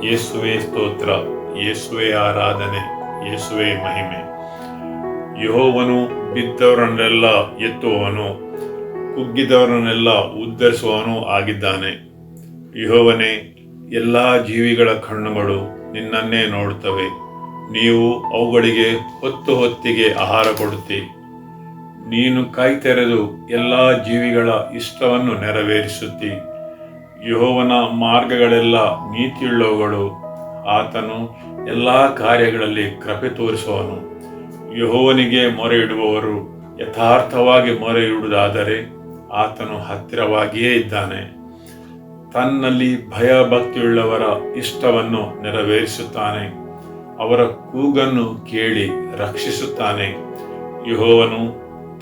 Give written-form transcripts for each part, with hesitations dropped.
ಯೇಸುವೆ ಸ್ತೋತ್ರ, ಯೇಸುವೆ ಆರಾಧನೆ, ಯೇಸುವೆ ಮಹಿಮೆ. ಯೆಹೋವನು ಬಿದ್ದವರನ್ನೆಲ್ಲ ಎತ್ತುವವನು, ಕುಗ್ಗಿದವರನ್ನೆಲ್ಲ ಉದ್ಧರಿಸುವವನು ಆಗಿದ್ದಾನೆ. ಯೆಹೋವನೇ, ಎಲ್ಲ ಜೀವಿಗಳ ಕಣ್ಣುಗಳು ನಿನ್ನನ್ನೇ ನೋಡುತ್ತವೆ. ನೀವು ಅವುಗಳಿಗೆ ಹೊತ್ತು ಹೊತ್ತಿಗೆ ಆಹಾರ ಕೊಡುತ್ತಿ. ನೀನು ಕೈ ತೆರೆದು ಎಲ್ಲ ಜೀವಿಗಳ ಇಷ್ಟವನ್ನು ನೆರವೇರಿಸುತ್ತಿ. ಯೆಹೋವನ ಮಾರ್ಗಗಳೆಲ್ಲ ನೀತಿಯುಳ್ಳವುಗಳು. ಆತನು ಎಲ್ಲ ಕಾರ್ಯಗಳಲ್ಲಿ ಕೃಪೆ ತೋರಿಸುವನು. ಯೆಹೋವನಿಗೆ ಮೊರೆ ಇಡುವವರು ಯಥಾರ್ಥವಾಗಿ ಮೊರೆ ಇಡುವುದಾದರೆ ಆತನು ಹತ್ತಿರವಾಗಿಯೇ ಇದ್ದಾನೆ. ತನ್ನಲ್ಲಿ ಭಯಭಕ್ತಿಯುಳ್ಳವರ ಇಷ್ಟವನ್ನು ನೆರವೇರಿಸುತ್ತಾನೆ. ಅವರ ಕೂಗನ್ನು ಕೇಳಿ ರಕ್ಷಿಸುತ್ತಾನೆ. ಯೆಹೋವನು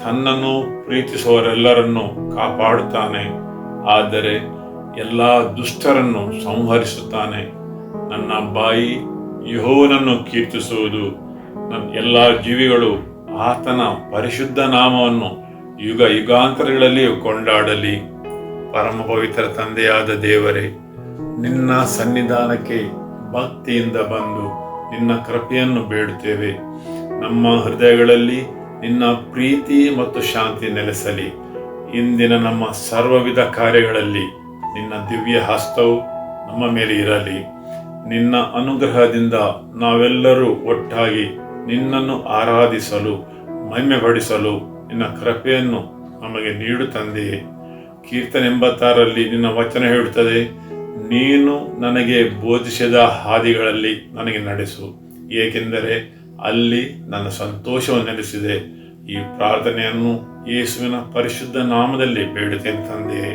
ತನ್ನನ್ನು ಪ್ರೀತಿಸುವವರೆಲ್ಲರನ್ನು ಕಾಪಾಡುತ್ತಾನೆ, ಆದರೆ ಎಲ್ಲ ದುಷ್ಟರನ್ನು ಸಂಹರಿಸುತ್ತಾನೆ. ನನ್ನ ಬಾಯಿ ಯೆಹೋವನನ್ನು ಕೀರ್ತಿಸುವುದು. ನನ್ನ ಎಲ್ಲ ಜೀವಿಗಳು ಆತನ ಪರಿಶುದ್ಧ ನಾಮವನ್ನು ಯುಗ ಯುಗಾಂತರಗಳಲ್ಲಿ ಕೊಂಡಾಡಲಿ. ಪರಮ ಪವಿತ್ರ ತಂದೆಯಾದ ದೇವರೇ, ನಿನ್ನ ಸನ್ನಿಧಾನಕ್ಕೆ ಭಕ್ತಿಯಿಂದ ಬಂದು ನಿನ್ನ ಕೃಪೆಯನ್ನು ಬೇಡುತ್ತೇವೆ. ನಮ್ಮ ಹೃದಯಗಳಲ್ಲಿ ನಿನ್ನ ಪ್ರೀತಿ ಮತ್ತು ಶಾಂತಿ ನೆಲೆಸಲಿ. ಇಂದಿನ ನಮ್ಮ ಸರ್ವವಿಧ ಕಾರ್ಯಗಳಲ್ಲಿ ನಿನ್ನ ದಿವ್ಯ ಹಸ್ತವು ನಮ್ಮ ಮೇಲೆ ಇರಲಿ. ನಿನ್ನ ಅನುಗ್ರಹದಿಂದ ನಾವೆಲ್ಲರೂ ಒಟ್ಟಾಗಿ ನಿನ್ನನ್ನು ಆರಾಧಿಸಲು, ಮಹಿಮೆಪಡಿಸಲು ನಿನ್ನ ಕೃಪೆಯನ್ನು ನಮಗೆ ನೀಡು ತಂದೆಯೇ. ಕೀರ್ತನೆ 86ರಲ್ಲಿ ನಿನ್ನ ವಚನ ಹೇಳುತ್ತದೆ, ನೀನು ನನಗೆ ಬೋಧಿಸಿದ ಹಾದಿಗಳಲ್ಲಿ ನನಗೆ ನಡೆಸು, ಏಕೆಂದರೆ ಅಲ್ಲಿ ನನ್ನ ಸಂತೋಷವನ್ನು ನೆಲೆಸಿದೆ. ಈ ಪ್ರಾರ್ಥನೆಯನ್ನು ಯೇಸುವಿನ ಪರಿಶುದ್ಧ ನಾಮದಲ್ಲಿ ಬೇಡುತ್ತೇನೆ ತಂದೆಯೇ.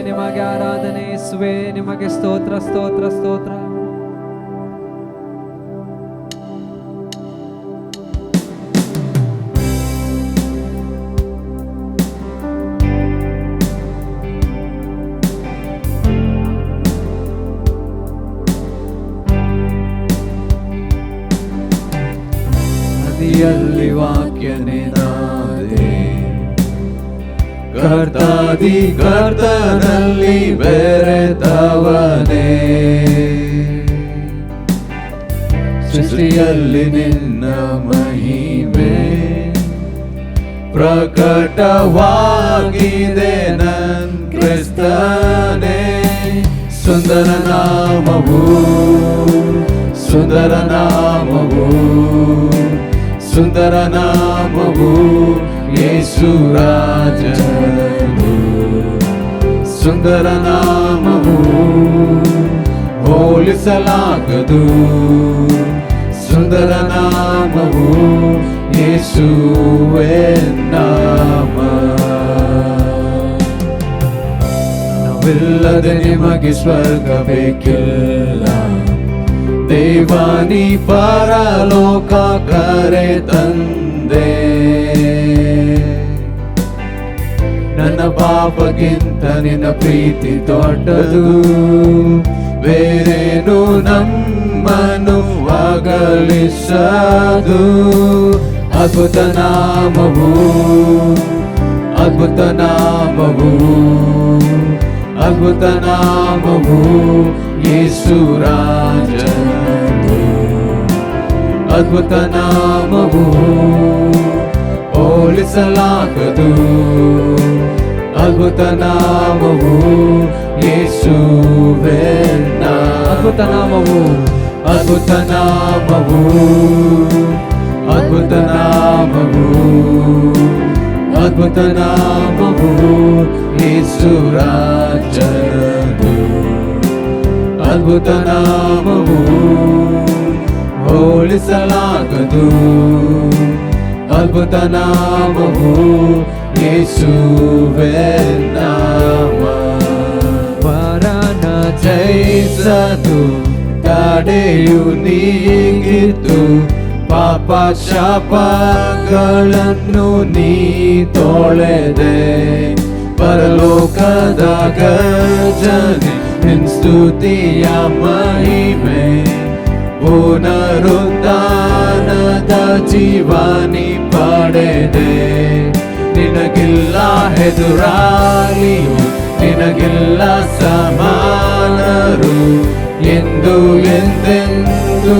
ನಿಮಗೆ ಆರಾಧನೆ ಯೇಸುವೇ, ನಿಮಗೆ ಸ್ತೋತ್ರ ಸ್ತೋತ್ರ ಸ್ತೋತ್ರ. ನದಿಯಲ್ಲಿ ವಾಕ್ಯನೇ ನಾದೆ, ಕರ್ತಾದಿ ಕರ್ತನಲ್ಲಿ ಬೆರೆತವನೇ, ಸೃಷ್ಟಿಯಲ್ಲಿ ನಿನ್ನ ಮಹಿಮೆ ಪ್ರಕಟವಾಗಿದೆ. ನನ್ ಕ್ರಿಸ್ತನೇ, ಸುಂದರ ನಾಮವು, ಸುಂದರ ನಾಮವು, ಸುಂದರ ನಾಮವು ಯೇಸು ರಾಜನು. ಸುಂದರ ನಾಮವು ಹೋಲಿಸಲಾಗದು. ಸುಂದರ ನಾಮವು ಯೇಸುವೇ ನಾಮ. ನಾವಿಲ್ಲದೆ ನಿಮಗೆ ಸ್ವರ್ಗ ಬೇಕಿಲ್ಲ, ದೇವಾನಿ ಪರಲೋಕ ಕರೆ ತಂದೆ. ನನ್ನ ಪಾಪಕ್ಕಿಂತ ನಿನ್ನ ಪ್ರೀತಿ ದೊಡ್ಡದು, ಬೇರೇನು ನಮ್ಮನ್ನು ಅಗಲಿಸದು. ಅದ್ಭುತ ನಾಮವು, ಅದ್ಭುತ ನಾಮವು, ಅದ್ಭುತ ನಾಮವು ಯೇಸು ರಾಜನು. ಅದ್ಭುತ ನಾಮವು ಹೋಲಿಸಲಾಗದು. ಅದ್ಭುತ ನಾಮವು ಯೇಸುವೇ ನಾಮ. ಅದ್ಭುತ ನಾಮವು, ಅದ್ಭುತ ನಾಮವು, ಅದ್ಭುತ ನಾಮವು, ಅದ್ಭುತ ನಾಮವು ಯೇಸು ರಾಜನು. ಅದ್ಭುತ ನಾಮವು ಹೋಲಿಸಲಾಗದು. ಅದ್ಭುತ ನಾಮವು ಯೇಸುವೇ ನಾಮ. ಜಯಿಸದು ತಡೆಯು ನೀಗಿತು ಪಾಪ ಶಾಪಗಳನ್ನು ನೀ ತೊಳೆದೆ ಪರಲೋಕದ ಗರ್ಜನೆ ನಿನ್ ಸ್ತುತಿಯ ಮಹಿಮೆ ಪುನರುತ್ಥಾನದ ಜೀವನಿ ಪಡೆದೆ ನಿನಗಿಲ್ಲ ಎದುರಾಳಿಯು ನಿನಗಿಲ್ಲ ಸಮಾನರು ಎಂದು ಎಂದೆಂದು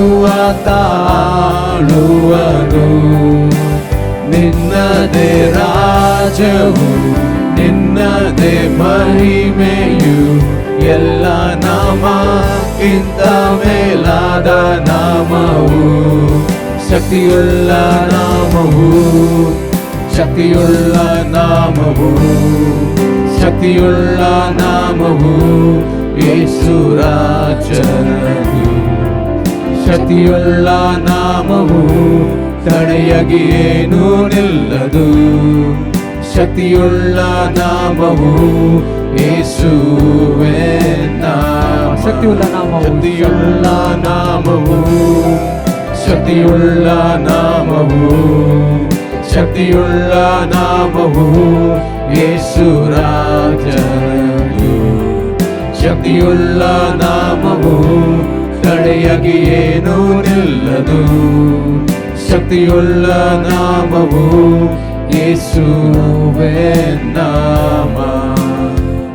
ಆತಾಳುವನು ನಿನ್ನದೇ ರಾಜವು ನಿನ್ನದೇ ಮಹಿಮೆಯು ಎಲ್ಲ ನಾಮಕ್ಕಿಂತ ಮೇಲಾದ ನಾಮವು ಶಕ್ತಿಯುಳ್ಳ ನಾಮವು ಶಕ್ತಿಯುಳ್ಳ ನಾಮವು ಶಕ್ತಿಯುಳ್ಳ ನಾಮವು ಯೇಸು ರಾಜನದು ಶಕ್ತಿಯುಳ್ಳ ನಾಮವು ತಡೆಯಗಿ ಏನೂ ನಿಲ್ಲದು ಶಕ್ತಿಯುಳ್ಳ ನಾಮವು ಯೇಸುವೇ ನಾಮ ಶಕ್ತಿಯುಳ್ಳ ನಾಮವು ಶಕ್ತಿಯುಳ್ಳ ನಾಮವು ಶಕ್ತಿಯುಳ್ಳ ನಾಮವು ಶಕ್ತಿಯುಳ್ಳ ನಾಮವು ಯೇಸು ರಾಜನದು ಶಕ್ತಿಯುಳ್ಳ ನಾಮವು ತಡೆಯಗಿ ಏನೂ ನಿಲ್ಲದು ಶಕ್ತಿಯುಳ್ಳ ನಾಮವು ಯೇಸುವೇ ನಾಮ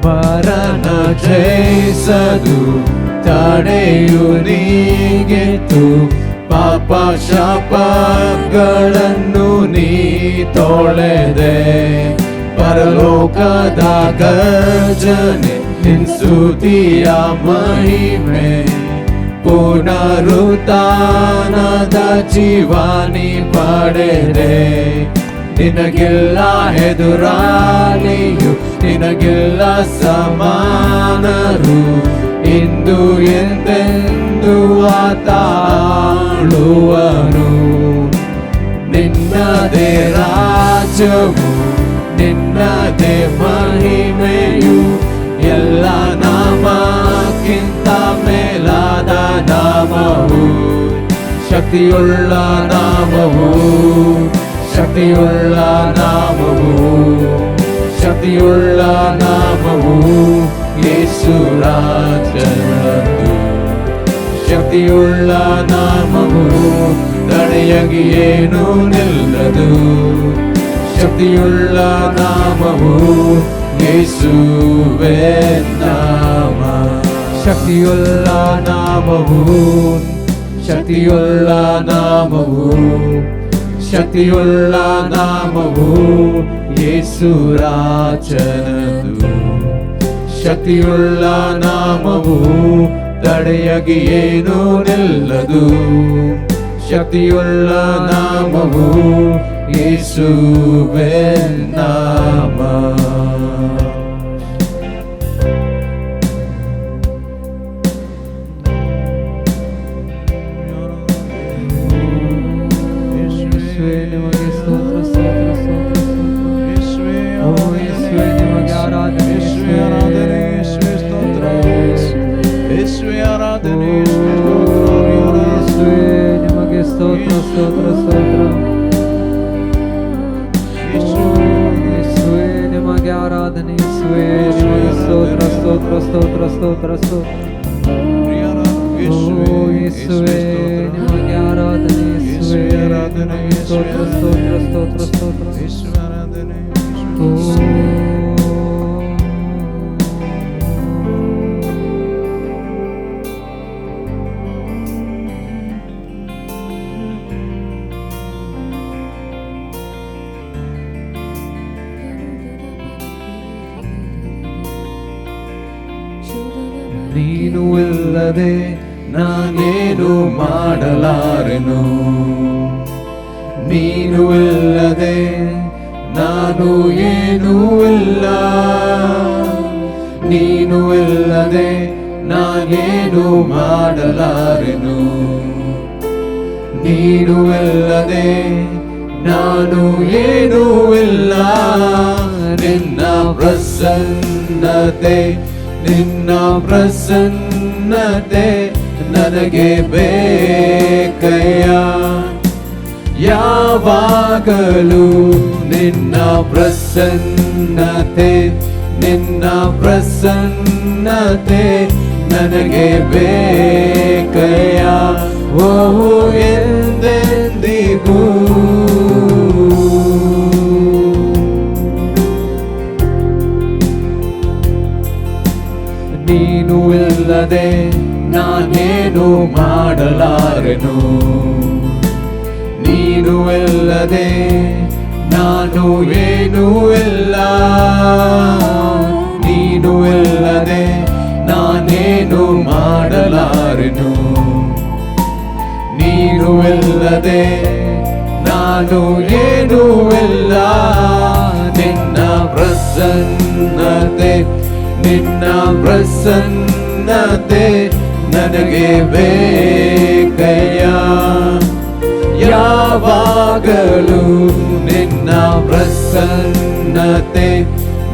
ಮರಣ ಜಯಿಸದು ತಡೆಯು ನೀಗಿತು ಪಾಪ ಶಾಪಗಳನ್ನು ನೀ ತೊಳೆದೆ ಪರಲೋಕದ ಗರ್ಜನೆ ನಿನ್ ಸ್ತುತಿಯ ಮಹಿಮೆ ಪುನರುತ್ಥಾನದ ಜೀವನಿ ಪಡೆದೆ ನಿನಗಿಲ್ಲ ಎದುರಾಳಿಯು ನಿನಗಿಲ್ಲ ಸಮಾನರು ಇಂದು ಎಂದೆಂದು ಆತಾಳುವನು ನಿನ್ನದೇ ರಾಜ್ಯವು ನಿನ್ನದೇ ಮಹಿಮೆಯು ಎಲ್ಲ ನಾಮಕ್ಕಿಂತ ಮೇಲಾದ ನಾಮವು ಶಕ್ತಿಯುಳ್ಳ ನಾಮವು ಶಕ್ತಿಯುಳ್ಳ ನಾಮವು ಶಕ್ತಿಯುಳ್ಳ ನಾಮವು ಯೇಸು ರಾಜನದು ಶಕ್ತಿಯುಳ್ಳ ನಾಮವು ತಡೆಯಗಿ ಏನೂ ನಿಲ್ಲದು ಶಕ್ತಿಯುಳ್ಳ ನಾಮವು ಯೇಸುವೇ ನಾಮ ಶಕ್ತಿಯುಳ್ಳ ನಾಮವು ಶಕ್ತಿಯುಳ್ಳ ನಾಮವು ಶಕ್ತಿಯುಳ್ಳ ನಾಮವು ಯೇಸು ರಾಜನದು ಶಕ್ತಿಯುಳ್ಳ ನಾಮವು ತಡೆಯಗಿ ಏನೂ ನಿಲ್ಲದು ಶಕ್ತಿಯುಳ್ಳ ನಾಮವು ಯೇಸುವೇ ನಾಮ ಯೇಸುವೇ ನಿಮಗೆ ಸ್ತೋತ್ರ ಸ್ತೋತ್ರ ಸ್ತೋತ್ರ ಸ್ತೋತ್ರ ಓ ಯೇಸುವೇ ನಿಮಗೆ ಆರಾಧನೆ ಯೇಸುವೇ ಆರಾಧನೆ ಯೇಸುವೇ ಸ್ತೋತ್ರ ಯೇಸುವೇ ಆರಾಧನೆ ಯೇಸುವೇ ನಿಮಗೆ ಸ್ತೋತ್ರ ಸ್ತೋತ್ರ ಸ್ತೋತ್ರ ಯೇಸುವೇ ನಿಮಗೆ ಆರಾಧನೆ ಯೇಸುವೇ ನಿಮಗೆ ಸ್ತೋತ್ರ ಸ್ತೋತ್ರ ಸ್ತೋತ್ರ ಸ್ತೋತ್ರ ಸ್ತೋತ್ರ ಓ ಯೇಸುವೇ ನಿಮಗೆ ಆರಾಧನೆ ಯೇಸುವೇ ನಿಮಗೆ ಸ್ತೋತ್ರ ಸ್ತೋತ್ರ ಸ್ತೋತ್ರ ಸ್ತೋತ್ರ ಯೇಸುವೇ ಆರಾಧನೆ ಓ ನೀನು ಇಲ್ಲದೆ ನಾನೇನು ಮಾಡಲಾರೆನು ನೀನು ಇಲ್ಲದೆ ನಾನು ಏನೂ ಇಲ್ಲ ನೀನು ಇಲ್ಲದೆ ನಾನೇನು ಮಾಡಲಾರೆನು ನೀನು ಇಲ್ಲದೆ ನಾನು ಏನೂ ಇಲ್ಲ ನಿನ್ನ ಪ್ರಸನ್ನತೆ ನಿನ್ನ ಪ್ರಸನ್ನತೆ ನನಗೆ ಬೇಕಯ್ಯ. ಯಾವಾಗಲೂ ನಿನ್ನ ಪ್ರಸನ್ನತೆ ನಿನ್ನ ಪ್ರಸನ್ನತೆ ನನಗೆ ಬೇಕಯ್ಯ. ಓ ಎಂದೆಂದಿಗೂ ನೀನು ಇಲ್ಲದೆ ನಾನೇನು ಮಾಡಲಾರೆನು. ನೀನು ಇಲ್ಲದೆ ನಾನು ಏನೂ ಇಲ್ಲ. ನೀನು ಇಲ್ಲದೆ ನಾನೇನು ಮಾಡಲಾರೆನು. ನೀನು ಇಲ್ಲದೆ ನಾನು ಏನೂ ಇಲ್ಲ. ನಿನ್ನ ಪ್ರಸನ್ನತೆ ನಿನ್ನ ಪ್ರಸನ್ನತೆ ನನಗೆ ಬೇಕಯ್ಯ. ಯಾವಾಗಲೂ ನಿನ್ನ ಪ್ರಸನ್ನತೆ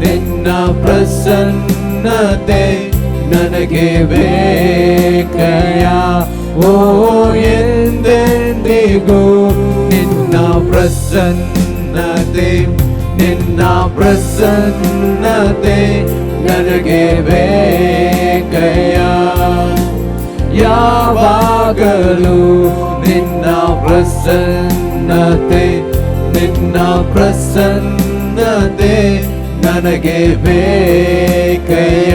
ನಿನ್ನ ಪ್ರಸನ್ನತೆ ನನಗೆ ಬೇಕಯ್ಯ. ಓ ಎಂದೆಂದಿಗೂ ನಿನ್ನ ಪ್ರಸನ್ನತೆ ನಿನ್ನ ಪ್ರಸನ್ನತೆ ನನಗೆ ಬೇಕಯ್ಯ. ಯಾವಾಗಲೂ ನಿನ್ನ ಪ್ರಸನ್ನತೆ ನಿನ್ನ ಪ್ರಸನ್ನತೆ ನನಗೆ ಬೇಕಯ್ಯ.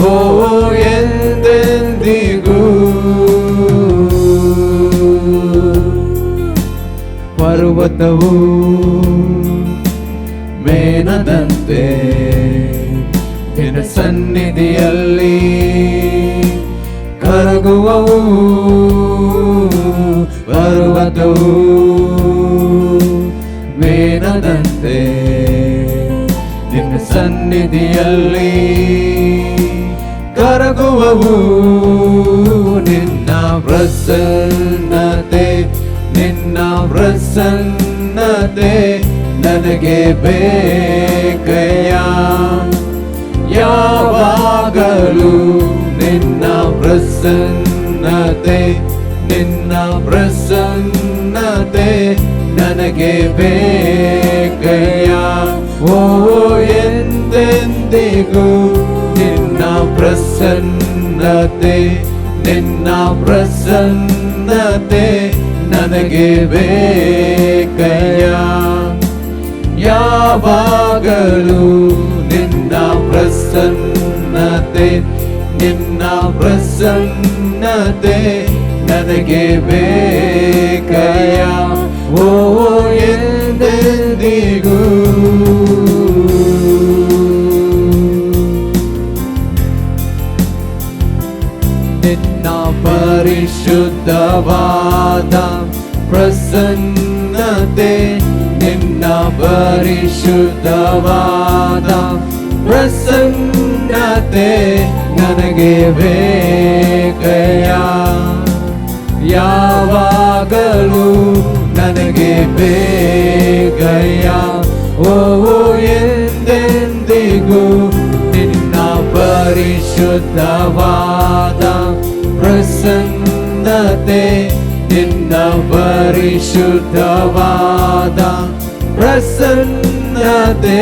ಓ ಎಂದೆಂದಿಗೂ ಪರ್ವತವು ಮೇನದಂತೆ ನಿನ್ನ ಸನ್ನಿಧಿಯಲ್ಲಿ ಕರಗುವವು. ಪರ್ವತವು ಮೇನದಂತೆ ನಿನ್ನ ಸನ್ನಿಧಿಯಲ್ಲಿ ಕರಗುವವು. ನಿನ್ನ ಪ್ರಸನ್ನತೆ ನಿನ್ನ ಪ್ರಸನ್ನತೆ ನನಗೆ ಬೇಕಯ್ಯ. ಯಾವಾಗಲೂ ನಿನ್ನ ಪ್ರಸನ್ನತೆ ನಿನ್ನ ಪ್ರಸನ್ನತೆ ನನಗೆ ಬೇಕಯ್ಯ. ಓ ಎಂದೆಂದಿಗೂ ನಿನ್ನ ಪ್ರಸನ್ನತೆ ನಿನ್ನ ಪ್ರಸನ್ನತೆ ನನಗೆ ಬೇಕಯ್ಯ. ಯಾವಾಗಲೂ ನಿನ್ನ ಪ್ರಸನ್ನತೆ ನಿನ್ನ ಪ್ರಸನ್ನತೆ ನನಗೆ ಬೇಕಯ್ಯ. ಓ ಎಂದೆಂದಿಗೂ ನಿನ್ನ ಪರಿಶುದ್ಧವಾದ ಪ್ರಸನ್ನತೆ ನಿನ್ನ ಪರಿಶುದ್ಧವಾದ ಪ್ರಸನ್ನತೆ ನನಗೆ ಬೇಕಯ್ಯ. ಯಾವಾಗಲೂ ನನಗೆ ಬೇಕಯ್ಯ. ಓ ಎಂದೆಂದಿಗೂ ನಿನ್ನ ಪರಿಶುದ್ಧವಾದ ಪ್ರಸನ್ನತೆ ನಿನ್ನ ಪರಿಶುದ್ಧವಾದ ಪ್ರಸನ್ನತೆ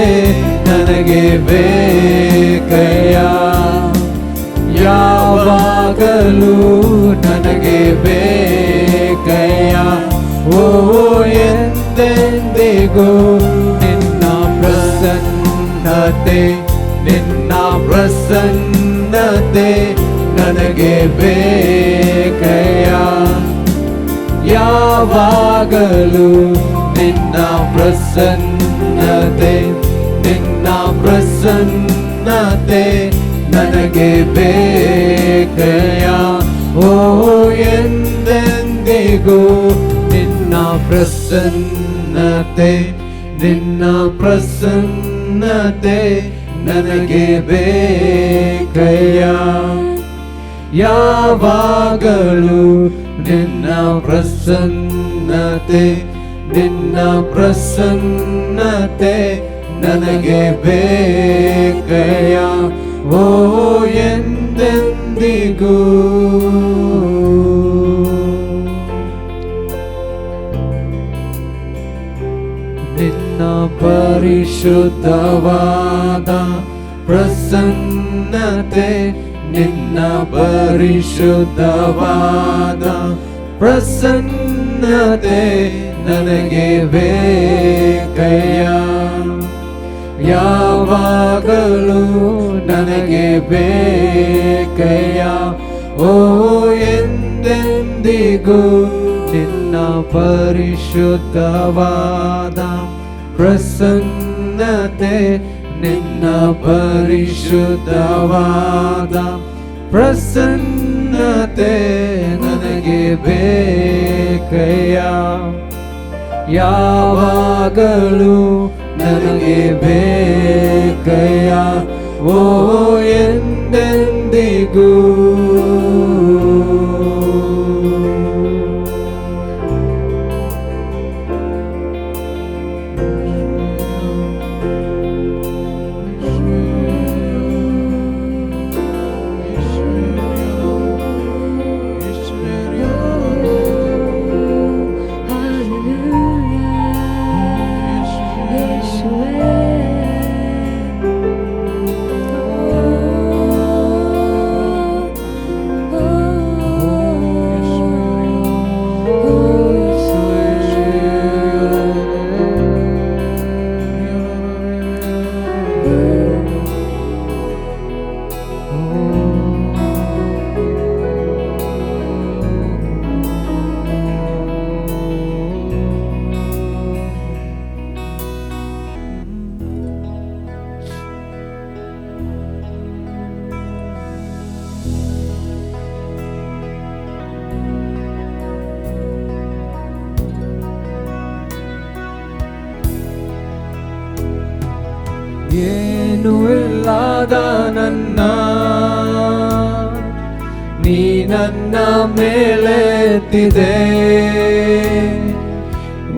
ನನಗೆ ಬೇಕಯ್ಯ. ಯಾವಾಗಲೂ ನನಗೆ ಬೇಕಯ್ಯ. ಓ ಎಂದೆಂದಿಗೂ ನಿನ್ನ ಪ್ರಸನ್ನತೆ ನಿನ್ನ ಪ್ರಸನ್ನತೆ ನನಗೆ ಬೇಕಯ್ಯ. ಯಾವಾಗಲೂ ನಿನ್ನ ಪ್ರಸನ್ನತೆ ನಿನ್ನ ಪ್ರಸನ್ನತೆ ನನಗೆ ಬೇಕಯ್ಯ. ಓ ಎಂದೆಂದಿಗೂ ನಿನ್ನ ಪ್ರಸನ್ನತೆ ನಿನ್ನ ಪ್ರಸನ್ನತೆ ನನಗೆ ಬೇಕಯ್ಯ. ಯಾವಾಗಲೂ ನಿನ್ನ ಪ್ರಸನ್ನತೆ ನಿನ್ನ ಪ್ರಸನ್ನತೆ ನನಗೆ ಬೇಕಯ್ಯ. ಓ ಎಂದೆಂದಿಗೂ. ನಿನ್ನ ಪರಿಶುದ್ಧವಾದ ಪ್ರಸನ್ನತೆ, ನಿನ್ನ ಪರಿಶುದ್ಧವಾದ ಪ್ರಸನ್ನತೆ ನನಗೆ ಬೇಕಯ್ಯ. ಯಾವಾಗಲೂ ನನಗೆ ಬೇಕಯ್ಯ. ಓ ಎಂದೆಂದಿಗೂ ನಿನ್ನ ಪರಿಶುದ್ಧವಾದ ಪ್ರಸನ್ನತೆ, ನಿನ್ನ ಪರಿಶುದ್ಧವಾದ ಪ್ರಸನ್ನತೆ ನನಗೆ ಬೇಕಯ್ಯ. ಯಾವಾಗಲೂ ನನಗೆ ಬೇಕಯ್ಯ. ಓ ಎಂದೆಂದಿಗೂ. ಏನು ಇಲ್ಲದ ನನ್ನ ನೀ ನನ್ನ ಮೇಲೆತ್ತಿದೆ.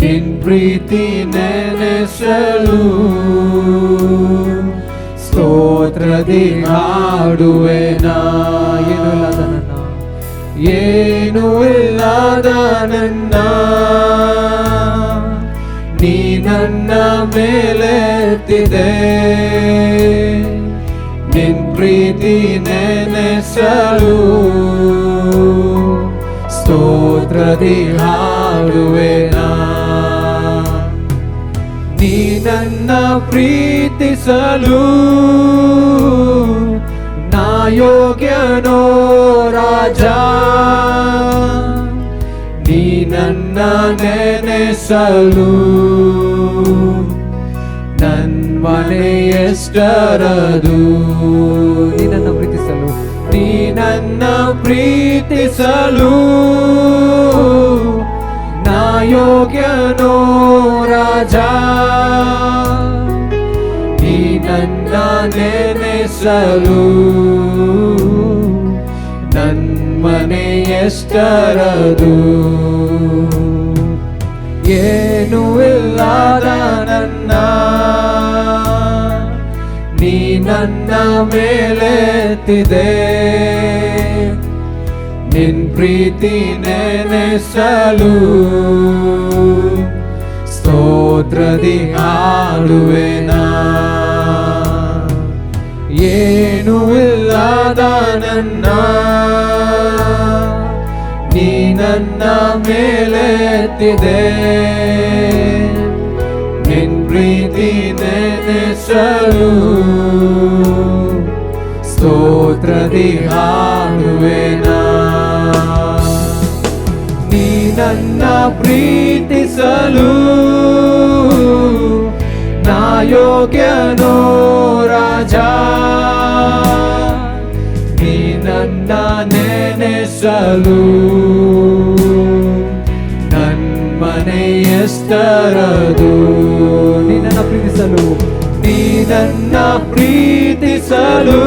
ನಿನ್ ಪ್ರೀತಿ ನೆನೆಸಲು ಸ್ತೋತ್ರದಿ ಹಾಡುವೆನಾ. ಏನು ಇಲ್ಲದ ನನ್ನ ನೀ ನನ್ನ ಮೇಲೆತ್ತಿದೆ. ನಿನ್ ಪ್ರೀತಿ ನೆನೆಸಲು ಸ್ತೋತ್ರದಿ ಹಾಡುವೆನಾ. ನೀ ನನ್ನ ಪ್ರೀತಿಸಲು ನಾ ಯೋಗ್ಯನೋ ರಾಜ. ನೀ ನನ್ನ ನೆನೆಸಲು ನನ್ ಮನೆ ಎಷ್ಟರದು. ನೀ ನನ್ನ ಪ್ರೀತಿಸಲು, ನೀ ನನ್ನ ಪ್ರೀತಿಸಲು ನಾ ಯೋಗ್ಯನೋ ರಾಜ. ನೀ ನನ್ನ ನೆನೆಸಲು ನನ್ ಮನೆ ಎಷ್ಟರದು. ಏನು ಇಲ್ಲದ ನನ್ನ ನೀ ನನ್ನ ಮೇಲೆತ್ತಿದೆ. ನಿನ್ ಪ್ರೀತಿ ನೆನೆಸಲು ಸ್ತೋತ್ರದಿ ಹಾಡುವೆನಾ. ಏನು ಇಲ್ಲದ ನನ್ನ ನೀ ನನ್ನ ಮೇಲೆತ್ತಿದೆ. ನಿನ್ ಪ್ರೀತಿ ನೆನೆಸಲು ಸ್ತೋತ್ರದಿ ಹಾಡುವೆನಾ. ನೀ ನನ್ನ ಪ್ರೀತಿಸಲು ನಾ ಯೋಗ್ಯನೋ ರಾಜ. ನೀ ನನ್ನ ನೆನೆಸಲು ನನ್ ಮನೆ ಎಷ್ಟರದು. ನೀ ನನ್ನ ಪ್ರೀತಿಸಲು, ನೀ ನನ್ನ ಪ್ರೀತಿಸಲು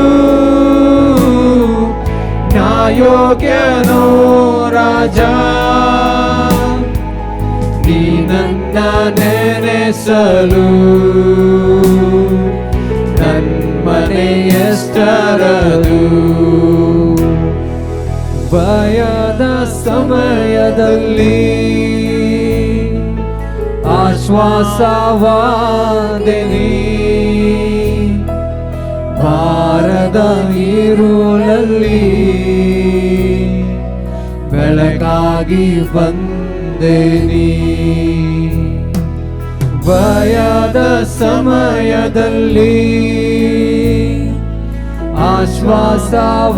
ನಾ ಯೋಗ್ಯನೋ ರಾಜ. ನೀ ನನ್ನ ನೆನೆಸಲು ನನ್ ಮನೆ ಎಷ್ಟರದು. ಆಶ್ವಾಸವಾದೆನಿ, ಭಾರದ ಇರುಳಲ್ಲಿ ಬೆಳಕಾಗಿ ಬಂದೆನಿ. ಭಯದ ಸಮಯದಲ್ಲಿ ಆಶ್ವಾಸವಾದೆನಿ,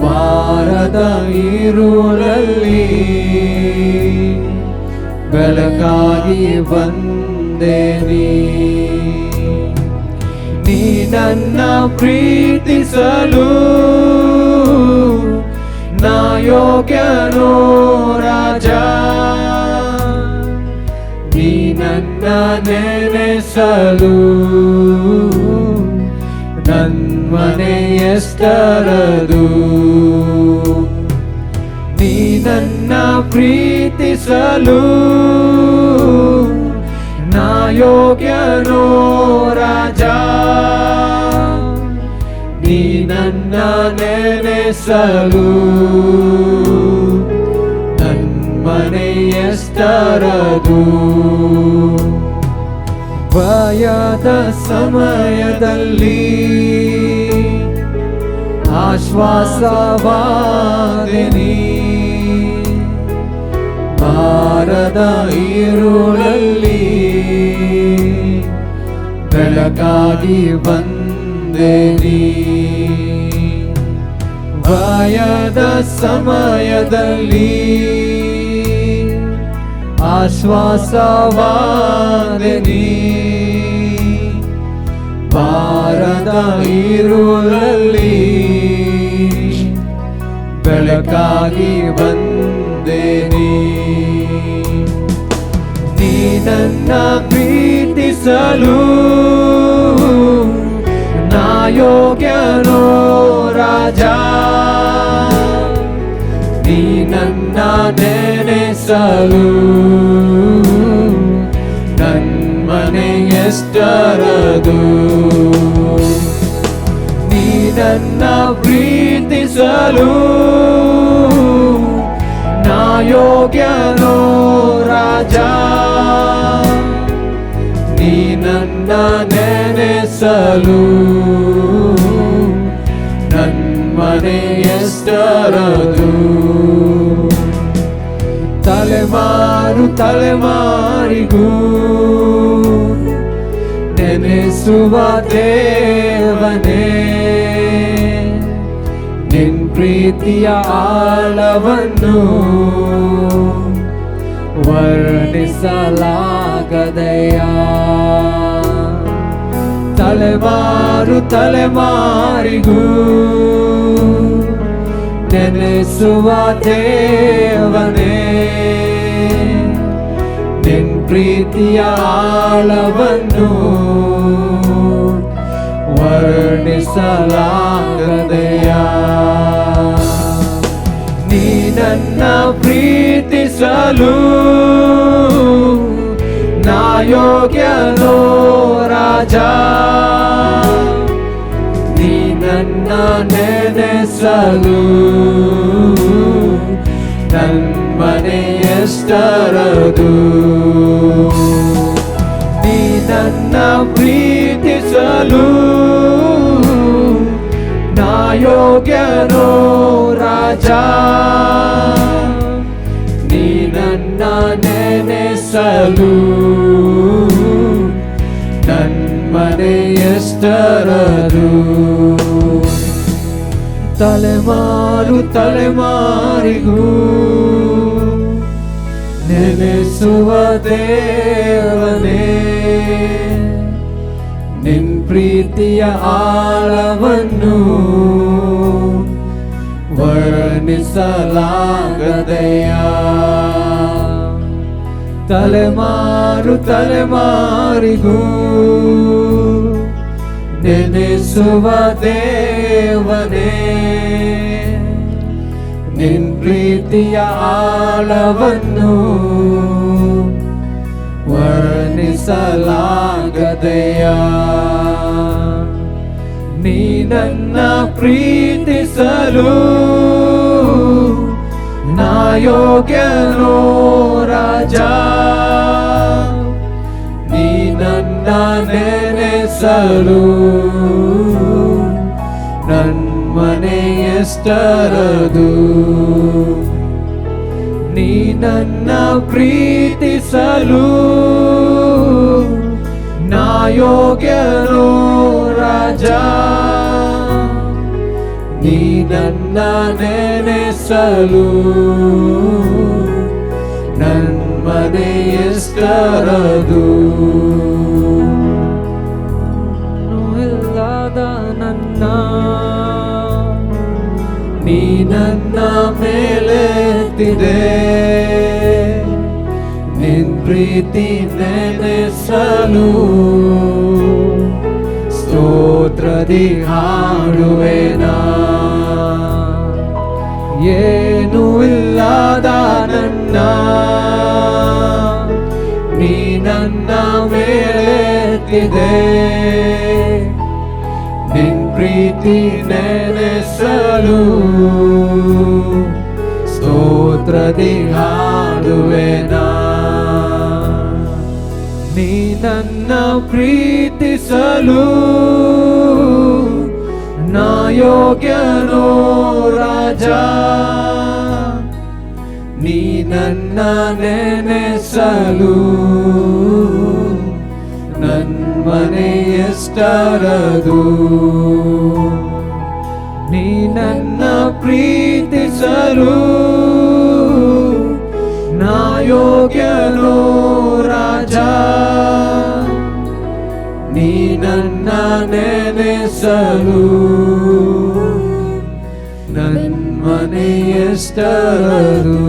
ಭಾರದ ಇರುಳಲ್ಲಿ ಬೆಳಕಾಗಿ ಬಂದೆನಿ. ನೀ ನನ್ನ ಪ್ರೀತಿಸಲು ನಾ ಯೋಗ್ಯನೋ ರಾಜ, ನೀ ನನ್ನ ನೆನೆಸಲು ನನ್ಮನೆ ಎಷ್ಟರದು. ನೀ ನನ್ನ ಪ್ರೀತಿಸಲು ನಾ ಯೋಗ್ಯನೋ ರಾಜ, ನೀ ನನ್ನ ನೆನೆಸಲು ನನ್ಮನೆ ಎಷ್ಟರದು. ಭಯದ ಸಮಯದಲ್ಲಿ ಆಶ್ವಾಸವಾದೆನಿ, ಭಾರದ ಇರುಳಲ್ಲಿ ಬೆಳಕಾಗಿ ಬಂದೆನಿ. ಭಯದ ಸಮಯದಲ್ಲಿ ಆಶ್ವಾಸವಾದೆನಿ, ಭಾರದ ಇರುಳಲ್ಲಿ ಬೆಳಕಾಗಿ ಬಂದೆನಿ. ನೀ ನನ್ನ ಪ್ರೀತಿಸಲು ನಾ ಯೋಗ್ಯನೋ ರಾಜ, ನೀ ನನ್ನ ನೆನೆಸಲು ನನ್ಮನೆ ಎಷ್ಟರದು. ನೀ ನನ್ನ ಪ್ರೀತಿಸಲು ನಾ ಯೋಗ್ಯನೋ ರಾಜ, ನೀ ನನ್ನ ನೆನೆಸಲು ನನ್ಮನೆ ಎಷ್ಟರದು. ತಲೆಮಾರು ತಲೆಮಾರಿಗೂ ನೆನೆಸುವ ದೇವನೇ, ನಿನ್ ಪ್ರೀತಿಯ ಆಳವನ್ನು ವರ್ಣಿಸಲಾಗದೆಯ. ತಲೆಮಾರು ತಲೆಮಾರಿಗೂ ನೆನೆಸುವ ದೇವನೇ, ನಿನ್ ಪ್ರೀತಿಯ ಆಳವನ್ನು ವರ್ಣಿಸಲಾಗದೆಯ. ನೀ ನನ್ನ ಪ್ರೀತಿಸಲು ನಾ ಯೋಗ್ಯನೋ ರಾಜ, ನೀ ನನ್ನ ನೆನೆಸಲು ನನ್ಮನೆ ಎಷ್ಟರದು. ನೀ ನನ್ನ ಪ್ರೀತಿಸಲು ನಾ ಯೋಗ್ಯನೋ ರಾಜ, ನೀ ನನ್ನ ನೆನೆಸಲು ನನ್ಮನೆ ಎಷ್ಟರದು. ತಲೆಮಾರು ತಲೆಮಾರಿಗೂ ನೆನೆಸುವ ದೇವನೇ, ನಿನ್ ಪ್ರೀತಿಯ ಆಳವನ್ನು ವರ್ಣಿಸಲಾಗದೆಯ. ತಲೆಮಾರು ತಲೆಮಾರಿಗೂ ನೆನೆಸುವ ದೇವನೇ, ನಿನ್ ಪ್ರೀತಿಯ ಆಳವನ್ನು ವರ್ಣಿಸಲಾಗದೆಯ. ನೀ ನನ್ನ ಪ್ರೀತಿಸಲು ಯೋಗ್ಯನೋ ರಾಜ, ನೀ ನನ್ನ ನೆನೆಸಲು ನನ್ಮನೆ ಎಷ್ಟರದು. ನೀ ನನ್ನ ಪ್ರೀತಿಸಲು ನಾ ಯೋಗ್ಯನೋ ರಾಜ, ನೀ ನನ್ನ ನೆನೆಸಲು ನನ್ಮನೆ ಎಷ್ಟರದು. ಇಲ್ಲದ ನನ್ನ ನೀ ನನ್ನ ಮೇಲೆತ್ತಿದೆ, ನಿನ್ ಪ್ರೀತಿ ನೆನೆಸಲು ಸ್ತೋತ್ರದಿ ಹಾಡುವೆನಾ. ಏನು ಇಲ್ಲದ ನನ್ನ ನೀ ನನ್ನ ಮೇಲೆತ್ತಿದೆ, ನಿನ್ ಪ್ರೀತಿ ನೆನೆಸಲು ಸ್ತೋತ್ರದಿ ಹಾಡುವೆನಾ. ನೀ ನನ್ನ ಪ್ರೀತಿಸಲು ನಾ ಯೋಗ್ಯನೋ ರಾಜ, ನೀ ನನ್ನ ನೆನೆಸಲು ನನ್ಮನೆ ಎಷ್ಟರದು. ನೀ ನನ್ನ ಪ್ರೀತಿಸಲು ನಾ ಯೋಗ್ಯನೋ ರಾಜ, ನೀ ನನ್ನ ನೆನೆಸಲು ನನ್ಮನೆ ಎಷ್ಟರದು.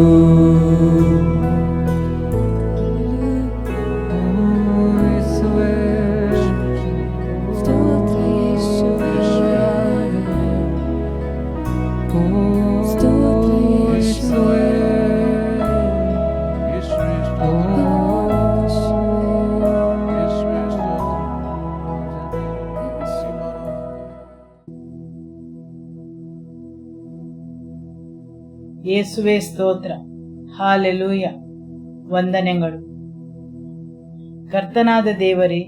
ಯೇಸುವೆ ಸ್ತೋತ್ರ. ಹಾಲೆಲೂಯ. ವಂದನೆಗಳು. ಕರ್ತನಾದ ದೇವರೇ,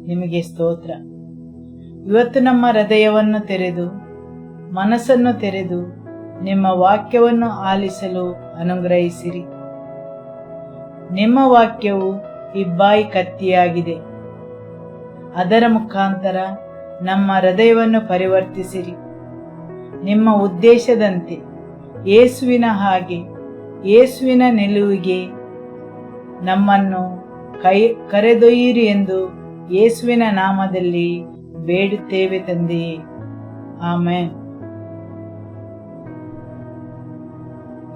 ನಿಮಗೆ ಸ್ತೋತ್ರ. ಇವತ್ತು ನಮ್ಮ ಹೃದಯವನ್ನು ತೆರೆದು, ಮನಸ್ಸನ್ನು ತೆರೆದು ನಿಮ್ಮ ವಾಕ್ಯವನ್ನು ಆಲಿಸಲು ಅನುಗ್ರಹಿಸಿರಿ. ನಿಮ್ಮ ವಾಕ್ಯವು ಇಬ್ಬಾಯಿ ಕತ್ತಿಯಾಗಿದೆ. ಅದರ ಮುಖಾಂತರ ನಮ್ಮ ಹೃದಯವನ್ನು ಪರಿವರ್ತಿಸಿರಿ. ನಿಮ್ಮ ಉದ್ದೇಶದಂತೆ, ಯೇಸುವಿನ ಹಾಗೆ, ಯೇಸುವಿನ ನಿಲುವಿಗೆ ನಮ್ಮನ್ನು ಕರೆದೊಯ್ಯಿರಿ ಎಂದು ಯೇಸುವಿನ ನಾಮದಲ್ಲಿ ಬೇಡುತ್ತೇವೆ ತಂದೆಯೇ. ಆಮೆನ್.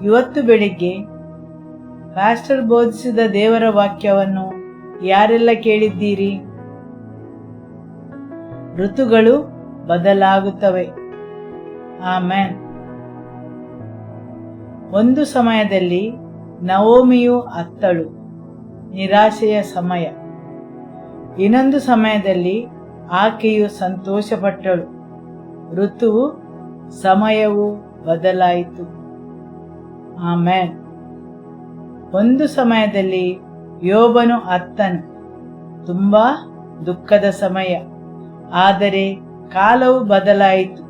ಇವತ್ತು ಬೆಳಿಗ್ಗೆ ಪಾಸ್ಟರ್ ಬೋಧಿಸಿದ ದೇವರ ವಾಕ್ಯವನ್ನು ಯಾರೆಲ್ಲ ಕೇಳಿದ್ದೀರಿ? ಋತುಗಳು ಬದಲಾಗುತ್ತವೆ. ಆಮೆನ್. ಒಂದು ಸಮಯದಲ್ಲಿ ನವೋಮಿಯು ಅತ್ತಳು, ನಿರಾಶೆಯ ಸಮಯ. ಇನ್ನೊಂದು ಸಮಯದಲ್ಲಿ ಆಕೆಯು ಸಂತೋಷಪಟ್ಟಳು, ಋತುವು ಸಮಯವು ಬದಲಾಯಿತು. ಆಮೆನ್. ಒಂದು ಸಮಯದಲ್ಲಿ ಯೋಬನು ಅತ್ತನು, ತುಂಬಾ ದುಃಖದ ಸಮಯ. ಆದರೆ ಕಾಲವು ಬದಲಾಯಿತು.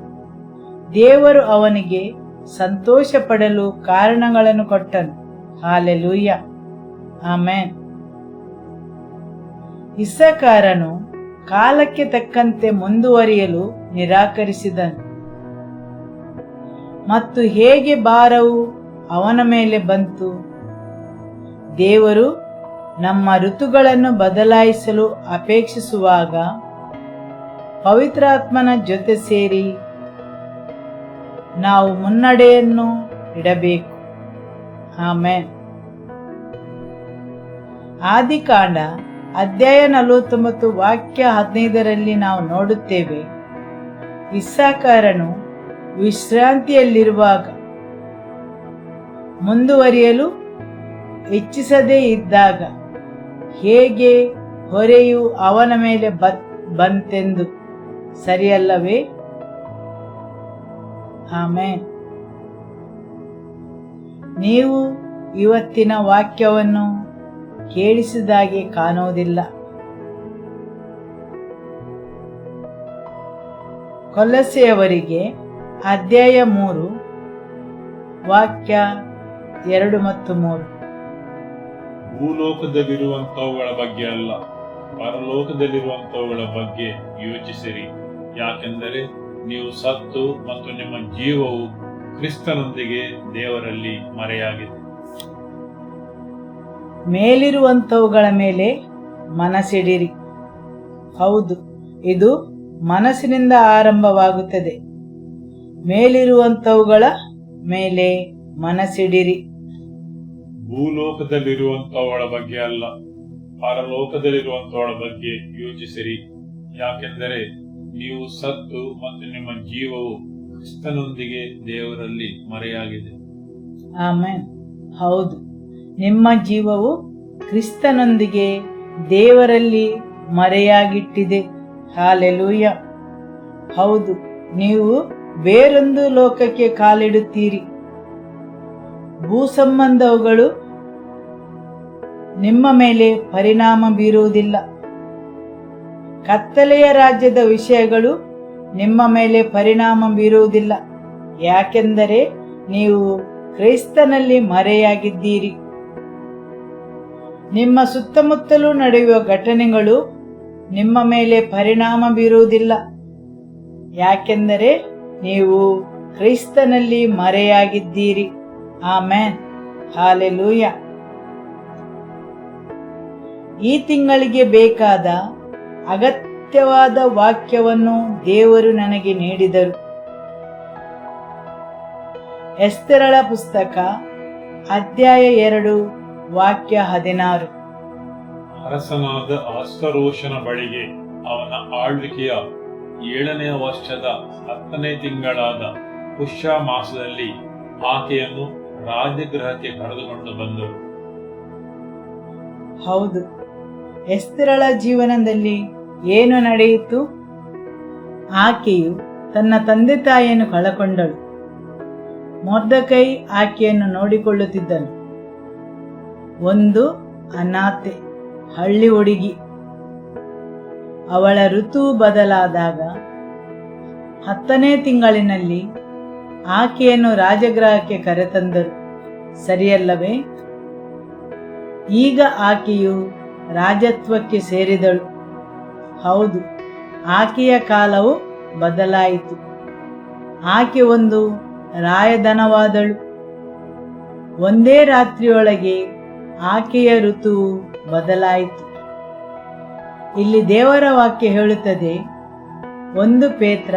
ದೇವರು ಅವನಿಗೆ ಸಂತೋಷ ಪಡಲು ಕಾರಣಗಳನ್ನು ಕೊಟ್ಟನು. ಹಾಲೆಲೂಯ. ಆಮೆನ್. ಇಸ್ಸಾಕಾರನು ಕಾಲಕ್ಕೆ ತಕ್ಕಂತೆ ಮುಂದುವರಿಯಲು ನಿರಾಕರಿಸಿದನು ಮತ್ತು ಹೇಗೆ ಭಾರವು ಅವನ ಮೇಲೆ ಬಂತು. ದೇವರು ನಮ್ಮ ಋತುಗಳನ್ನು ಬದಲಾಯಿಸಲು ಅಪೇಕ್ಷಿಸುವಾಗ ಪವಿತ್ರಾತ್ಮನ ಜೊತೆ ಸೇರಿ ನಾವು ಮುನ್ನಡೆಯನ್ನು ಇಡಬೇಕು. ಆಮೆನ್. ಆದಿಕಾಂಡ ಅಧ್ಯಾಯ 49 ವಾಕ್ಯ 15ರಲ್ಲಿ ನಾವು ನೋಡುತ್ತೇವೆ, ಇಸ್ಸಾಕಾರನು ವಿಶ್ರಾಂತಿಯಲ್ಲಿರುವಾಗ, ಮುಂದುವರಿಯಲು ಇಚ್ಛಿಸದೇ ಇದ್ದಾಗ ಹೇಗೆ ಹೊರೆಯು ಅವನ ಮೇಲೆ ಬಂತೆಂದು. ಸರಿಯಲ್ಲವೇ? ಆಮೆನ್. ನೀವು ಇವತ್ತಿನ ವಾಕ್ಯವನ್ನು ಕೇಳಿಸಿದಾಗೆ ಕಾಣುವುದಿಲ್ಲ. ಕೊಲೊಸ್ಸೆಯವರಿಗೆ ಅಧ್ಯಾಯ 3 ವಾಕ್ಯ 2 ಮತ್ತು 3. ಭೂಲೋಕದಲ್ಲಿರುವಂತವುಗಳ ಬಗ್ಗೆ ಅಲ್ಲ, ಪರಲೋಕದಲ್ಲಿರುವಂತವುಗಳ ಬಗ್ಗೆ ಯೋಚಿಸಿರಿ. ಯಾಕೆಂದರೆ ನೀವು ಸತ್ತು ಮತ್ತು ನಿಮ್ಮ ಜೀವವು ಕ್ರಿಸ್ತನೊಂದಿಗೆ ದೇವರಲ್ಲಿ ಮರೆಯಾಗಿದೆ. ಮೇಲಿರುವಂತವುಗಳ ಮೇಲೆ ಮನಸ್ಸಿಡಿರಿ. ಹೌದು, ಇದು ಮನಸ್ಸಿನಿಂದ ಆರಂಭವಾಗುತ್ತದೆ. ಮೇಲಿರುವಂತವುಗಳ ಮೇಲೆ ಮನಸ್ಸಿಡಿರಿ. ಭೂಲೋಕದಲ್ಲಿರುವಂತವುಗಳ ಬಗ್ಗೆ ಅಲ್ಲ, ಪರಲೋಕದಲ್ಲಿರುವಂತವುಗಳ ಬಗ್ಗೆ ಯೋಚಿಸಿರಿ. ಯಾಕೆಂದರೆ ನೀವು ಸತ್ತು ಮತ್ತು ನಿಮ್ಮ ಜೀವವು ಕ್ರಿಸ್ತನೊಂದಿಗೆ ದೇವರಲ್ಲಿ ಮರೆಯಾಗಿದೆ. ಆಮೆನ್. ಹೌದು, ನಿಮ್ಮ ಜೀವವು ಕ್ರಿಸ್ತನೊಂದಿಗೆ ದೇವರಲ್ಲಿ ಮರೆಯಾಗಿಟ್ಟಿದೆ. ಹಾಲೆಲೂಯ. ಹೌದು, ನೀವು ಬೇರೊಂದು ಲೋಕಕ್ಕೆ ಕಾಲಿಡುತ್ತೀರಿ. ಭೂ ಸಂಬಂಧಗಳು ನಿಮ್ಮ ಮೇಲೆ ಪರಿಣಾಮ ಬೀರುವುದಿಲ್ಲ. ಕತ್ತಲೆಯ ರಾಜ್ಯದ ವಿಷಯಗಳು ನಿಮ್ಮ ಮೇಲೆ ಪರಿಣಾಮ ಬೀರುವುದಿಲ್ಲ. ಯಾಕೆಂದರೆ ನೀವು ಕ್ರಿಸ್ತನಲ್ಲಿ ಮರೆಯಾಗಿದ್ದೀರಿ. ನಿಮ್ಮ ಸುತ್ತಮುತ್ತಲೂ ನಡೆಯುವ ಘಟನೆಗಳು ನಿಮ್ಮ ಮೇಲೆ ಪರಿಣಾಮ ಬೀರುವುದಿಲ್ಲ. ಯಾಕೆಂದರೆ ನೀವು ಕ್ರಿಸ್ತನಲ್ಲಿ ಮರೆಯಾಗಿದ್ದೀರಿ. ಆಮೆನ್. ಹಾಲೆಲೂಯ. ಈ ತಿಂಗಳಿಗೆ ಬೇಕಾದ ಅಗತ್ಯವಾದ ವಾಕ್ಯವನ್ನು ದೇವರು ನನಗೆ ನೀಡಿದರು. ಎಸ್ತೇರಳ ಪುಸ್ತಕ ಅಧ್ಯಾಯ 2 ವಾಕ್ಯ 16. ಅರಸನಾದ ಅಹಷ್ವೇರೋಷನ ಬಳಿಗೆ ಅವನ ಆಳ್ವಿಕೆಯ 7ನೇ ವರ್ಷದ 10ನೇ ತಿಂಗಳಾದ ಪುಷ್ಯ ಮಾಸದಲ್ಲಿ ಆಕೆಯನ್ನು ರಾಜಗೃಹಕ್ಕೆ ಕರೆದುಕೊಂಡು ಬಂದರು. ಹೌದು, ಎಸ್ತೇರಳ ಜೀವನದಲ್ಲಿ ಏನು ನಡೆಯಿತು? ಆಕೆಯು ತನ್ನ ತಂದೆ ತಾಯಿಯನ್ನು ಕಳಕೊಂಡಳು. ಮೊರ್ದೆಕೈ ಆಕೆಯನ್ನು ನೋಡಿಕೊಳ್ಳುತ್ತಿದ್ದನು. ಒಂದು ಅನಾಥೆ, ಹಳ್ಳಿ ಹುಡುಗಿ. ಅವಳ ಋತುವು ಬದಲಾದಾಗ 10ನೇ ತಿಂಗಳಿನಲ್ಲಿ ಆಕೆಯನ್ನು ರಾಜಗೃಹಕ್ಕೆ ಕರೆತಂದರು. ಸರಿಯಲ್ಲವೇ? ಈಗ ಆಕೆಯು ರಾಜತ್ವಕ್ಕೆ ಸೇರಿದಳು. ಹೌದು, ಆಕೆಯ ಕಾಲವು ಬದಲಾಯಿತು. ಆಕೆ ಒಂದು ರಾಯಧನವಾದಳು. ಒಂದೇ ರಾತ್ರಿಯೊಳಗೆ ಆಕೆಯ ಋತುವು ಬದಲಾಯಿತು. ಇಲ್ಲಿ ದೇವರ ವಾಕ್ಯ ಹೇಳುತ್ತದೆ, 1 ಪೇತ್ರ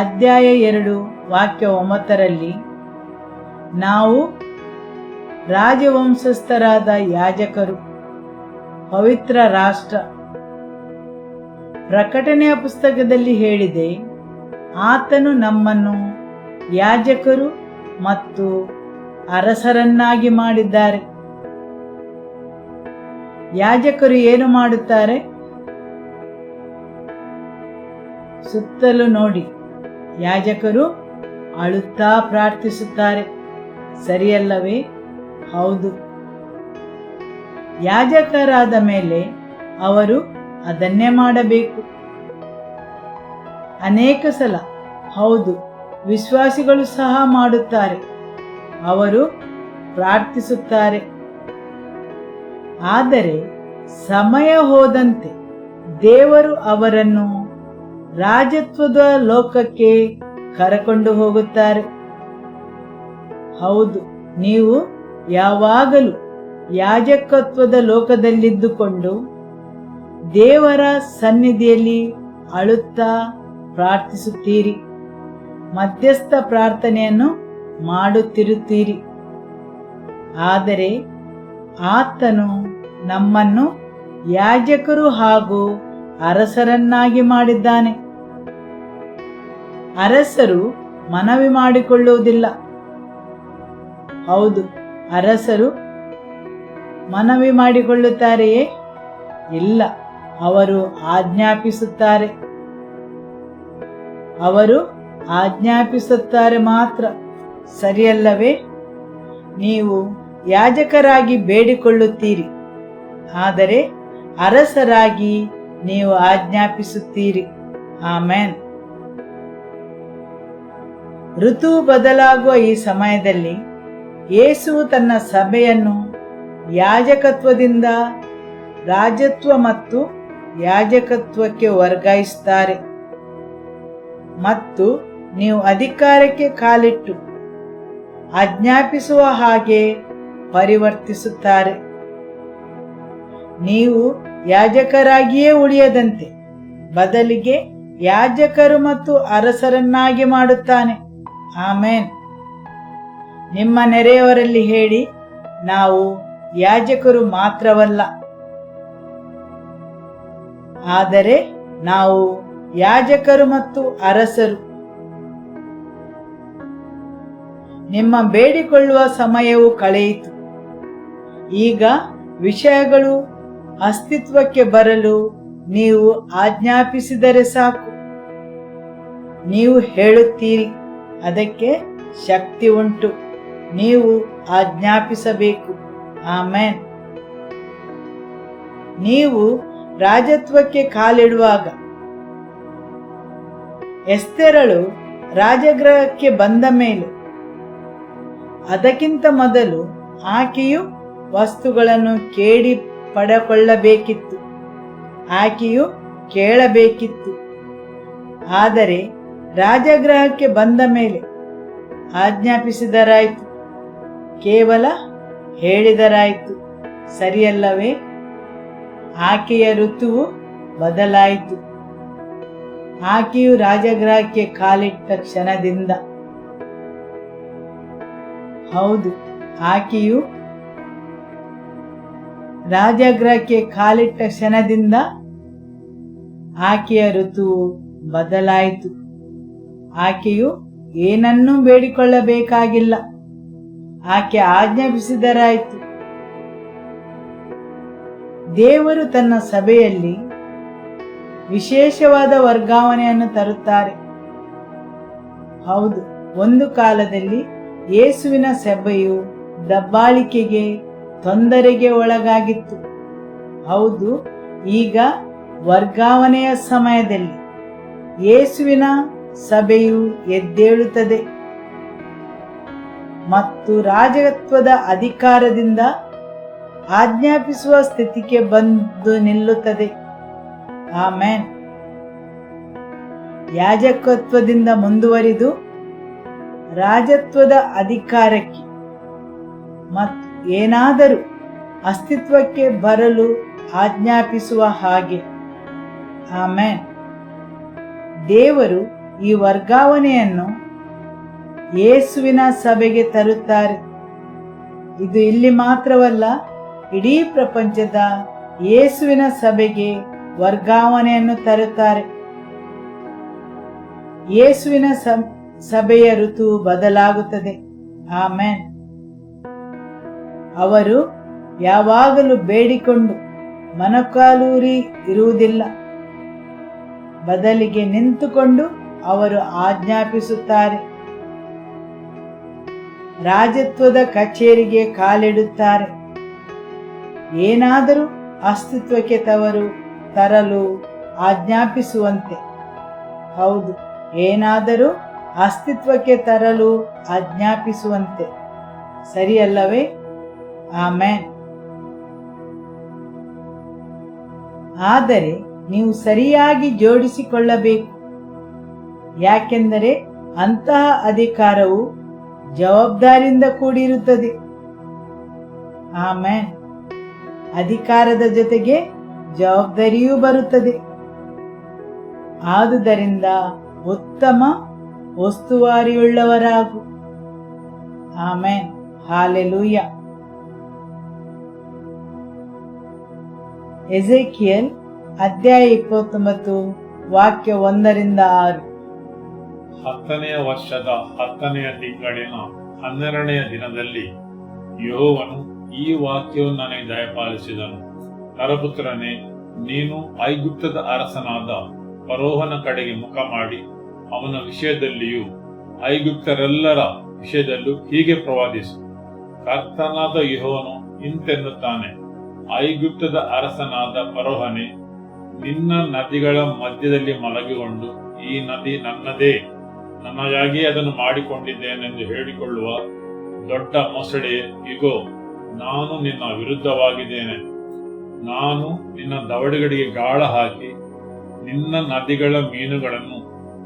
ಅಧ್ಯಾಯ 2 ವಾಕ್ಯ 9ರಲ್ಲಿ, ನಾವು ರಾಜವಂಶಸ್ಥರಾದ ಯಾಜಕರು, ಪವಿತ್ರ ರಾಷ್ಟ್ರ. ಪ್ರಕಟಣೆಯ ಪುಸ್ತಕದಲ್ಲಿ ಹೇಳಿದೆ, ಆತನು ನಮ್ಮನ್ನು ಯಾಜಕರು ಮತ್ತು ಅರಸರನ್ನಾಗಿ ಮಾಡಿದ್ದಾರೆ. ಯಾಜಕರು ಏನು ಮಾಡುತ್ತಾರೆ? ಸುತ್ತಲೂ ನೋಡಿ. ಯಾಜಕರು ಅಳುತ್ತಾ ಪ್ರಾರ್ಥಿಸುತ್ತಾರೆ. ಸರಿಯಲ್ಲವೇ? ಹೌದು. ಯಾಜಕರಾದ ಮೇಲೆ ಅವರು ಅದನ್ನೇ ಮಾಡಬೇಕು. ಅನೇಕ ಸಲ, ಹೌದು, ವಿಶ್ವಾಸಿಗಳು ಸಹ ಮಾಡುತ್ತಾರೆ. ಅವರು ಪ್ರಾರ್ಥಿಸುತ್ತಾರೆ. ಆದರೆ ಸಮಯ ಹೋದಂತೆ ದೇವರು ಅವರನ್ನು ರಾಜತ್ವದ ಲೋಕಕ್ಕೆ ಕರೆಕೊಂಡು ಹೋಗುತ್ತಾರೆ. ಹೌದು, ನೀವು ಯಾವಾಗಲೂ ಯಾಜಕತ್ವದ ಲೋಕದಲ್ಲಿದ್ದುಕೊಂಡು ದೇವರ ಸನ್ನಿಧಿಯಲ್ಲಿ ಅಳುತ್ತಾ ಪ್ರಾರ್ಥಿಸುತ್ತೀರಿ. ಮಧ್ಯಸ್ಥ ಪ್ರಾರ್ಥನೆಯನ್ನು ಮಾಡುತ್ತಿರುತ್ತೀರಿ. ಆದರೆ ಆತನು ನಮ್ಮನ್ನು ಯಾಜಕರು ಹಾಗೂ ಅರಸರನ್ನಾಗಿ ಮಾಡಿದ್ದಾನೆ. ಅರಸರು ಮನವಿ ಮಾಡಿಕೊಳ್ಳುವುದಿಲ್ಲ. ಹೌದು, ಅರಸರು ಮನವಿ ಮಾಡಿಕೊಳ್ಳುತ್ತಾರೆಯೇ? ಇಲ್ಲ, ಅವರು ಆಜ್ಞಾಪಿಸುತ್ತಾರೆ. ಅವರು ಆಜ್ಞಾಪಿಸುತ್ತಾರೆ ಮಾತ್ರ. ಸರಿಯಲ್ಲವೇ? ನೀವು ಯಾಜಕರಾಗಿ ಬೇಡಿಕೊಳ್ಳುತ್ತೀರಿ, ಆದರೆ ಅರಸರಾಗಿ ನೀವು ಆಜ್ಞಾಪಿಸುತ್ತೀರಿ. ಆಮೆನ್. ಋತು ಬದಲಾಗುವ ಈ ಸಮಯದಲ್ಲಿ ಯೇಸುವು ತನ್ನ ಸಭೆಯನ್ನು ಯಾಜಕತ್ವದಿಂದ ರಾಜತ್ವ ಮತ್ತು ಯಾಜಕತ್ವಕ್ಕೆ ವರ್ಗಾಯಿಸುತ್ತಾರೆ ಮತ್ತು ನೀವು ಅಧಿಕಾರಕ್ಕೆ ಕಾಲಿಟ್ಟು ಆಜ್ಞಾಪಿಸುವ ಹಾಗೆ ಪರಿವರ್ತಿಸುತ್ತಾರೆ. ನೀವು ಯಾಜಕರಾಗಿಯೇ ಉಳಿಯದಂತೆ ಬದಲಿಗೆ ಯಾಜಕರು ಮತ್ತು ಅರಸರನ್ನಾಗಿ ಮಾಡುತ್ತಾನೆ. ಆಮೇನ್. ನಿಮ್ಮ ನೆರೆಯವರಲ್ಲಿ ಹೇಳಿ, ನಾವು ಯಾಜಕರು ಮಾತ್ರವಲ್ಲ, ಆದರೆ ನಾವು ಯಾಜಕರು ಮತ್ತು ಅರಸರು. ನಿಮ್ಮ ಬೇಡಿಕೊಳ್ಳುವ ಸಮಯವು ಕಳೆಯಿತು. ಈಗ ವಿಷಯಗಳು ಅಸ್ತಿತ್ವಕ್ಕೆ ಬರಲು ನೀವು ಆಜ್ಞಾಪಿಸಿದರೆ ಸಾಕು. ನೀವು ಹೇಳುತ್ತೀರಿ, ಅದಕ್ಕೆ ಶಕ್ತಿ ಉಂಟು. ನೀವು ಆಜ್ಞಾಪಿಸಬೇಕು. ಆಮೆನ್. ನೀವು ರಾಜತ್ವಕ್ಕೆ ಕಾಲಿಡುವಾಗ ಎಸ್ತೇರಳು ರಾಜಗೃಹಕ್ಕೆ ಬಂದ ಮೇಲೆ ಅದಕ್ಕಿಂತ ಮೊದಲು ಆಕೆಯು ವಸ್ತುಗಳನ್ನು ಕೇಳಿ ಪಡೆಕೊಳ್ಳಬೇಕಿತ್ತು. ಆಕೆಯು ಕೇಳಬೇಕಿತ್ತು. ಆದರೆ ರಾಜಗೃಹಕ್ಕೆ ಬಂದ ಮೇಲೆ ಆಜ್ಞಾಪಿಸಿದರಾಯಿತು, ಕೇವಲ ಹೇಳಿದರಾಯಿತು. ಸರಿಯಲ್ಲವೇ? ಆಕೆಯ ಋತುವು ಬದಲಾಯಿತು. ಆಕೆಯು ರಾಜಗೃಹಕ್ಕೆ ಕಾಲಿಟ್ಟ ಕ್ಷಣದಿಂದ, ಹೌದು, ಆಕೆಯು ರಾಜಗೃಹಕ್ಕೆ ಕಾಲಿಟ್ಟ ಕ್ಷಣದಿಂದ ಆಕೆಯ ಋತುವು ಬದಲಾಯಿತು. ಆಕೆಯು ಏನನ್ನೂ ಬೇಡಿಕೊಳ್ಳಬೇಕಾಗಿಲ್ಲ. ಆಕೆ ಆಜ್ಞಾಪಿಸಿದರಾಯಿತು. ದೇವರು ತನ್ನ ಸಭೆಯಲ್ಲಿ ವಿಶೇಷವಾದ ವರ್ಗಾವಣೆಯನ್ನು ತರುತ್ತಾರೆ. ಹೌದು, ಒಂದು ಕಾಲದಲ್ಲಿ ಯೇಸುವಿನ ಸಭೆಯು ದಬ್ಬಾಳಿಕೆಗೆ, ತೊಂದರೆಗೆ ಒಳಗಾಗಿತ್ತು. ಹೌದು, ಈಗ ವರ್ಗಾವಣೆಯ ಸಮಯದಲ್ಲಿ ಯೇಸುವಿನ ಸಭೆಯು ಎದ್ದೇಳುತ್ತದೆ ಮತ್ತು ರಾಜತ್ವದ ಅಧಿಕಾರದಿಂದ ಆಜ್ಞಾಪಿಸುವ ಸ್ಥಿತಿಗೆ ಬಂದು ನಿಲ್ಲುತ್ತದೆ. ಆಮೆನ್. ಯಾಜಕತ್ವದಿಂದ ಮುಂದುವರಿದು ರಾಜತ್ವದ ಅಧಿಕಾರಕ್ಕೆ ಮತ್ತು ಏನಾದರೂ ಅಸ್ತಿತ್ವಕ್ಕೆ ಬರಲು ಆಜ್ಞಾಪಿಸುವ ಹಾಗೆ. ಆಮೆನ್. ದೇವರು ಈ ವರ್ಗಾವಣೆಯನ್ನು ಯೇಸುವಿನ ಸಭೆಗೆ ತರುತ್ತಾರೆ. ಇದು ಇಲ್ಲಿ ಮಾತ್ರವಲ್ಲ, ಇಡೀ ಪ್ರಪಂಚದ ಯೇಸುವಿನ ಸಭೆಗೆ ವರ್ಗಾವಣೆಯನ್ನು ತರುತ್ತಾರೆ. ಯೇಸುವಿನ ಸಭೆಯ ಋತು ಬದಲಾಗುತ್ತದೆ. ಆಮೆನ್. ಅವರು ಯಾವಾಗಲೂ ಬೇಡಿಕೊಂಡು ಮೊಣಕಾಲೂರಿ ಇರುವುದಿಲ್ಲ. ಬದಲಿಗೆ ನಿಂತುಕೊಂಡು ಅವರು ಆಜ್ಞಾಪಿಸುತ್ತಾರೆ. ರಾಜತ್ವದ ಕಚೇರಿಗೆ ಕಾಲಿಡುತ್ತಾರೆ. ಏನಾದರೂ ಅಸ್ತಿತ್ವಕ್ಕೆ ತರಲು ಆಜ್ಞಾಪಿಸುವಂತೆ. ಹೌದು, ಏನಾದರೂ ಅಸ್ತಿತ್ವಕ್ಕೆ ತರಲು ಆಜ್ಞಾಪಿಸುವಂತೆ. ಸರಿಯಲ್ಲವೇ? ಆಮೆನ್. ಆದರೆ ನೀವು ಸರಿಯಾಗಿ ಜೋಡಿಸಿಕೊಳ್ಳಬೇಕು, ಯಾಕೆಂದರೆ ಅಂತಹ ಅಧಿಕಾರವು ಜವಾಬ್ದಾರಿಯಿಂದ ಕೂಡಿರುತ್ತದೆ. ಆಮೆನ್. ಅಧಿಕಾರದ ಜೊತೆಗೆ ಜವಾಬ್ದಾರಿಯೂ ಬರುತ್ತದೆ. ಆದುದರಿಂದ ಉತ್ತಮ ಉಸ್ತುವಾರಿಯುಳ್ಳವರಾಗು. ಆಮೆನ್. ಹಾಲೆಲೂಯ. ಎಜೆಕಿಯಲ್ ಅಧ್ಯಾಯ 29 ವಾಕ್ಯ 1-6. 10ನೆಯ ವರ್ಷದ 10ನೆಯ ತಿಂಗಳಿನ 12ನೆಯ ದಿನದಲ್ಲಿ ಯೆಹೋವನು ಈ ವಾಕ್ಯವನ್ನು ನನಗೆ ದಯಪಾಲಿಸಿದನು. ನರಪುತ್ರನೇ, ನೀನು ಐಗುಪ್ತದ ಅರಸನಾದ ಫರೋಹನ ಕಡೆಗೆ ಮುಖ ಮಾಡಿ ಅವನ ವಿಷಯದಲ್ಲಿಯೂ ಐಗುಪ್ತರೆಲ್ಲರ ವಿಷಯದಲ್ಲೂ ಹೀಗೆ ಪ್ರವಾದಿಸು. ಕರ್ತನಾದ ಯೆಹೋವನು ಇಂತೆನ್ನುತ್ತಾನೆ, ಐಗುಪ್ತದ ಅರಸನಾದ ಫರೋಹನೇ, ನಿನ್ನ ನದಿಗಳ ಮಧ್ಯದಲ್ಲಿ ಮಲಗಿಕೊಂಡು ಈ ನದಿ ನನ್ನದೇ, ನನಗಾಗಿ ಅದನ್ನು ಮಾಡಿಕೊಂಡಿದ್ದೇನೆಂದು ಹೇಳಿಕೊಳ್ಳುವ ದೊಡ್ಡ ಮೊಸಳೆ, ಇಗೋ ನಾನು ನಿನ್ನ ವಿರುದ್ಧವಾಗಿದ್ದೇನೆ. ನಾನು ನಿನ್ನ ದವಡೆಗಳಿಗೆ ಗಾಳ ಹಾಕಿ ನಿನ್ನ ನದಿಗಳ ಮೀನುಗಳನ್ನು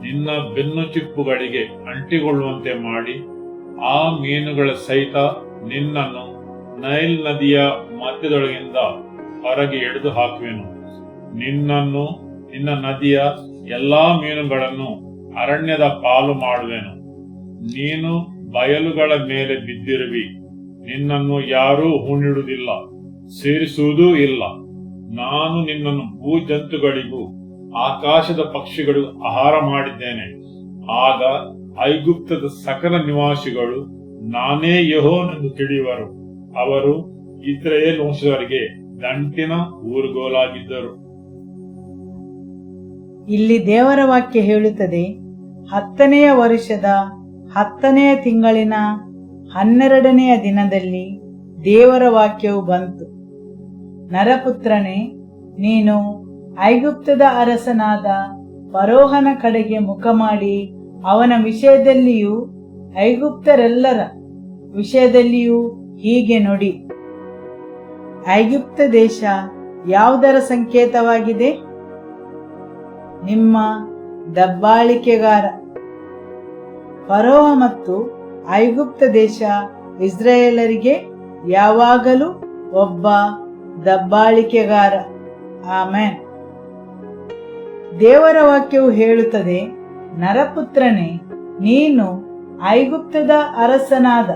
ನಿನ್ನ ಬೆನ್ನು ಚಿಪ್ಪುಗಳಿಗೆ ಅಂಟಿಕೊಳ್ಳುವಂತೆ ಮಾಡಿ, ಆ ಮೀನುಗಳ ಸಹಿತ ನಿನ್ನನ್ನು ನೈಲ್ ನದಿಯ ಮಧ್ಯದೊಳಗಿಂದ ಹೊರಗೆ ಎಳೆದು ಹಾಕುವೆನು. ನಿನ್ನನ್ನು ನಿನ್ನ ನದಿಯ ಎಲ್ಲಾ ಮೀನುಗಳನ್ನು ಅರಣ್ಯದ ಪಾಲು ಮಾಡುವೆನು. ನೀನು ಬಯಲುಗಳ ಮೇಲೆ ಬಿದ್ದಿರುವಿ, ನಿನ್ನನ್ನು ಯಾರೂ ಹೂಣಿಡುವುದಿಲ್ಲ, ಸೇರಿಸುವುದೂ ಇಲ್ಲ. ನಾನು ನಿನ್ನನ್ನು ಭೂಜಂತುಗಳಿಗೂ ಆಕಾಶದ ಪಕ್ಷಿಗಳಿಗೂ ಆಹಾರ ಮಾಡಿದ್ದೇನೆ. ಆಗ ಐಗುಪ್ತದ ಸಕಲ ನಿವಾಸಿಗಳು ನಾನೇ ಯೆಹೋವನೆಂದು ತಿಳಿಯುವರು. ಅವರು ಇಸ್ರಾಯೇಲ್ ವಂಶದವರಿಗೆ ದಂಟಿನ ಊರುಗೋಲಾಗಿದ್ದರು. ಇಲ್ಲಿ ದೇವರ ವಾಕ್ಯ ಹೇಳುತ್ತದೆ, 10ನೆಯ ವರುಷದ 10ನೆಯ ತಿಂಗಳಿನ 12ನೆಯ ದಿನದಲ್ಲಿ ದೇವರ ವಾಕ್ಯವು ಬಂತು. ನರಪುತ್ರನೇ, ನೀನು ಐಗುಪ್ತದ ಅರಸನಾದ ಫರೋಹನ ಕಡೆಗೆ ಮುಖ ಮಾಡಿ ಅವನ ವಿಷಯದಲ್ಲಿಯೂ ಐಗುಪ್ತರೆಲ್ಲರ ವಿಷಯದಲ್ಲಿಯೂ ಹೀಗೆ ನುಡಿ. ಐಗುಪ್ತ ದೇಶ ಯಾವುದರ ಸಂಕೇತವಾಗಿದೆ? ನಿಮ್ಮ ದಬ್ಬಾಳಿಕೆಗಾರ. ಫರೋಹ ಮತ್ತು ಐಗುಪ್ತ ದೇಶ ಇಸ್ರಾಯೇಲರಿಗೆ ಯಾವಾಗಲೂ ಒಬ್ಬ ದಬ್ಬಾಳಿಕೆಗಾರ. ಆಮೆನ್. ದೇವರ ವಾಕ್ಯವು ಹೇಳುತ್ತದೆ, ನರಪುತ್ರನೇ, ನೀನು ಐಗುಪ್ತದ ಅರಸನಾದ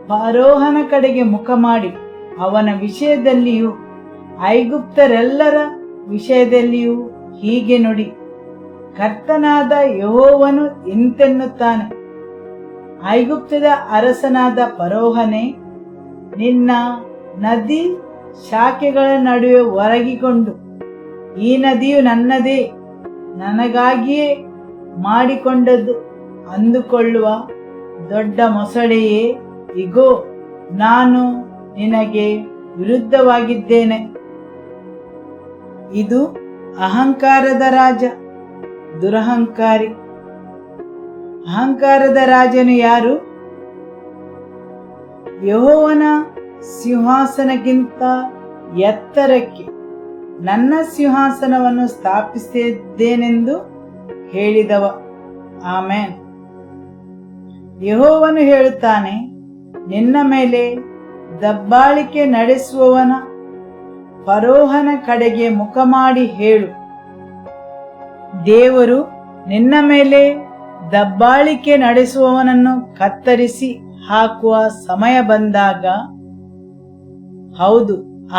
ಫರೋಹನ ಕಡೆಗೆ ಮುಖ ಮಾಡಿ ಅವನ ವಿಷಯದಲ್ಲಿಯೂ ಐಗುಪ್ತರೆಲ್ಲರ ವಿಷಯದಲ್ಲಿಯೂ ಹೀಗೆ ನುಡಿ. ಕರ್ತನಾದ ಯೆಹೋವನು ಇಂತೆನ್ನುತ್ತಾನೆ, ಐಗುಪ್ತದ ಅರಸನಾದ ಫರೋಹನೇ, ನಿನ್ನ ನದಿ ಶಾಖೆಗಳ ನಡುವೆ ಒರಗಿಕೊಂಡು ಈ ನದಿಯು ನನ್ನದೇ, ನನಗಾಗಿಯೇ ಮಾಡಿಕೊಂಡದ್ದು ಅಂದುಕೊಳ್ಳುವ ದೊಡ್ಡ ಮೊಸಳೆಯೇ, ಇಗೋ ನಾನು ನಿನಗೆ ವಿರುದ್ಧವಾಗಿದ್ದೇನೆ. ಇದು ಅಹಂಕಾರದ ರಾಜ, ದುರಹಂಕಾರಿ. ಅಹಂಕಾರದ ರಾಜನು ಯಾರು? ಯೆಹೋವನ ಸಿಂಹಾಸನಕ್ಕಿಂತ ಎತ್ತರಕ್ಕೆ ನನ್ನ ಸಿಂಹಾಸನವನ್ನು ಸ್ಥಾಪಿಸಿದ್ದೇನೆಂದು ಹೇಳಿದವ. ಆಮೆನ್. ಯೆಹೋವನು ಹೇಳುತ್ತಾನೆ, ನಿನ್ನ ಮೇಲೆ ದಬ್ಬಾಳಿಕೆ ನಡೆಸುವವನ ಫರೋಹನ ಕಡೆಗೆ ಮುಖ ಮಾಡಿ ಹೇಳು. ದೇವರು ನಿನ್ನ ಮೇಲೆ ದಬ್ಬಾಳಿಕೆ ನಡೆಸುವವನನ್ನು ಕತ್ತರಿಸಿ ಹಾಕುವ ಸಮಯ ಬಂದಾಗ, ಹೌದು,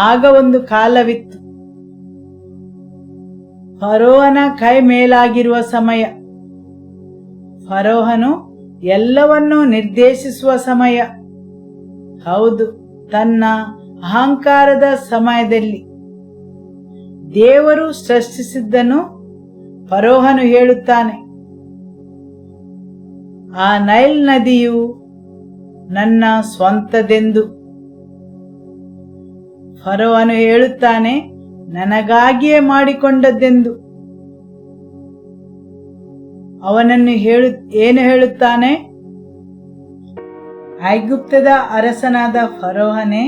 ಆಗ ಒಂದು ಕಾಲವಿತ್ತು. ಫರೋಹನ ಕೈ ಮೇಲಾಗಿರುವ ಸಮಯ, ಫರೋಹನು ಎಲ್ಲವನ್ನೂ ನಿರ್ದೇಶಿಸುವ ಸಮಯ. ಹೌದು, ತನ್ನ ಅಹಂಕಾರದ ಸಮಯದಲ್ಲಿ ದೇವರು ಸೃಷ್ಟಿಸಿದ್ದನ್ನು ಫರೋಹನು ಹೇಳುತ್ತಾನೆ, ಆ ನೈಲ್ ನದಿಯು ನನ್ನ ಸ್ವಂತದೆಂದು. ಫರೋಹನು ಹೇಳುತ್ತಾನೆ, ನನಗಾಗಿಯೇ ಮಾಡಿಕೊಂಡದ್ದೆಂದು. ಅವನನ್ನು ಏನು ಹೇಳುತ್ತಾನೆ? ಐಗುಪ್ತದ ಅರಸನಾದ ಫರೋಹನೇ,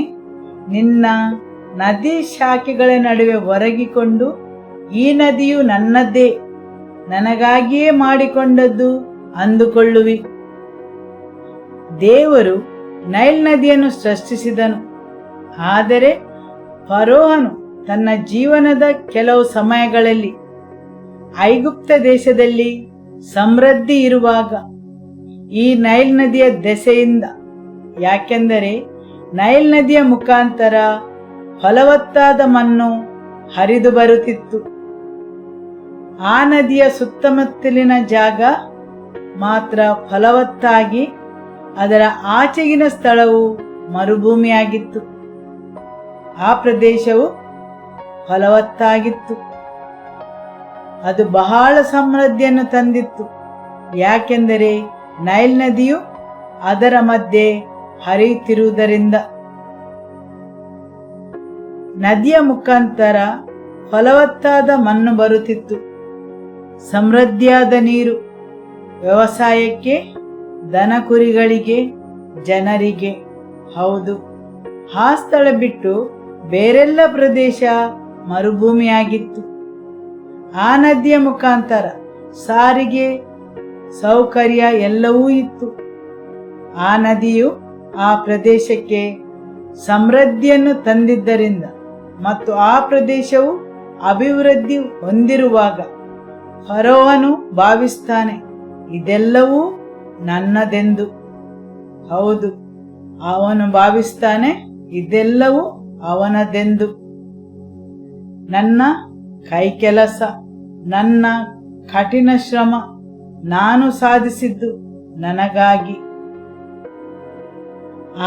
ನಿನ್ನ ನದಿ ಶಾಖೆಗಳ ನಡುವೆ ಒರಗಿಕೊಂಡು ಈ ನದಿಯು ನನ್ನದೇ, ನನಗಾಗಿಯೇ ಮಾಡಿಕೊಂಡದ್ದು ಅಂದುಕೊಳ್ಳುವಿ. ದೇವರು ನೈಲ್ ನದಿಯನ್ನು ಸೃಷ್ಟಿಸಿದನು, ಆದರೆ ಫರೋಹನು ತನ್ನ ಜೀವನದ ಕೆಲವು ಸಮಯಗಳಲ್ಲಿ ಐಗುಪ್ತ ದೇಶದಲ್ಲಿ ಸಮೃದ್ಧಿ ಇರುವಾಗ ಈ ನೈಲ್ ನದಿಯ ದೆಸೆಯಿಂದ, ಯಾಕೆಂದರೆ ನೈಲ್ ನದಿಯ ಮುಖಾಂತರ ಫಲವತ್ತಾದ ಮಣ್ಣು ಹರಿದು ಬರುತ್ತಿತ್ತು. ಆ ನದಿಯ ಸುತ್ತಮುತ್ತಲಿನ ಜಾಗ ಮಾತ್ರ ಫಲವತ್ತಾಗಿ, ಅದರ ಆಚೆಗಿನ ಸ್ಥಳವು ಮರುಭೂಮಿಯಾಗಿತ್ತು. ಆ ಪ್ರದೇಶವು ಫಲವತ್ತಾಗಿತ್ತು, ಅದು ಬಹಳ ಸಮೃದ್ಧಿಯನ್ನು ತಂದಿತ್ತು. ಯಾಕೆಂದರೆ ನೈಲ್ ನದಿಯು ಅದರ ಮಧ್ಯೆ ಹರಿಯುತ್ತಿರುವುದರಿಂದ. ನದಿಯ ಮುಖಾಂತರ ಫಲವತ್ತಾದ ಮಣ್ಣು ಬರುತ್ತಿತ್ತು. ಸಮೃದ್ಧಿಯಾದ ನೀರು ವ್ಯವಸಾಯಕ್ಕೆ, ದನ ಕುರಿಗಳಿಗೆ, ಜನರಿಗೆ. ಹೌದು, ಆ ಸ್ಥಳ ಬಿಟ್ಟು ಬೇರೆಲ್ಲ ಪ್ರದೇಶ ಮರುಭೂಮಿಯಾಗಿತ್ತು. ಆ ನದಿಯ ಮುಖಾಂತರ ಸಾರಿಗೆ ಸೌಕರ್ಯ ಎಲ್ಲವೂ ಇತ್ತು. ಆ ನದಿಯು ಆ ಪ್ರದೇಶಕ್ಕೆ ಸಮೃದ್ಧಿಯನ್ನು ತಂದಿದ್ದರಿಂದ ಮತ್ತು ಆ ಪ್ರದೇಶವು ಅಭಿವೃದ್ಧಿ ಹೊಂದಿರುವಾಗ ಫರೋಹನು ಭಾವಿಸ್ತಾನೆ, ಇದೆಲ್ಲವೂ ನನ್ನದೆಂದು. ಹೌದು, ಅವನು ಭಾವಿಸ್ತಾನೆ, ಇದೆಲ್ಲವೂ ಅವನದೆಂದು. ನನ್ನ ಕೈಕೆಲಸ, ನನ್ನ ಕಠಿಣ ಶ್ರಮ, ನಾನು ಸಾಧಿಸಿದ್ದು ನನಗಾಗಿ.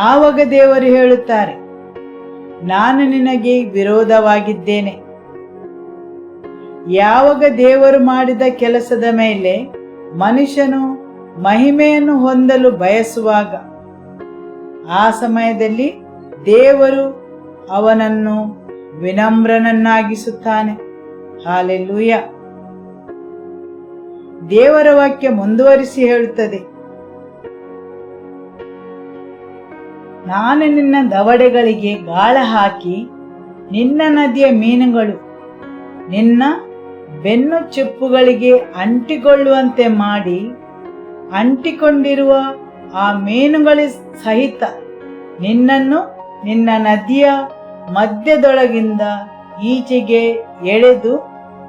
ಆವಾಗ ದೇವರು ಹೇಳುತ್ತಾರೆ, ನಾನು ನಿನಗೆ ವಿರೋಧವಾಗಿದ್ದೇನೆ. ಯಾವಾಗ ದೇವರು ಮಾಡಿದ ಕೆಲಸದ ಮೇಲೆ ಮನುಷ್ಯನು ಮಹಿಮೆಯನ್ನು ಹೊಂದಲು ಬಯಸುವಾಗ ಆ ಸಮಯದಲ್ಲಿ ದೇವರು ಅವನನ್ನು ವಿನಮ್ರನನ್ನಾಗಿಸುತ್ತಾನೆ. ಹಾಲೆಲೂಯ. ದೇವರ ವಾಕ್ಯ ಮುಂದುವರಿಸಿ ಹೇಳುತ್ತದೆ, ನಾನು ನಿನ್ನ ದವಡೆಗಳಿಗೆ ಗಾಳ ಹಾಕಿ ನಿನ್ನ ನದಿಯ ಮೀನುಗಳು ನಿನ್ನ ಬೆನ್ನು ಚಿಪ್ಪುಗಳಿಗೆ ಅಂಟಿಕೊಳ್ಳುವಂತೆ ಮಾಡಿ, ಅಂಟಿಕೊಂಡಿರುವ ಆ ಮೀನುಗಳ ಸಹಿತ ನಿನ್ನನ್ನು ನಿನ್ನ ನದಿಯ ಮಧ್ಯದೊಳಗಿಂದ ಈಚೆಗೆ ಎಳೆದು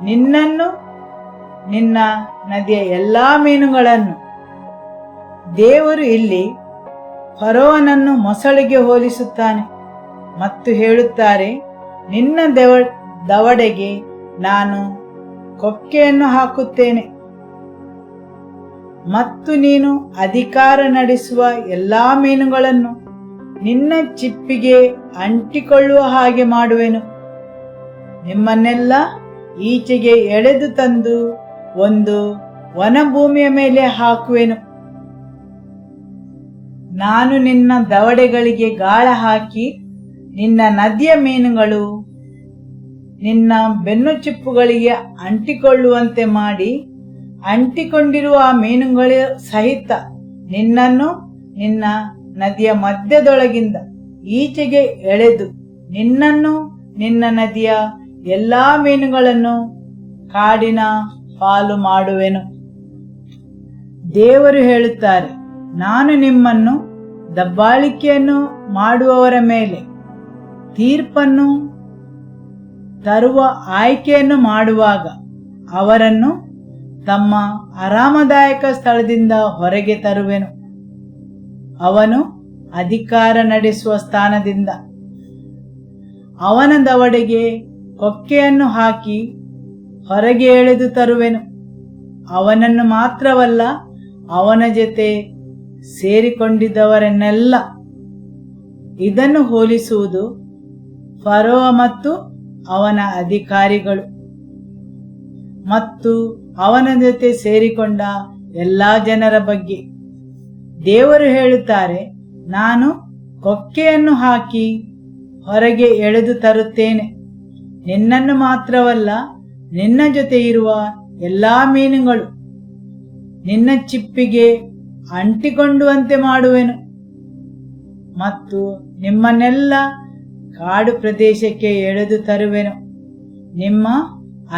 ನಿನ್ನನ್ನು ನಿನ್ನ ನದಿಯ ಎಲ್ಲಾ ಮೀನುಗಳನ್ನು. ದೇವರು ಇಲ್ಲಿ ಫರೋಹನನ್ನು ಮೊಸಳೆಗೆ ಹೋಲಿಸುತ್ತಾನೆ ಮತ್ತು ಹೇಳುತ್ತಾರೆ, ನಿನ್ನ ದವಡೆಗೆ ನಾನು ಕೊಕ್ಕೆಯನ್ನು ಹಾಕುತ್ತೇನೆ ಮತ್ತು ನೀನು ಅಧಿಕಾರ ನಡೆಸುವ ಎಲ್ಲಾ ಮೀನುಗಳನ್ನು ನಿನ್ನ ಚಿಪ್ಪಿಗೆ ಅಂಟಿಕೊಳ್ಳುವ ಹಾಗೆ ಮಾಡುವೆನು. ನಿಮ್ಮನ್ನೆಲ್ಲ ಈಚೆಗೆ ಎಳೆದು ತಂದು ಒಂದು ವನಭೂಮಿಯ ಮೇಲೆ ಹಾಕುವೆನು. ನಾನು ನಿನ್ನ ದವಡೆಗಳಿಗೆ ಗಾಳ ಹಾಕಿ ನಿನ್ನ ನದಿಯ ಮೀನುಗಳು ನಿನ್ನ ಬೆನ್ನು ಚಿಪ್ಪುಗಳಿಗೆ ಅಂಟಿಕೊಳ್ಳುವಂತೆ ಮಾಡಿ, ಅಂಟಿಕೊಂಡಿರುವ ಆ ಮೀನುಗಳ ಸಹಿತ ನಿನ್ನನ್ನು ನಿನ್ನ ನದಿಯ ಮಧ್ಯದೊಳಗಿಂದ ಈಚೆಗೆ ಎಳೆದು ನಿನ್ನನ್ನು ನಿನ್ನ ನದಿಯ ಎಲ್ಲಾ ಮೀನುಗಳನ್ನು ಕಾಡಿನ ಪಾಲು ಮಾಡುವೆನು. ದೇವರು ಹೇಳುತ್ತಾರೆ, ನಾನು ನಿಮ್ಮನ್ನು ದಬ್ಬಾಳಿಕೆಯನ್ನು ಮಾಡುವವರ ಮೇಲೆ ತೀರ್ಪನ್ನು ತರುವ ಆಯ್ಕೆಯನ್ನು ಮಾಡುವಾಗ ಅವರನ್ನು ತಮ್ಮ ಆರಾಮದಾಯಕ ಸ್ಥಳದಿಂದ ಹೊರಗೆ ತರುವೆನು. ಅವನು ಅಧಿಕಾರ ನಡೆಸುವ ಸ್ಥಾನದಿಂದ ಅವನ ದವಡೆಗೆ ಕೊಕ್ಕೆಯನ್ನು ಹಾಕಿ ಹೊರಗೆ ಎಳೆದು ತರುವೆನು. ಅವನನ್ನು ಮಾತ್ರವಲ್ಲ, ಅವನ ಜೊತೆ ಸೇರಿಕೊಂಡಿದ್ದವರನ್ನೆಲ್ಲ. ಇದನ್ನು ಹೋಲಿಸುವುದು ಫರೋಹ ಮತ್ತು ಅವನ ಅಧಿಕಾರಿಗಳು ಮತ್ತು ಅವನ ಜೊತೆ ಸೇರಿಕೊಂಡ ಎಲ್ಲಾ ಜನರ ಬಗ್ಗೆ. ದೇವರು ಹೇಳುತ್ತಾರೆ, ನಾನು ಕೊಕ್ಕೆಯನ್ನು ಹಾಕಿ ಹೊರಗೆ ಎಳೆದು ತರುತ್ತೇನೆ. ನಿನ್ನನ್ನು ಮಾತ್ರವಲ್ಲ, ನಿನ್ನ ಜೊತೆ ಇರುವ ಎಲ್ಲಾ ಮೀನುಗಳು ನಿನ್ನ ಚಿಪ್ಪಿಗೆ ಅಂಟಿಕೊಂಡುವಂತೆ ಮಾಡುವೆನು ಮತ್ತು ನಿಮ್ಮನ್ನೆಲ್ಲ ಕಾಡು ಪ್ರದೇಶಕ್ಕೆ ಎಳೆದು ತರುವೆನು. ನಿಮ್ಮ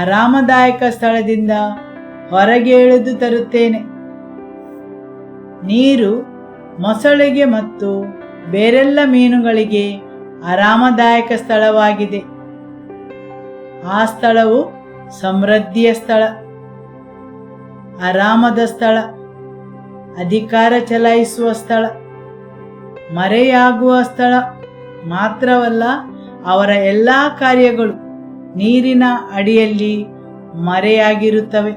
ಆರಾಮದಾಯಕ ಸ್ಥಳದಿಂದ ಹೊರಗೆ ಎಳೆದು ತರುತ್ತೇನೆ. ನೀರು ಮೊಸಳೆಗೆ ಮತ್ತು ಬೇರೆಲ್ಲ ಮೀನುಗಳಿಗೆ ಆರಾಮದಾಯಕ ಸ್ಥಳವಾಗಿದೆ. ಆ ಸ್ಥಳವು ಸಮೃದ್ಧಿಯ ಸ್ಥಳ, ಆರಾಮದ ಸ್ಥಳ, ಅಧಿಕಾರ ಚಲಾಯಿಸುವ ಸ್ಥಳ, ಮರೆಯಾಗುವ ಸ್ಥಳ ಮಾತ್ರವಲ್ಲ, ಅವರ ಎಲ್ಲಾ ಕಾರ್ಯಗಳು ನೀರಿನ ಅಡಿಯಲ್ಲಿ ಮರೆಯಾಗಿರುತ್ತವೆ.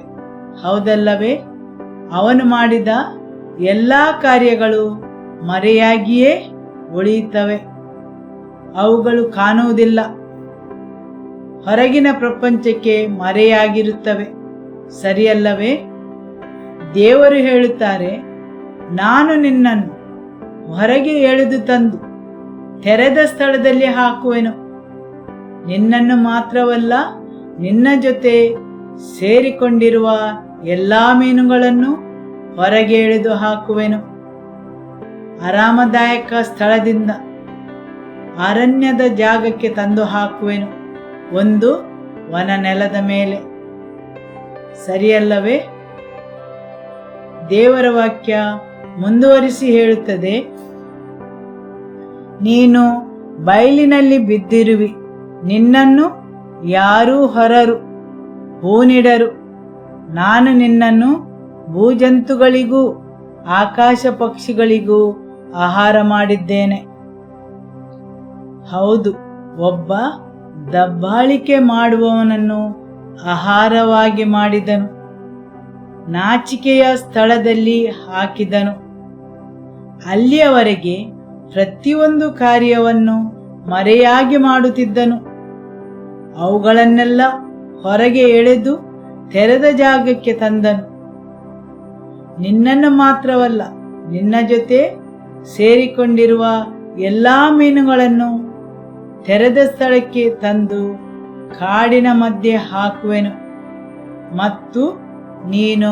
ಹೌದಲ್ಲವೇ? ಅವನು ಮಾಡಿದ ಎಲ್ಲಾ ಕಾರ್ಯಗಳು ಮರೆಯಾಗಿಯೇ ಉಳಿಯುತ್ತವೆ, ಅವುಗಳು ಕಾಣುವುದಿಲ್ಲ. ಹೊರಗಿನ ಪ್ರಪಂಚಕ್ಕೆ ಮರೆಯಾಗಿರುತ್ತವೆ, ಸರಿಯಲ್ಲವೇ? ದೇವರು ಹೇಳುತ್ತಾರೆ, ನಾನು ನಿನ್ನನ್ನು ಹೊರಗೆ ಎಳೆದು ತಂದು ತೆರೆದ ಸ್ಥಳದಲ್ಲಿ ಹಾಕುವೆನು. ನಿನ್ನನ್ನು ಮಾತ್ರವಲ್ಲ, ನಿನ್ನ ಜೊತೆ ಸೇರಿಕೊಂಡಿರುವ ಎಲ್ಲಾ ಮೀನುಗಳನ್ನು ಹೊರಗೆ ಎಳೆದು ಹಾಕುವೆನು. ಆರಾಮದಾಯಕ ಸ್ಥಳದಿಂದ ಅರಣ್ಯದ ಜಾಗಕ್ಕೆ ತಂದು ಹಾಕುವೆನು, ಒಂದು ವನ ನೆಲದ ಮೇಲೆ. ಸರಿಯಲ್ಲವೇ? ದೇವರ ವಾಕ್ಯ ಮುಂದುವರಿಸಿ ಹೇಳುತ್ತದೆ, ನೀನು ಬಯಲಿನಲ್ಲಿ ಬಿದ್ದಿರುವಿ, ನಿನ್ನನ್ನು ಯಾರೂ ಹೊರರು, ಹೂನಿಡರು. ನಾನು ನಿನ್ನನ್ನು ಭೂಜಂತುಗಳಿಗೂ ಆಕಾಶ ಪಕ್ಷಿಗಳಿಗೂ ಆಹಾರ ಮಾಡಿದ್ದೇನೆ. ಹೌದು, ಒಬ್ಬ ದಬ್ಬಾಳಿಕೆ ಮಾಡುವವನನ್ನು ಆಹಾರವಾಗಿ ಮಾಡಿದನು, ನಾಚಿಕೆಯ ಸ್ಥಳದಲ್ಲಿ ಹಾಕಿದನು. ಅಲ್ಲಿಯವರೆಗೆ ಪ್ರತಿಯೊಂದು ಕಾರ್ಯವನ್ನು ಮರೆಯಾಗಿ ಮಾಡುತ್ತಿದ್ದನು. ಅವುಗಳನ್ನೆಲ್ಲ ಹೊರಗೆ ಎಳೆದು ತೆರೆದ ಜಾಗಕ್ಕೆ ತಂದನು. ನಿನ್ನನ್ನು ಮಾತ್ರವಲ್ಲ, ನಿನ್ನ ಜೊತೆ ಸೇರಿಕೊಂಡಿರುವ ಎಲ್ಲಾ ಮೀನುಗಳನ್ನು ತೆರೆದ ಸ್ಥಳಕ್ಕೆ ತಂದು ಕಾಡಿನ ಮಧ್ಯೆ ಹಾಕುವೆನು ಮತ್ತು ನೀನು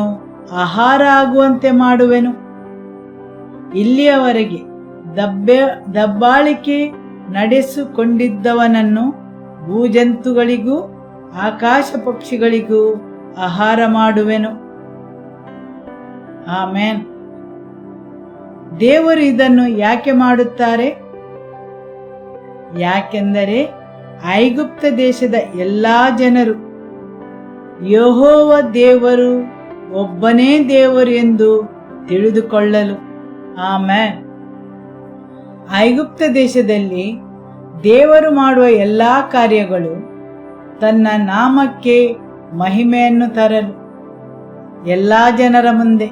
ಆಹಾರ ಆಗುವಂತೆ ಮಾಡುವೆನು. ಇಲ್ಲಿಯವರೆಗೆ ದಬ್ಬಾಳಿಕೆ ನಡೆಸಿಕೊಂಡಿದ್ದವನನ್ನು ಭೂಜಂತುಗಳಿಗೂ ಆಕಾಶ ಪಕ್ಷಿಗಳಿಗೂ ಆಹಾರ ಮಾಡುವೆನು. ಆಮೆನ್. ದೇವರು ಇದನ್ನು ಯಾಕೆ ಮಾಡುತ್ತಾರೆ? ಯಾಕೆಂದರೆ ಐಗುಪ್ತ ದೇಶದ ಎಲ್ಲಾ ಜನರು ಯೆಹೋವ ದೇವರು ಒಬ್ಬನೇ ದೇವರು ಎಂದು ತಿಳಿದುಕೊಳ್ಳಲು. ಆಮೆನ್. ಐಗುಪ್ತ ದೇಶದಲ್ಲಿ ದೇವರು ಮಾಡುವ ಎಲ್ಲಾ ಕಾರ್ಯಗಳು ತನ್ನ ನಾಮಕ್ಕೆ ಮಹಿಮೆಯನ್ನು ತರಲು ಎಲ್ಲಾ ಜನರ ಮುಂದೆ.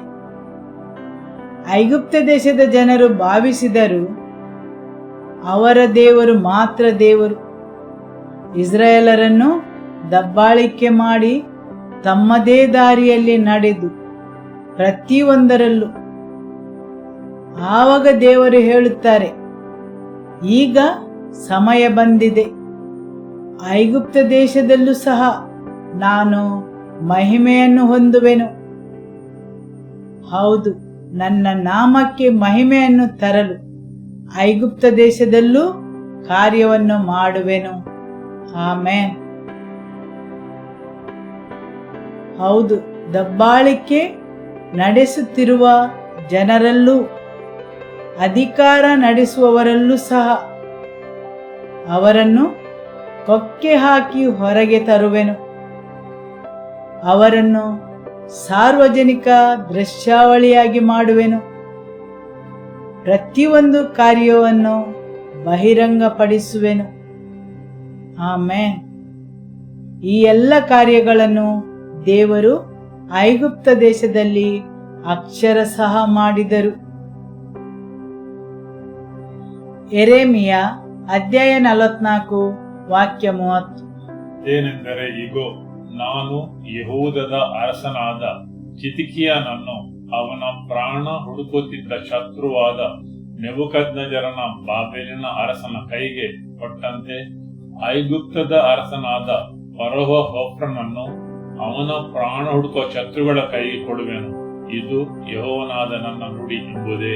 ಐಗುಪ್ತ ದೇಶದ ಜನರು ಭಾವಿಸಿದರು ಅವರ ದೇವರು ಮಾತ್ರ ದೇವರು. ಇಸ್ರಾಯೇಲರನ್ನು ದಬ್ಬಾಳಿಕೆ ಮಾಡಿ ತಮ್ಮದೇ ದಾರಿಯಲ್ಲಿ ನಡೆದು ಪ್ರತಿಯೊಂದರಲ್ಲೂ. ಆವಾಗ ದೇವರು ಹೇಳುತ್ತಾರೆ, ಈಗ ಸಮಯ ಬಂದಿದೆ, ಐಗುಪ್ತ ದೇಶದಲ್ಲೂ ಸಹ ನಾನು ಮಹಿಮೆಯನ್ನು ಹೊಂದುವೆನು. ಹೌದು, ನನ್ನ ನಾಮಕ್ಕೆ ಮಹಿಮೆಯನ್ನು ತರಲು ಐಗುಪ್ತ ದೇಶದಲ್ಲೂ ಕಾರ್ಯವನ್ನು ಮಾಡುವೆನು. ಆಮೆನ್. ಹೌದು, ದಬ್ಬಾಳಿಕೆ ನಡೆಸುತ್ತಿರುವ ಜನರಲ್ಲೂ ಅಧಿಕಾರ ನಡೆಸುವವರಲ್ಲೂ ಸಹ ಅವರನ್ನು ಕೊಕ್ಕೆ ಹಾಕಿ ಹೊರಗೆ ತರುವೆನು. ಅವರನ್ನು ಸಾರ್ವಜನಿಕ ದೃಶ್ಯಾವಳಿಯಾಗಿ ಮಾಡುವೆನು. ಪ್ರತಿಯೊಂದು ಕಾರ್ಯವನ್ನು ಬಹಿರಂಗಪಡಿಸುವೆನು. ಆಮೆನ್. ಈ ಎಲ್ಲ ಕಾರ್ಯಗಳನ್ನು ದೇವರು ಐಗುಪ್ತ ದೇಶದಲ್ಲಿ ಅಕ್ಷರಶಃ ಮಾಡಿದರು. ಯೆರೆಮೀಯ ಅಧ್ಯಾಯ 44 ವಾಕ್ಯ 30. ಏನೆಂದರೆ, ಇಗೋ, ನಾನು ಯೆಹೂದದ ಅರಸನಾದ ಚಿದ್ಕೀಯನನ್ನು ಅವನ ಪ್ರಾಣ ಹುಡುಕುತ್ತಿದ್ದ ಶತ್ರುವಾದ ನೆಬೂಕದ್ನೆಚ್ಚರನ ಬಾಬೆಲಿನ ಅರಸನ ಕೈಗೆ ಕೊಟ್ಟಂತೆ ಐಗುಪ್ತದ ಅರಸನಾದ ಫರೋಹ ಹೋಫ್ರನನ್ನು ಅವನ ಪ್ರಾಣ ಹುಡುಕುವ ಶತ್ರುಗಳ ಕೈಗೆ ಕೊಡುವೆನು. ಇದು ಯೆಹೋವನಾದ ನನ್ನ ನುಡಿ ಎಂಬುದೇ.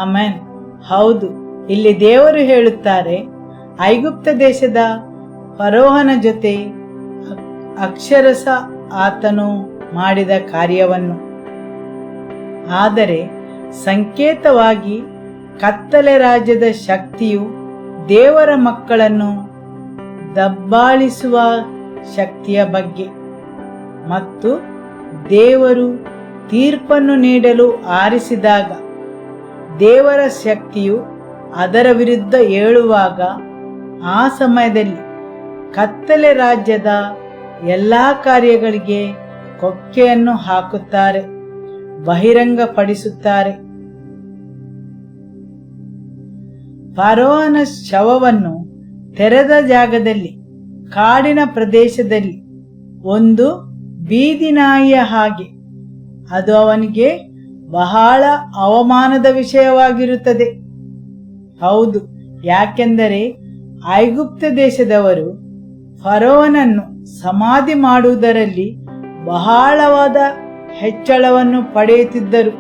ಆಮೆನ್. ಹೌದು, ಇಲ್ಲಿ ದೇವರು ಹೇಳುತ್ತಾರೆ, ಐಗುಪ್ತ ದೇಶದ ಫರೋಹನ ಜೊತೆ ಅಕ್ಷರಶಃ ಆತನು ಮಾಡಿದ ಕಾರ್ಯವನ್ನು. ಆದರೆ ಸಂಕೇತವಾಗಿ ಕತ್ತಲೆ ರಾಜ್ಯದ ಶಕ್ತಿಯು ದೇವರ ಮಕ್ಕಳನ್ನು ದಬ್ಬಾಳಿಸುವ ಶಕ್ತಿಯ ಬಗ್ಗೆ ಮತ್ತು ದೇವರು ತೀರ್ಪನ್ನು ನೀಡಲು ಆರಿಸಿದಾಗ ದೇವರ ಶಕ್ತಿಯು ಅದರ ವಿರುದ್ಧ ಏಳುವಾಗ ಆ ಸಮಯದಲ್ಲಿ ಕತ್ತಲೆ ರಾಜ್ಯದ ಎಲ್ಲಾ ಕಾರ್ಯಗಳಿಗೆ ಕೊಕ್ಕೆಯನ್ನು ಹಾಕುತ್ತಾರೆ, ಬಹಿರಂಗಪಡಿಸುತ್ತಾರೆ. ಫರೋಹನ ಶವವನ್ನು ತೆರೆದ ಜಾಗದಲ್ಲಿ ಕಾಡಿನ ಪ್ರದೇಶದಲ್ಲಿ ಒಂದು ಬೀದಿ ನಾಯಿಯ ಹಾಗೆ ಅದು ಅವನಿಗೆ ಬಹಳ ಅವಮಾನದ ವಿಷಯವಾಗಿರುತ್ತದೆ. ಹೌದು, ಯಾಕೆಂದರೆ ಐಗುಪ್ತ ದೇಶದವರು ಫರೋವನನ್ನು ಸಮಾಧಿ ಮಾಡುವುದರಲ್ಲಿ ಬಹಳವಾದ ಹೆಚ್ಚಳವನ್ನು ಪಡೆಯುತ್ತಿದ್ದರು.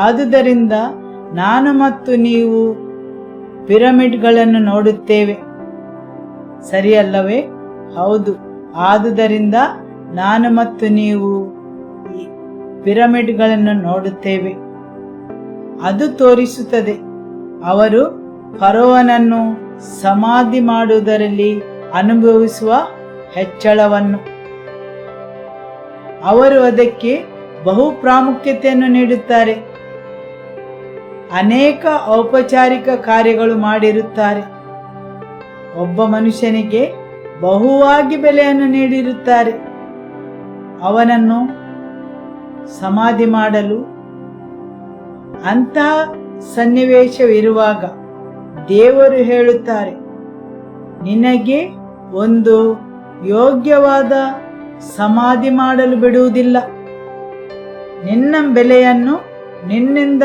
ಆದುದರಿಂದ ನಾನು ಮತ್ತು ನೀವು ಪಿರಮಿಡ್ಗಳನ್ನು ನೋಡುತ್ತೇವೆ, ಸರಿಯಲ್ಲವೇ? ಹೌದು, ಆದುದರಿಂದ ನಾನು ಮತ್ತು ನೀವು ಈ ಪಿರಮಿಡ್ಗಳನ್ನು ನೋಡುತ್ತೇವೆ. ಅದು ತೋರಿಸುತ್ತದೆ ಅವರು ಫರೋವನನ್ನು ಸಮಾಧಿ ಮಾಡುವುದರಲ್ಲಿ ಅನುಭವಿಸುವ ಹೆಚ್ಚಳವನ್ನು. ಅವರು ಅದಕ್ಕೆ ಬಹು ಪ್ರಾಮುಖ್ಯತೆಯನ್ನು ನೀಡುತ್ತಾರೆ. ಅನೇಕ ಔಪಚಾರಿಕ ಕಾರ್ಯಗಳು ಮಾಡಿರುತ್ತಾರೆ. ಒಬ್ಬ ಮನುಷ್ಯನಿಗೆ ಬಹುವಾಗಿ ಬೆಲೆಯನ್ನು ನೀಡಿರುತ್ತಾರೆ. ಅವನನ್ನು ಸಮಾಧಿ ಮಾಡಲು ಅಂತಹ ಸನ್ನಿವೇಶವಿರುವಾಗ ದೇವರು ಹೇಳುತ್ತಾರೆ, ನಿನಗೆ ಒಂದು ಯೋಗ್ಯವಾದ ಸಮಾಧಿ ಮಾಡಲು ಬಿಡುವುದಿಲ್ಲ. ನಿನ್ನ ಬೆಲೆಯನ್ನು ನಿನ್ನಿಂದ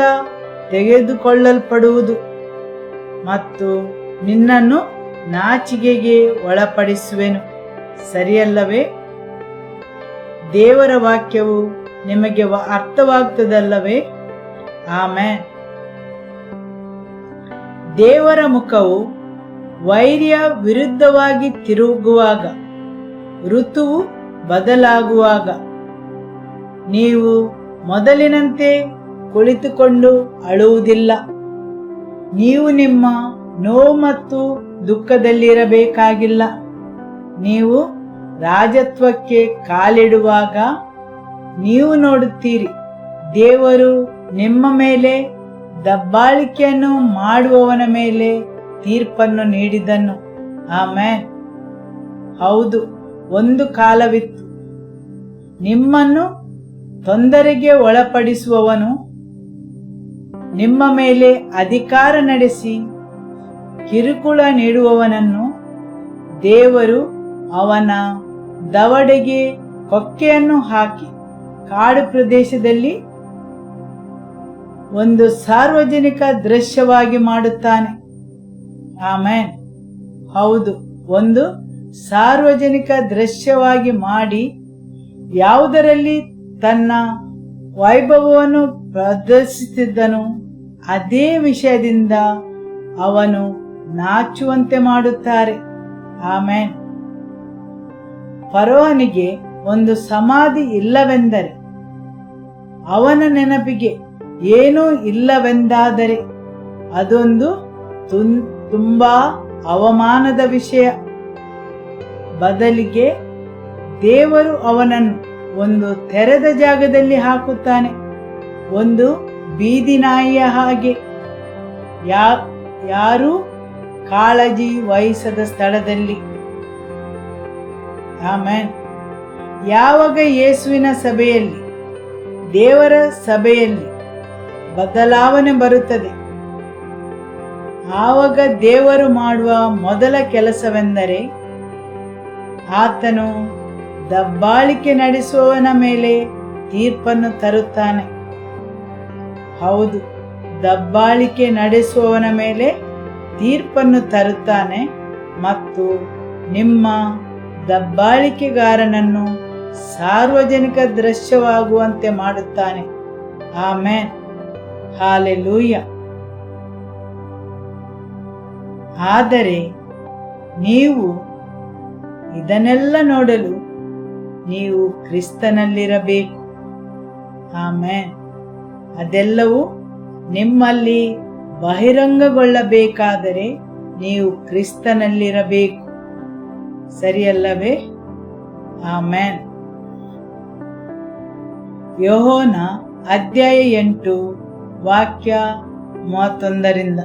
ತೆಗೆದುಕೊಳ್ಳಲ್ಪಡುವುದು ಮತ್ತು ನಿನ್ನನ್ನು ನಾಚಿಕೆಗೆ ಒಳಪಡಿಸುವೆನು. ಸರಿಯಲ್ಲವೇ? ದೇವರ ವಾಕ್ಯವು ನಿಮಗೆ ಅರ್ಥವಾಗ್ತದಲ್ಲವೇ? ಆಮೆನ್. ದೇವರ ಮುಖವು ವೈರ್ಯ ವಿರುದ್ಧವಾಗಿ ತಿರುಗುವಾಗ, ಋತುವು ಬದಲಾಗುವಾಗ ನೀವು ಮೊದಲಿನಂತೆ ಕುಳಿತುಕೊಂಡು ಅಳುವುದಿಲ್ಲ. ನೀವು ನಿಮ್ಮ ನೋವು ಮತ್ತು ದುಃಖದಲ್ಲಿರಬೇಕಾಗಿಲ್ಲ. ನೀವು ರಾಜತ್ವಕ್ಕೆ ಕಾಲಿಡುವಾಗ ನೀವು ನೋಡುತ್ತೀರಿ, ದೇವರು ನಿಮ್ಮ ಮೇಲೆ ದಬ್ಬಾಳಿಕೆಯನ್ನು ಮಾಡುವವನ ಮೇಲೆ ತೀರ್ಪನ್ನು ನೀಡಿದನು. ಆಮೆನ್. ಹೌದು, ಒಂದು ಕಾಲವಿತ್ತು, ನಿಮ್ಮನ್ನು ತೊಂದರೆಗೆ ಒಳಪಡಿಸುವವನು ನಿಮ್ಮ ಮೇಲೆ ಅಧಿಕಾರ ನಡೆಸಿ ಕಿರುಕುಳ ನೀಡುವವನನ್ನು ದೇವರು ಅವನ ದವಡೆಗೆ ಕೊಕ್ಕೆಯನ್ನು ಹಾಕಿ ಕಾಡು ಪ್ರದೇಶದಲ್ಲಿ ಒಂದು ಸಾರ್ವಜನಿಕ ದೃಶ್ಯವಾಗಿ ಮಾಡುತ್ತಾನೆ. ಆಮೆನ್. ಹೌದು, ಒಂದು ಸಾರ್ವಜನಿಕ ದೃಶ್ಯವಾಗಿ ಮಾಡಿ ಯಾವುದರಲ್ಲಿ ತನ್ನ ವೈಭವವನ್ನು ಪ್ರದರ್ಶಿಸುತ್ತಿದ್ದನು ಅದೇ ವಿಷಯದಿಂದ ಅವನು ನಾಚುವಂತೆ ಮಾಡುತ್ತಾರೆ. ಆಮೆನ್. ಫರೋಹನಿಗೆ ಒಂದು ಸಮಾಧಿ ಇಲ್ಲವೆಂದರೆ, ಅವನ ನೆನಪಿಗೆ ಏನೂ ಇಲ್ಲವೆಂದಾದರೆ ಅದೊಂದು ತುಂಬಾ ಅವಮಾನದ ವಿಷಯ. ಬದಲಿಗೆ ದೇವರು ಅವನನ್ನು ಒಂದು ತೆರೆದ ಜಾಗದಲ್ಲಿ ಹಾಕುತ್ತಾನೆ, ಒಂದು ಬೀದಿ ನಾಯಿಯ ಹಾಗೆ, ಯಾರೂ ಕಾಳಜಿ ವಹಿಸದ ಸ್ಥಳದಲ್ಲಿ. ಆಮೆನ್. ಯಾವಾಗ ಯೇಸುವಿನ ಸಭೆಯಲ್ಲಿ, ದೇವರ ಸಭೆಯಲ್ಲಿ ಬದಲಾವಣೆ ಬರುತ್ತದೆ, ಆವಾಗ ದೇವರು ಮಾಡುವ ಮೊದಲ ಕೆಲಸವೆಂದರೆ ಆತನು ದಬ್ಬಾಳಿಕೆ ನಡೆಸುವವನ ಮೇಲೆ ತೀರ್ಪನ್ನು ತರುತ್ತಾನೆ. ಹೌದು, ದಬ್ಬಾಳಿಕೆ ನಡೆಸುವವನ ಮೇಲೆ ತೀರ್ಪನ್ನು ತರುತ್ತಾನೆ ಮತ್ತು ನಿಮ್ಮ ದಬ್ಬಾಳಿಕೆಗಾರನನ್ನು ಸಾರ್ವಜನಿಕ ದೃಶ್ಯವಾಗುವಂತೆ ಮಾಡುತ್ತಾನೆ. ಆಮೆನ್. ಹಾಲೆಲೂಯ. ಆದರೆ ನೀವು ಇದನ್ನೆಲ್ಲ ನೋಡಲು ನೀವು ಕ್ರಿಸ್ತನಲ್ಲಿರಬೇಕು. ಆಮೆನ್. ಅದೆಲ್ಲವೂ ನಿಮ್ಮಲ್ಲಿ ಬಹಿರಂಗಗೊಳ್ಳಬೇಕಾದರೆ ನೀವು ಕ್ರಿಸ್ತನಲ್ಲಿರಬೇಕು. ಸರಿಯಲ್ಲವೇ? ಆಮೆನ್. ಯೋಹೋನ ಅಧ್ಯಾಯ 8 ವಾಕ್ಯ 31.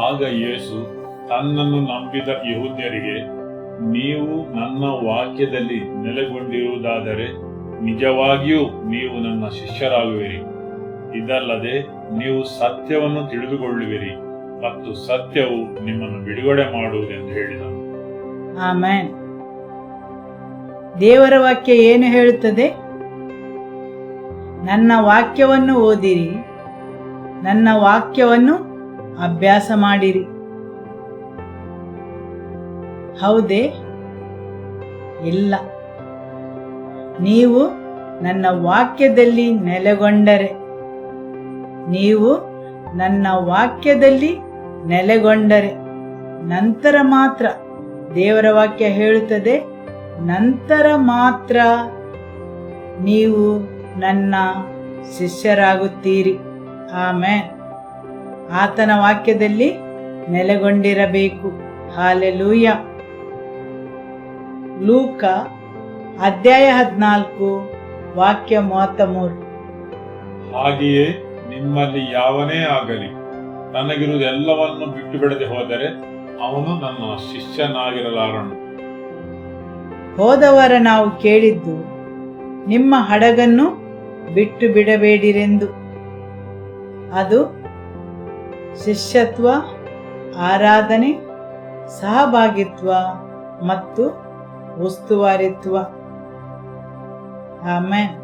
ಆಗ ಯೇಸು ತನ್ನನ್ನು ನಂಬಿದ ಯೆಹೂದ್ಯರಿಗೆ, ನೀವು ನನ್ನ ವಾಕ್ಯದಲ್ಲಿ ನೆಲೆಗೊಂಡಿರುವುದಾದರೆ ನಿಜವಾಗಿಯೂ ನೀವು ನನ್ನ ಶಿಷ್ಯರಾಗುವಿರಿ. ಇದಲ್ಲದೆ ನೀವು ಸತ್ಯವನ್ನು ತಿಳಿದುಕೊಳ್ಳುವಿರಿ ಮತ್ತು ಸತ್ಯವು ನಿಮ್ಮನ್ನು ಬಿಡುಗಡೆ ಮಾಡುವುದೆಂದು ಹೇಳಿದನು. ಆಮೆನ್. ದೇವರ ವಾಕ್ಯ ಏನು ಹೇಳುತ್ತದೆ? ನನ್ನ ವಾಕ್ಯವನ್ನು ಓದಿರಿ, ನನ್ನ ವಾಕ್ಯವನ್ನು ಅಭ್ಯಾಸ ಮಾಡಿರಿ. ಹೌದೇ? ಇಲ್ಲ. ನೀವು ನನ್ನ ವಾಕ್ಯದಲ್ಲಿ ನೆಲೆಗೊಂಡರೆ, ನೀವು ನನ್ನ ವಾಕ್ಯದಲ್ಲಿ ನೆಲೆಗೊಂಡರೆ ನಂತರ ಮಾತ್ರ, ದೇವರ ವಾಕ್ಯ ಹೇಳುತ್ತದೆ, ನಂತರ ಮಾತ್ರ ನೀವು ನನ್ನ ಶಿಷ್ಯರಾಗುತ್ತೀರಿ. ಆಮೆನ್. ಆತನ ವಾಕ್ಯದಲ್ಲಿ ನೆಲೆಗೊಂಡಿರಬೇಕು. ಹಾಲೆಲೂಯ. ಲೂಕ ಅಧ್ಯಾಯ 14 ವಾಕ್ಯ 33. ಹಾಗೆಯೇ ನಿಮ್ಮಲ್ಲಿ ಯಾವನೇ ಆಗಲಿ ತನಗಿರುವುದೆಲ್ಲವನ್ನು ಬಿಟ್ಟು ಬಿಡದೆ ಹೋದರೆ ಅವನು ನನ್ನ ಶಿಷ್ಯನಾಗಿರಲಾರನು. ಹೋದವರ ನಾವು ಕೇಳಿದ್ದು, ನಿಮ್ಮ ಹಡಗನ್ನು ಬಿಟ್ಟು ಬಿಡಬೇಡಿರೆಂದು. ಅದು ಶಿಷ್ಯತ್ವ, ಆರಾಧನೆ, ಸಹಭಾಗಿತ್ವ ಮತ್ತು ಉಸ್ತುವಾರಿತ್ವ. ಆಮೆನ್.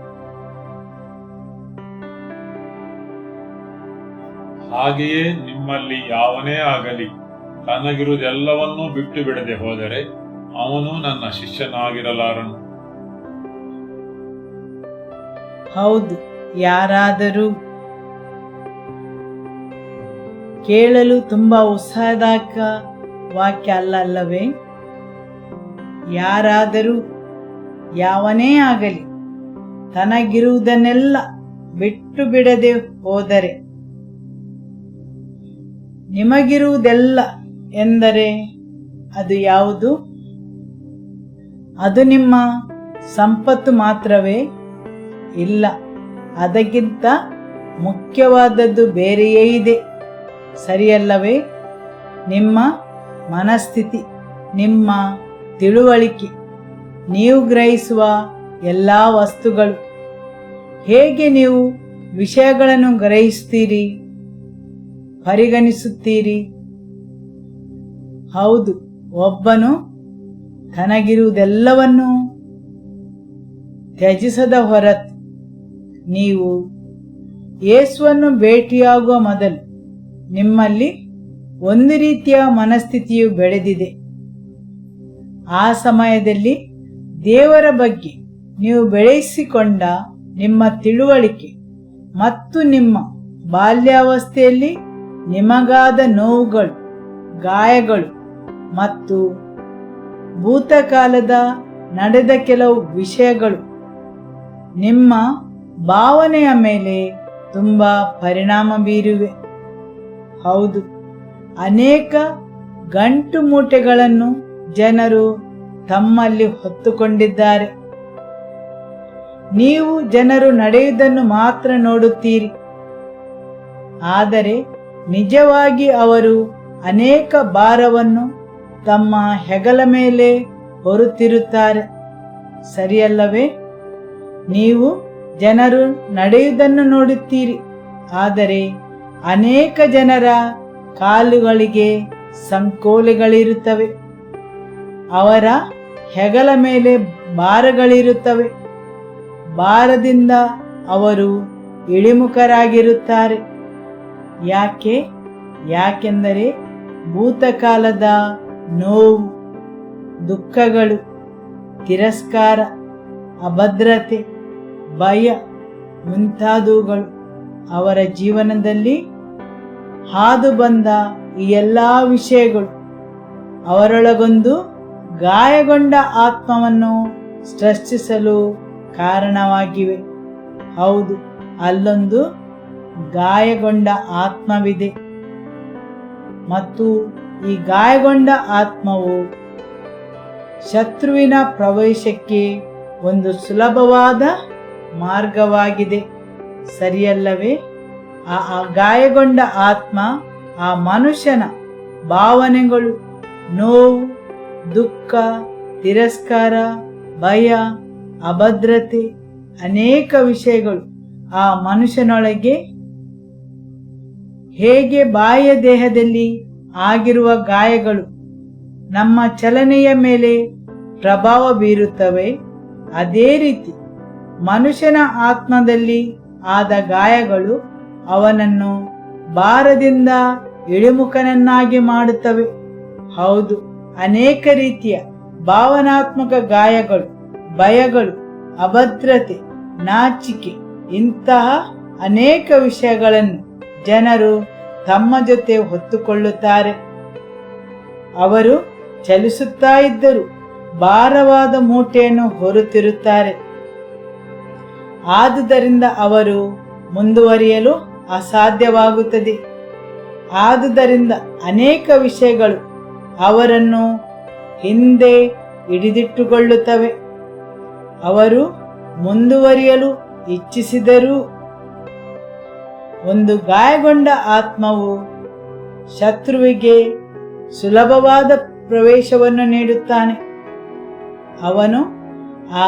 ಹಾಗೆಯೇ ನಿಮ್ಮಲ್ಲಿ ಯಾವನೇ ಆಗಲಿ ತನಗಿರುವುದೆಲ್ಲವನ್ನೂ ಬಿಟ್ಟು ಬಿಡದೆ ಹೋದರೆ ಅವನು ನನ್ನ ಶಿಷ್ಯನಾಗಿರಲಾರನು. ಹೌದು, ಯಾರಾದರೂ ಕೇಳಲು ತುಂಬಾ ಉತ್ಸಾಹದಾಯಕ ವಾಕ್ಯ ಅಲ್ಲವೇ? ಯಾರಾದರೂ ಯಾವನೇ ಆಗಲಿ ತನಗಿರುವುದನ್ನೆಲ್ಲ ಬಿಟ್ಟು ಬಿಡದೆ ಹೋದರೆ, ನಿಮಗಿರುವುದೆಲ್ಲ ಎಂದರೆ ಅದು ಯಾವುದು? ಅದು ನಿಮ್ಮ ಸಂಪತ್ತು ಮಾತ್ರವೇ? ಇಲ್ಲ, ಅದಕ್ಕಿಂತ ಮುಖ್ಯವಾದದ್ದು ಬೇರೆಯೇ ಇದೆ, ಸರಿಯಲ್ಲವೇ? ನಿಮ್ಮ ಮನಸ್ಥಿತಿ, ನಿಮ್ಮ ತಿಳುವಳಿಕೆ, ನೀವು ಗ್ರಹಿಸುವ ಎಲ್ಲ ವಸ್ತುಗಳು. ಹೇಗೆ ನೀವು ವಿಷಯಗಳನ್ನು ಗ್ರಹಿಸ್ತೀರಿ, ಪರಿಗಣಿಸುತ್ತೀರಿ? ಹೌದು, ಒಬ್ಬನು ತನಗಿರುವುದೆಲ್ಲವನ್ನೂ ತ್ಯಜಿಸದ ಹೊರತು ನೀವು ಯೇಸುವನ್ನು ಭೇಟಿಯಾಗುವ ಮೊದಲು ನಿಮ್ಮಲ್ಲಿ ಒಂದು ರೀತಿಯ ಮನಸ್ಥಿತಿಯು ಬೆಳೆದಿದೆ. ಆ ಸಮಯದಲ್ಲಿ ದೇವರ ಬಗ್ಗೆ ನೀವು ಬೆಳೆಸಿಕೊಂಡ ನಿಮ್ಮ ತಿಳುವಳಿಕೆ ಮತ್ತು ನಿಮ್ಮ ಬಾಲ್ಯಾವಸ್ಥೆಯಲ್ಲಿ ನಿಮಗಾದ ನೋವುಗಳು, ಗಾಯಗಳು ಮತ್ತು ಭೂತಕಾಲದ ನಡೆದ ಕೆಲವು ವಿಷಯಗಳು ನಿಮ್ಮ ಭಾವನೆಯ ಮೇಲೆ ತುಂಬಾ ಪರಿಣಾಮ ಬೀರಿವೆ. ಹೌದು, ಅನೇಕ ಗಂಟು ಮೂಟೆಗಳನ್ನು ಜನರು ತಮ್ಮಲ್ಲಿ ಹೊತ್ತುಕೊಂಡಿದ್ದಾರೆ. ನೀವು ಜನರು ನಡೆಯುವುದನ್ನು ಮಾತ್ರ ನೋಡುತ್ತೀರಿ, ಆದರೆ ನಿಜವಾಗಿ ಅವರು ಅನೇಕ ಭಾರವನ್ನು ತಮ್ಮ ಹೆಗಲ ಮೇಲೆ ಹೊರುತ್ತಿರುತ್ತಾರೆ, ಸರಿಯಲ್ಲವೇ? ನೀವು ಜನರು ನಡೆಯುವುದನ್ನು ನೋಡುತ್ತೀರಿ, ಆದರೆ ಅನೇಕ ಜನರ ಕಾಲುಗಳಿಗೆ ಸಂಕೋಲೆಗಳಿರುತ್ತವೆ, ಅವರ ಹೆಗಲ ಮೇಲೆ ಭಾರಗಳಿರುತ್ತವೆ. ಭಾರದಿಂದ ಅವರು ಇಳಿಮುಖರಾಗಿರುತ್ತಾರೆ. ಯಾಕೆಂದರೆ ಭೂತಕಾಲದ ನೋವು, ದುಃಖಗಳು, ತಿರಸ್ಕಾರ, ಅಭದ್ರತೆ, ಭಯ ಮುಂತಾದವುಗಳು ಅವರ ಜೀವನದಲ್ಲಿ ಹಾದು ಬಂದ ಈ ಎಲ್ಲ ವಿಷಯಗಳು ಅವರೊಳಗೊಂದು ಗಾಯಗೊಂಡ ಆತ್ಮವನ್ನು ಸೃಷ್ಟಿಸಲು ಕಾರಣವಾಗಿವೆ. ಹೌದು, ಅಲ್ಲೊಂದು ಗಾಯಗೊಂಡ ಆತ್ಮವಿದೆ ಮತ್ತು ಈ ಗಾಯಗೊಂಡ ಆತ್ಮವು ಶತ್ರುವಿನ ಪ್ರವೇಶಕ್ಕೆ ಒಂದು ಸುಲಭವಾದ ಮಾರ್ಗವಾಗಿದೆ, ಸರಿಯಲ್ಲವೇ? ಆ ಗಾಯಗೊಂಡ ಆತ್ಮ ಆ ಮನುಷ್ಯನ ಭಾವನೆಗಳು, ನೋವು, ದುಃಖ, ತಿರಸ್ಕಾರ, ಭಯ, ಅಭದ್ರತೆ, ಅನೇಕ ವಿಷಯಗಳು ಆ ಮನುಷ್ಯನೊಳಗೆ ಹೇಗೆ ಬಾಹ್ಯ ದೇಹದಲ್ಲಿ ಆಗಿರುವ ಗಾಯಗಳು ನಮ್ಮ ಚಲನೆಯ ಮೇಲೆ ಪ್ರಭಾವ ಬೀರುತ್ತವೆ, ಅದೇ ರೀತಿ ಮನುಷ್ಯನ ಆತ್ಮದಲ್ಲಿ ಆದ ಗಾಯಗಳು ಅವನನ್ನು ಭಾರದಿಂದ ಇಳಿಮುಖನನ್ನಾಗಿ ಮಾಡುತ್ತವೆ. ಹೌದು, ಅನೇಕ ರೀತಿಯ ಭಾವನಾತ್ಮಕ ಗಾಯಗಳು, ಭಯಗಳು, ಅಭದ್ರತೆ, ನಾಚಿಕೆ, ಇಂತಹ ಅನೇಕ ವಿಷಯಗಳನ್ನು ಜನರು ತಮ್ಮ ಜೊತೆ ಹೊತ್ತುಕೊಳ್ಳುತ್ತಾರೆ. ಅವರು ಚಲಿಸುತ್ತಾ ಇದ್ದರೂ ಭಾರವಾದ ಮೂಟೆಯನ್ನು ಹೊರುತ್ತಿರುತ್ತಾರೆ. ಆದುದರಿಂದ ಅವರು ಮುಂದುವರಿಯಲು ಅಸಾಧ್ಯವಾಗುತ್ತದೆ. ಆದುದರಿಂದ ಅನೇಕ ವಿಷಯಗಳು ಅವರನ್ನು ಹಿಂದೆ ಹಿಡಿದಿಟ್ಟುಕೊಳ್ಳುತ್ತವೆ. ಅವರು ಮುಂದುವರಿಯಲು ಇಚ್ಛಿಸಿದರೂ ಒಂದು ಗಾಯಗೊಂಡ ಆತ್ಮವು ಶತ್ರುವಿಗೆ ಸುಲಭವಾದ ಪ್ರವೇಶವನ್ನು ನೀಡುತ್ತಾನೆ. ಅವನು ಆ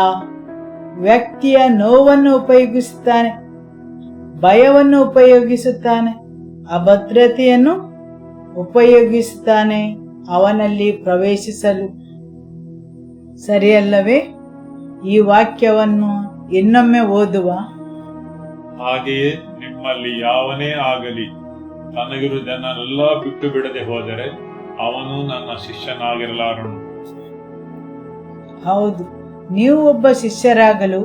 ವ್ಯಕ್ತಿಯ ನೋವನ್ನು ಉಪಯೋಗಿಸುತ್ತಾನೆ, ಭಯವನ್ನು ಉಪಯೋಗಿಸುತ್ತಾನೆ, ಅಭದ್ರತೆಯನ್ನು ಉಪಯೋಗಿಸುತ್ತಾನೆ ಅವನಲ್ಲಿ ಪ್ರವೇಶಿಸಲು. ಸರಿಯಲ್ಲವೇ? ಈ ವಾಕ್ಯವನ್ನು ಇನ್ನೊಮ್ಮೆ ಓದುವ. ಹಾಗೆಯೇ ನಿಮ್ಮಲ್ಲಿ ಯಾವನೇ ಆಗಲಿ ತನಗಿರುವುದನ್ನೆಲ್ಲ ಬಿಟ್ಟು ಬಿಡದೆ ಹೋದರೆ ಅವನು ನನ್ನ ಶಿಷ್ಯನಾಗಿರಲಾರನು. ಹೌದು, ನೀವು ಒಬ್ಬ ಶಿಷ್ಯರಾಗಲು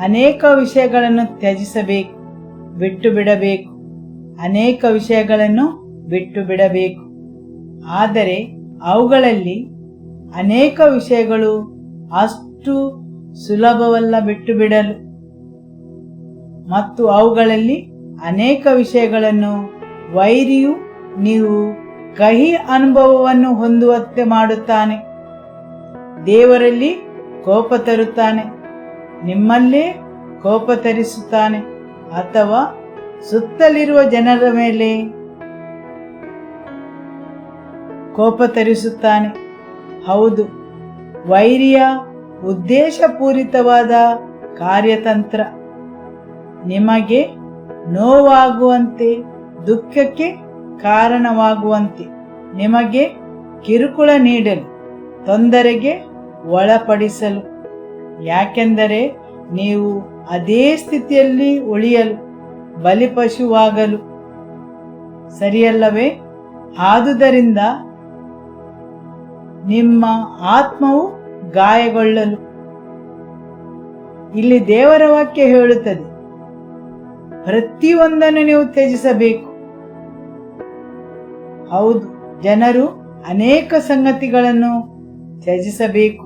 ಅನೇಕ ವಿಷಯಗಳನ್ನು ತ್ಯಜಿಸಬೇಕು, ಬಿಟ್ಟು ಬಿಡಬೇಕು. ಅನೇಕ ವಿಷಯಗಳನ್ನು ಬಿಟ್ಟು ಬಿಡಬೇಕು. ಆದರೆ ಅವುಗಳಲ್ಲಿ ಅನೇಕ ವಿಷಯಗಳು ಅಷ್ಟು ಸುಲಭವಲ್ಲ ಬಿಟ್ಟು ಬಿಡಲು. ಮತ್ತು ಅವುಗಳಲ್ಲಿ ಅನೇಕ ವಿಷಯಗಳನ್ನು ವೈರಿಯು ನೀವು ಕಹಿ ಅನುಭವವನ್ನು ಹೊಂದುವಂತೆ ಮಾಡುತ್ತಾನೆ. ದೇವರಲ್ಲಿ ಕೋಪ ತರುತ್ತಾನೆ, ನಿಮ್ಮಲ್ಲೇ ಕೋಪ ತರಿಸುತ್ತಾನೆ, ಅಥವಾ ಸುತ್ತಲಿರುವ ಜನರ ಮೇಲೆ ಕೋಪ ತರಿಸುತ್ತಾನೆ. ಹೌದು, ವೈರಿಯ ಉದ್ದೇಶಪೂರಿತವಾದ ಕಾರ್ಯತಂತ್ರ ನಿಮಗೆ ನೋವಾಗುವಂತೆ, ದುಃಖಕ್ಕೆ ಕಾರಣವಾಗುವಂತೆ, ನಿಮಗೆ ಕಿರುಕುಳ ನೀಡಲು, ತೊಂದರೆಗೆ ಒಳಪಡಿಸಲು. ಯಾಕೆಂದರೆ ನೀವು ಅದೇ ಸ್ಥಿತಿಯಲ್ಲಿ ಉಳಿಯಲು, ಬಲಿಪಶುವಾಗಲು. ಸರಿಯಲ್ಲವೇ? ಆದುದರಿಂದ ನಿಮ್ಮ ಆತ್ಮವು ಗಾಯಗೊಳ್ಳಲು. ಇಲ್ಲಿ ದೇವರ ವಾಕ್ಯ ಹೇಳುತ್ತದೆ, ಪ್ರತಿಯೊಂದನ್ನು ನೀವು ತ್ಯಜಿಸಬೇಕು. ಹೌದು, ಜನರು ಅನೇಕ ಸಂಗತಿಗಳನ್ನು ತ್ಯಜಿಸಬೇಕು.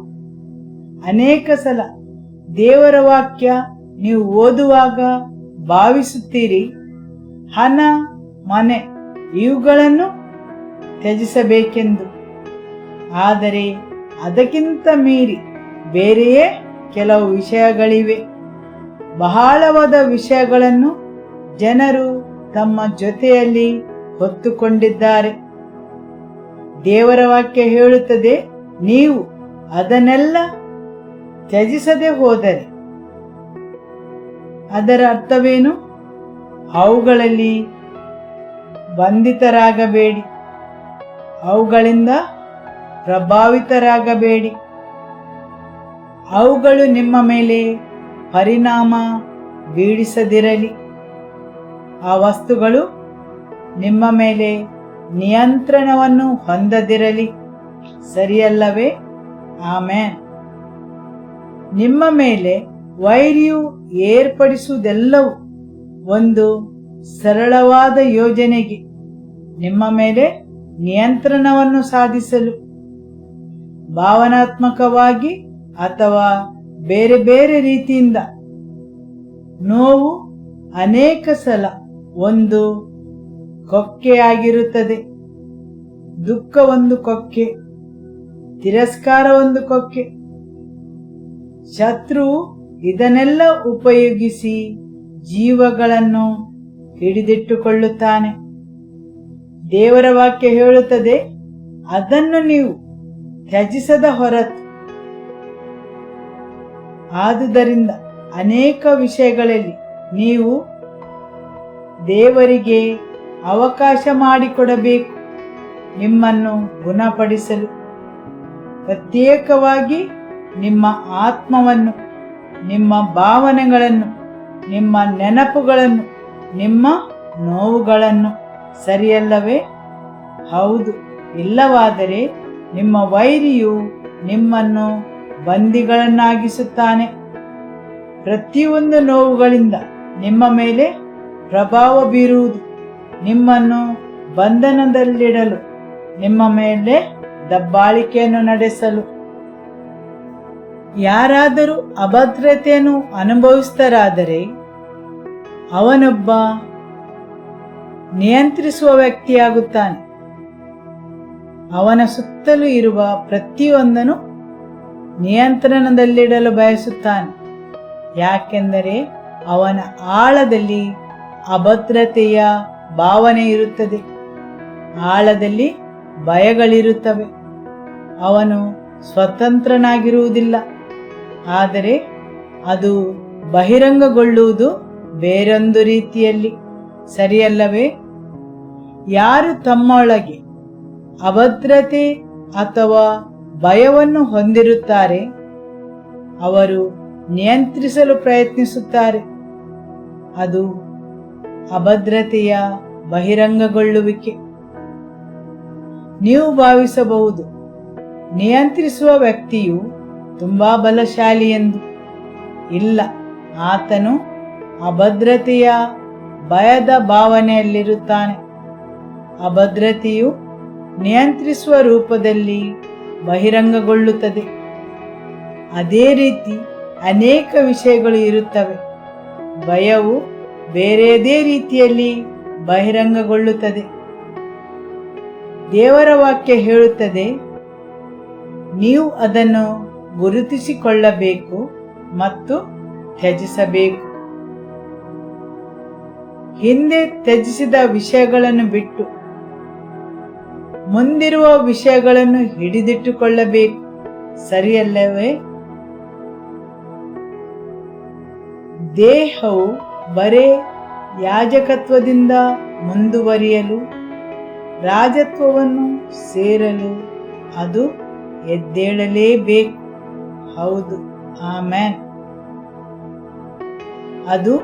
ಅನೇಕ ಸಲ ದೇವರ ವಾಕ್ಯ ನೀವು ಓದುವಾಗ ಭಾವಿಸುತ್ತೀರಿ, ಹಣ, ಮನೆ ಇವುಗಳನ್ನು ತ್ಯಜಿಸಬೇಕೆಂದು. ಆದರೆ ಅದಕ್ಕಿಂತ ಮೀರಿ ಬೇರೆಯೇ ಕೆಲವು ವಿಷಯಗಳಿವೆ. ಬಹಳವಾದ ವಿಷಯಗಳನ್ನು ಜನರು ತಮ್ಮ ಜೊತೆಯಲ್ಲಿ ಹೊತ್ತುಕೊಂಡಿದ್ದಾರೆ. ದೇವರ ವಾಕ್ಯ ಹೇಳುತ್ತದೆ, ನೀವು ಅದನ್ನೆಲ್ಲ ತ್ಯಜಿಸದೆ ಹೋದರೆ ಅದರ ಅರ್ಥವೇನು? ಅವುಗಳಲ್ಲಿ ಬಂಧಿತರಾಗಬೇಡಿ, ಅವುಗಳಿಂದ ಪ್ರಭಾವಿತರಾಗಬೇಡಿ. ಅವುಗಳು ನಿಮ್ಮ ಮೇಲೆ ಪರಿಣಾಮ ಬೀರಿಸದಿರಲಿ. ಆ ವಸ್ತುಗಳು ನಿಮ್ಮ ಮೇಲೆ ನಿಯಂತ್ರಣವನ್ನು ಹೊಂದದಿರಲಿ. ಸರಿಯಲ್ಲವೇ? ಆಮೆನ್. ನಿಮ್ಮ ಮೇಲೆ ವೈರಿಯು ಏರ್ಪಡಿಸುವುದೆಲ್ಲವೂ ಒಂದು ಸರಳವಾದ ಯೋಜನೆಗೆ, ನಿಮ್ಮ ಮೇಲೆ ನಿಯಂತ್ರಣವನ್ನು ಸಾಧಿಸಲು. ಭಾವನಾತ್ಮಕವಾಗಿ ಅಥವಾ ಬೇರೆ ಬೇರೆ ರೀತಿಯಿಂದ ನೋವು ಅನೇಕ ಸಲ ಒಂದು ಕೊಕ್ಕೆಯಾಗಿರುತ್ತದೆ. ದುಃಖ ಒಂದು ಕೊಕ್ಕೆ, ತಿರಸ್ಕಾರ ಒಂದು ಕೊಕ್ಕೆ. ಶತ್ರುವು ಇದನ್ನೆಲ್ಲ ಉಪಯೋಗಿಸಿ ಜೀವಗಳನ್ನು ಹಿಡಿದಿಟ್ಟುಕೊಳ್ಳುತ್ತಾನೆ. ದೇವರ ವಾಕ್ಯ ಹೇಳುತ್ತದೆ, ಅದನ್ನು ನೀವು ತ್ಯಜಿಸದ ಹೊರತು. ಆದುದರಿಂದ ಅನೇಕ ವಿಷಯಗಳಲ್ಲಿ ನೀವು ದೇವರಿಗೆ ಅವಕಾಶ ಮಾಡಿಕೊಡಬೇಕು, ನಿಮ್ಮನ್ನು ಗುಣಪಡಿಸಲು. ಪ್ರತ್ಯೇಕವಾಗಿ ನಿಮ್ಮ ಆತ್ಮವನ್ನು, ನಿಮ್ಮ ಭಾವನೆಗಳನ್ನು ನಿಮ್ಮ ನೆನಪುಗಳನ್ನು, ನಿಮ್ಮ ನೋವುಗಳನ್ನು. ಸರಿಯಲ್ಲವೇ? ಹೌದು. ಇಲ್ಲವಾದರೆ ನಿಮ್ಮ ವೈರಿಯು ನಿಮ್ಮನ್ನು ಬಂದಿಗಳನ್ನಾಗಿಸುತ್ತಾನೆ. ಪ್ರತಿಯೊಂದು ನೋವುಗಳಿಂದ ನಿಮ್ಮ ಮೇಲೆ ಪ್ರಭಾವ ಬೀರುವುದು, ನಿಮ್ಮನ್ನು ಬಂಧನದಲ್ಲಿಡಲು, ನಿಮ್ಮ ಮೇಲೆ ದಬ್ಬಾಳಿಕೆಯನ್ನು ನಡೆಸಲು. ಯಾರಾದರೂ ಅಭದ್ರತೆಯನ್ನು ಅನುಭವಿಸಿದರಾದರೆ ಅವನೊಬ್ಬ ನಿಯಂತ್ರಿಸುವ ವ್ಯಕ್ತಿಯಾಗುತ್ತಾನೆ. ಅವನ ಸುತ್ತಲೂ ಇರುವ ಪ್ರತಿಯೊಂದನ್ನು ನಿಯಂತ್ರಣದಲ್ಲಿಡಲು ಬಯಸುತ್ತಾನೆ. ಯಾಕೆಂದರೆ ಅವನ ಆಳದಲ್ಲಿ ಅಭದ್ರತೆಯ ಭಾವನೆ ಇರುತ್ತದೆ, ಆಳದಲ್ಲಿ ಭಯಗಳಿರುತ್ತವೆ. ಅವನು ಸ್ವತಂತ್ರನಾಗಿರುವುದಿಲ್ಲ, ಆದರೆ ಅದು ಬಹಿರಂಗಗೊಳ್ಳುವುದು ಬೇರೊಂದು ರೀತಿಯಲ್ಲಿ. ಸರಿಯಲ್ಲವೇ? ಯಾರು ತಮ್ಮೊಳಗೆ ಅಭದ್ರತೆ ಅಥವಾ ಭಯವನ್ನು ಹೊಂದಿರುತ್ತಾರೆ ಅವರು ನಿಯಂತ್ರಿಸಲು ಪ್ರಯತ್ನಿಸುತ್ತಾರೆ. ಅದು ಅಭದ್ರತೆಯ ಬಹಿರಂಗಗೊಳ್ಳುವಿಕೆ. ನೀವು ಭಾವಿಸಬಹುದು, ನಿಯಂತ್ರಿಸುವ ವ್ಯಕ್ತಿಯು ತುಂಬಾ ಬಲಶಾಲಿ ಎಂದು. ಇಲ್ಲ, ಆತನು ಅಭದ್ರತೆಯ ಭಯದ ಭಾವನೆಯಲ್ಲಿರುತ್ತಾನೆ. ಅಭದ್ರತೆಯು ನಿಯಂತ್ರಿಸುವ ರೂಪದಲ್ಲಿ ಬಹಿರಂಗಗೊಳ್ಳುತ್ತದೆ. ಅದೇ ರೀತಿ ಅನೇಕ ವಿಷಯಗಳು ಇರುತ್ತವೆ. ಭಯವು ಬೇರೆಯದೇ ರೀತಿಯಲ್ಲಿ ಬಹಿರಂಗಗೊಳ್ಳುತ್ತದೆ. ದೇವರ ವಾಕ್ಯ ಹೇಳುತ್ತದೆ, ನೀವು ಅದನ್ನು ಗುರುತಿಸಿಕೊಳ್ಳಬೇಕು ಮತ್ತು ತ್ಯಜಿಸಬೇಕು. ಹಿಂದೆ ತ್ಯಜಿಸಿದ ವಿಷಯಗಳನ್ನು ಬಿಟ್ಟು ಮುಂದಿರುವ ವಿಷಯಗಳನ್ನು ಹಿಡಿದಿಟ್ಟುಕೊಳ್ಳಬೇಕು. ಸರಿಯಲ್ಲವೇ? ದೇಹವು ಬರೇ ಯಾಜಕತ್ವದಿಂದ ಮುಂದುವರಿಯಲು, ರಾಜತ್ವವನ್ನು ಸೇರಲು ಅದು ಎದ್ದೇಳಲೇಬೇಕು. ಹೌದು, ಆಮೆನ್. ಅದು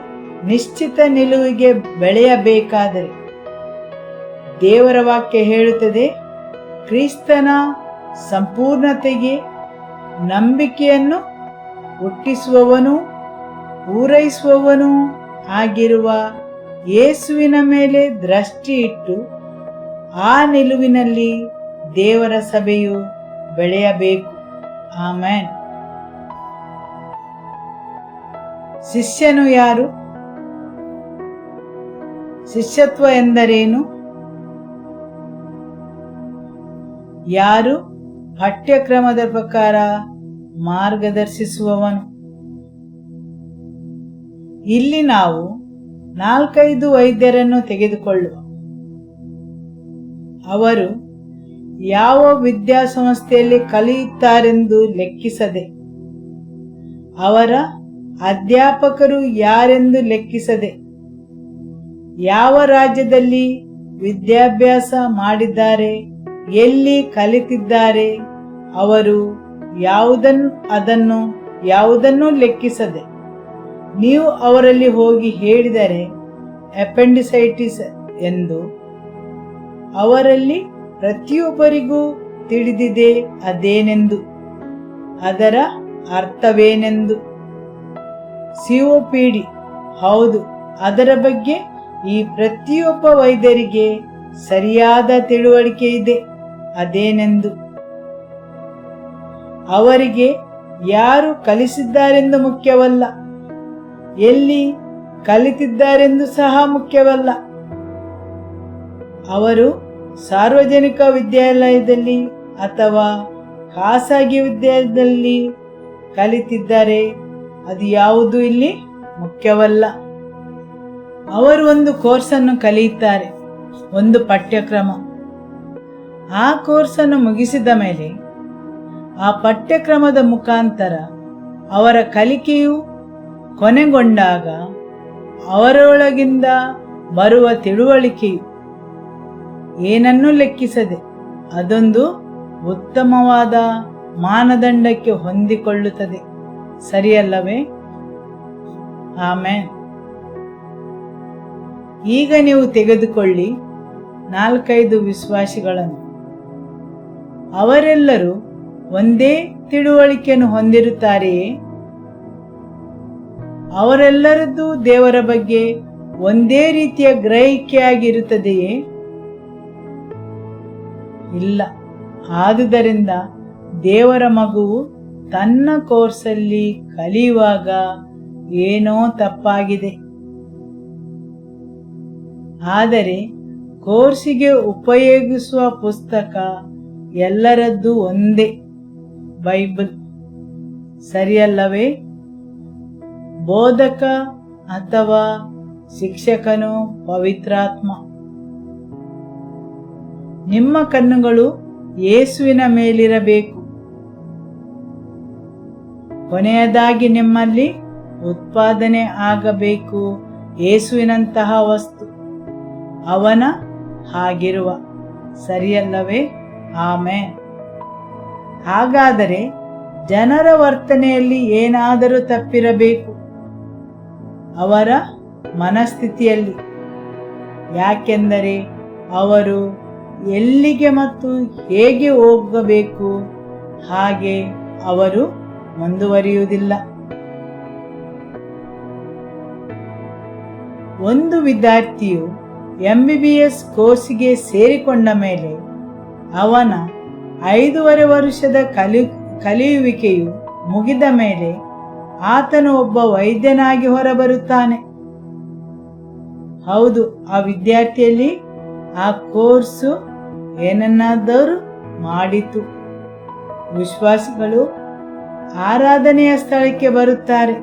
ನಿಶ್ಚಿತ ನಿಲುವಿಗೆ ಬೆಳೆಯಬೇಕಾದರೆ ದೇವರ ವಾಕ್ಯ ಹೇಳುತ್ತದೆ, ಕ್ರಿಸ್ತನ ಸಂಪೂರ್ಣತೆಗೆ ನಂಬಿಕೆಯನ್ನು ಹುಟ್ಟಿಸುವವನು ಪೂರೈಸುವವನು ಆಗಿರುವ ಯೇಸುವಿನ ಮೇಲೆ ದೃಷ್ಟಿ ಇಟ್ಟು ಆ ನಿಲುವಿನಲ್ಲಿ ದೇವರ ಸಭೆಯು ಬೆಳೆಯಬೇಕು. ಆಮೆನ್. ಶಿಷ್ಯನು ಯಾರು? ಶಿಷ್ಯತ್ವ ಎಂದರೇನು? ಯಾರು ಪಠ್ಯಕ್ರಮದ ಪ್ರಕಾರ ಮಾರ್ಗದರ್ಶಿಸುವವನು. ಇಲ್ಲಿ ನಾವು 4-5 ವೈದ್ಯರನ್ನು ತೆಗೆದುಕೊಳ್ಳುವ. ಅವರು ಯಾವ ವಿದ್ಯಾಸಂಸ್ಥೆಯಲ್ಲಿ ಕಲಿಯುತ್ತಾರೆಂದು ಲೆಕ್ಕಿಸದೆ, ಅವರ ಅಧ್ಯಾಪಕರು ಯಾರೆಂದು ಲೆಕ್ಕಿಸದೆ, ಯಾವ ರಾಜ್ಯದಲ್ಲಿ ವಿದ್ಯಾಭ್ಯಾಸ ಮಾಡಿದ್ದಾರೆ, ಎಲ್ಲಿ ಕಲಿತಿದ್ದಾರೆ, ಅವರು ಯಾವುದನ್ನು ಲೆಕ್ಕಿಸದೆ ನೀವು ಅವರಲ್ಲಿ ಹೋಗಿ ಹೇಳಿದರೆ ಅಪೆಂಡಿಸೈಟಿಸ್ ಎಂದು, ಅವರಲ್ಲಿ ಪ್ರತಿಯೊಬ್ಬರಿಗೂ ತಿಳಿದಿದೆ ಅದೇನೆಂದು, ಅದರ ಅರ್ಥವೇನೆಂದು. COPD, ಹೌದು, ಅದರ ಬಗ್ಗೆ ಈ ಪ್ರತಿಯೊಬ್ಬ ವೈದ್ಯರಿಗೆ ಸರಿಯಾದ ತಿಳುವಳಿಕೆ ಇದೆ ಅದೇನೆಂದು. ಅವರಿಗೆ ಯಾರು ಕಲಿಸಿದ್ದಾರೆಂದು ಮುಖ್ಯವಲ್ಲ, ಎಲ್ಲಿ ಕಲಿತಿದ್ದಾರೆಂದು ಸಹ ಮುಖ್ಯವಲ್ಲ. ಅವರು ಸಾರ್ವಜನಿಕ ವಿದ್ಯಾಲಯದಲ್ಲಿ ಅಥವಾ ಖಾಸಗಿ ವಿದ್ಯಾಲಯದಲ್ಲಿ ಕಲಿತಿದ್ದಾರೆ, ಅದು ಯಾವುದು ಇಲ್ಲಿ ಮುಖ್ಯವಲ್ಲ. ಅವರು ಒಂದು ಕೋರ್ಸನ್ನು ಕಲಿಯುತ್ತಾರೆ, ಒಂದು ಪಠ್ಯಕ್ರಮ. ಆ ಕೋರ್ಸನ್ನು ಮುಗಿಸಿದ ಮೇಲೆ ಆ ಪಠ್ಯಕ್ರಮದ ಮುಖಾಂತರ ಅವರ ಕಲಿಕೆಯು ಕೊನೆಗೊಂಡಾಗ ಅವರೊಳಗಿಂದ ಬರುವ ತಿಳುವಳಿಕೆಯು ಏನನ್ನೂ ಲೆಕ್ಕಿಸದೆ ಅದೊಂದು ಉತ್ತಮವಾದ ಮಾನದಂಡಕ್ಕೆ ಹೊಂದಿಕೊಳ್ಳುತ್ತದೆ. ಸರಿಯಲ್ಲವೇ? ಆಮೆನ್. ಈಗ ನೀವು ತೆಗೆದುಕೊಳ್ಳಿ 4-5 ವಿಶ್ವಾಸಿಗಳನ್ನು. ಅವರೆಲ್ಲರೂ ಒಂದೇ ತಿಳುವಳಿಕೆಯನ್ನು ಹೊಂದಿರುತ್ತಾರೆಯೇ? ಅವರೆಲ್ಲರದ್ದು ದೇವರ ಬಗ್ಗೆ ಒಂದೇ ರೀತಿಯ ಗ್ರಹಿಕೆಯಾಗಿರುತ್ತದೆಯೇ? ಇಲ್ಲ. ಆದುದರಿಂದ ದೇವರ ಮಗುವು ತನ್ನ ಕೋರ್ಸಲ್ಲಿ ಕಲಿಯುವಾಗ ಏನೋ ತಪ್ಪಾಗಿದೆ. ಆದರೆ ಕೋರ್ಸಿಗೆ ಉಪಯೋಗಿಸುವ ಪುಸ್ತಕ ಎಲ್ಲರದ್ದು ಒಂದೇ, ಬೈಬಲ್. ಸರಿಯಲ್ಲವೇ? ಬೋಧಕ ಅಥವಾ ಶಿಕ್ಷಕನು ಪವಿತ್ರಾತ್ಮ. ನಿಮ್ಮ ಕಣ್ಣುಗಳು ಯೇಸುವಿನ ಮೇಲಿರಬೇಕು. ಕೊನೆಯದಾಗಿ ನಿಮ್ಮಲ್ಲಿ ಉತ್ಪಾದನೆ ಆಗಬೇಕು ಯೇಸುವಿನಂತಹ ವಸ್ತು, ಅವನ ಹಾಗಿರುವ. ಸರಿಯಲ್ಲವೇ? ಆಮೆನ್. ಹಾಗಾದರೆ ಜನರ ವರ್ತನೆಯಲ್ಲಿ ಏನಾದರೂ ತಪ್ಪಿರಬೇಕು, ಅವರ ಮನಸ್ಥಿತಿಯಲ್ಲಿ. ಯಾಕೆಂದರೆ ಅವರು ಎಲ್ಲಿಗೆ ಮತ್ತು ಹೇಗೆ ಹೋಗಬೇಕು ಹಾಗೆ ಅವರು ಮುಂದುವರಿಯುವುದಿಲ್ಲ. ಒಂದು ವಿದ್ಯಾರ್ಥಿಯು MBBS ಕೋರ್ಸಿಗೆ ಸೇರಿಕೊಂಡ ಮೇಲೆ ಅವನ 5.5 ವರ್ಷದ ಕಲಿಯುವಿಕೆಯು ಮುಗಿದ ಮೇಲೆ ಆತನು ಒಬ್ಬ ವೈದ್ಯನಾಗಿ ಹೊರಬರುತ್ತಾನೆ. ಹೌದು, ಆ ವಿದ್ಯಾರ್ಥಿಯಲ್ಲಿ ಆ ಕೋರ್ಸು ಏನನ್ನಾದರೂ ಮಾಡಿತು. ವಿಶ್ವಾಸಿಗಳು ಆರಾಧನೆಯ ಸ್ಥಳಕ್ಕೆ ಬರುತ್ತಾರೆ.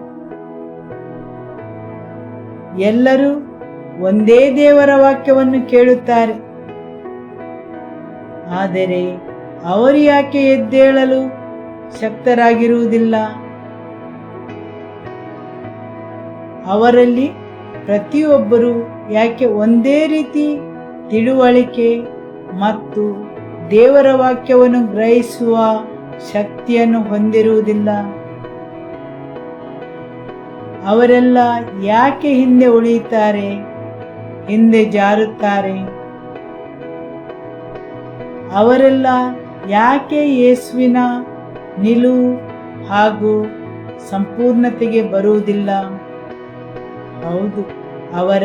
ಎಲ್ಲರೂ ಒಂದೇ ದೇವರ ವಾಕ್ಯವನ್ನು ಕೇಳುತ್ತಾರೆ. ಆದರೆ ಅವರು ಯಾಕೆ ಎದ್ದೇಳಲು ಶಕ್ತರಾಗಿರುವುದಿಲ್ಲ? ಅವರಲ್ಲಿ ಪ್ರತಿಯೊಬ್ಬರು ಯಾಕೆ ಒಂದೇ ರೀತಿ ತಿಳುವಳಿಕೆ ಮತ್ತು ದೇವರ ವಾಕ್ಯವನ್ನು ಗ್ರಹಿಸುವ ಶಕ್ತಿಯನ್ನು ಹೊಂದಿರುವುದಿಲ್ಲ? ಅವರೆಲ್ಲ ಯಾಕೆ ಹಿಂದೆ ಉಳಿಯುತ್ತಾರೆ, ಹಿಂದೆ ಜಾರುತ್ತಾರೆ? ಅವರೆಲ್ಲ ಯಾಕೆ ಯೇಸುವಿನ ನಿಲುವು ಹಾಗೂ ಸಂಪೂರ್ಣತೆಗೆ ಬರುವುದಿಲ್ಲ? ಹೌದು, ಅವರ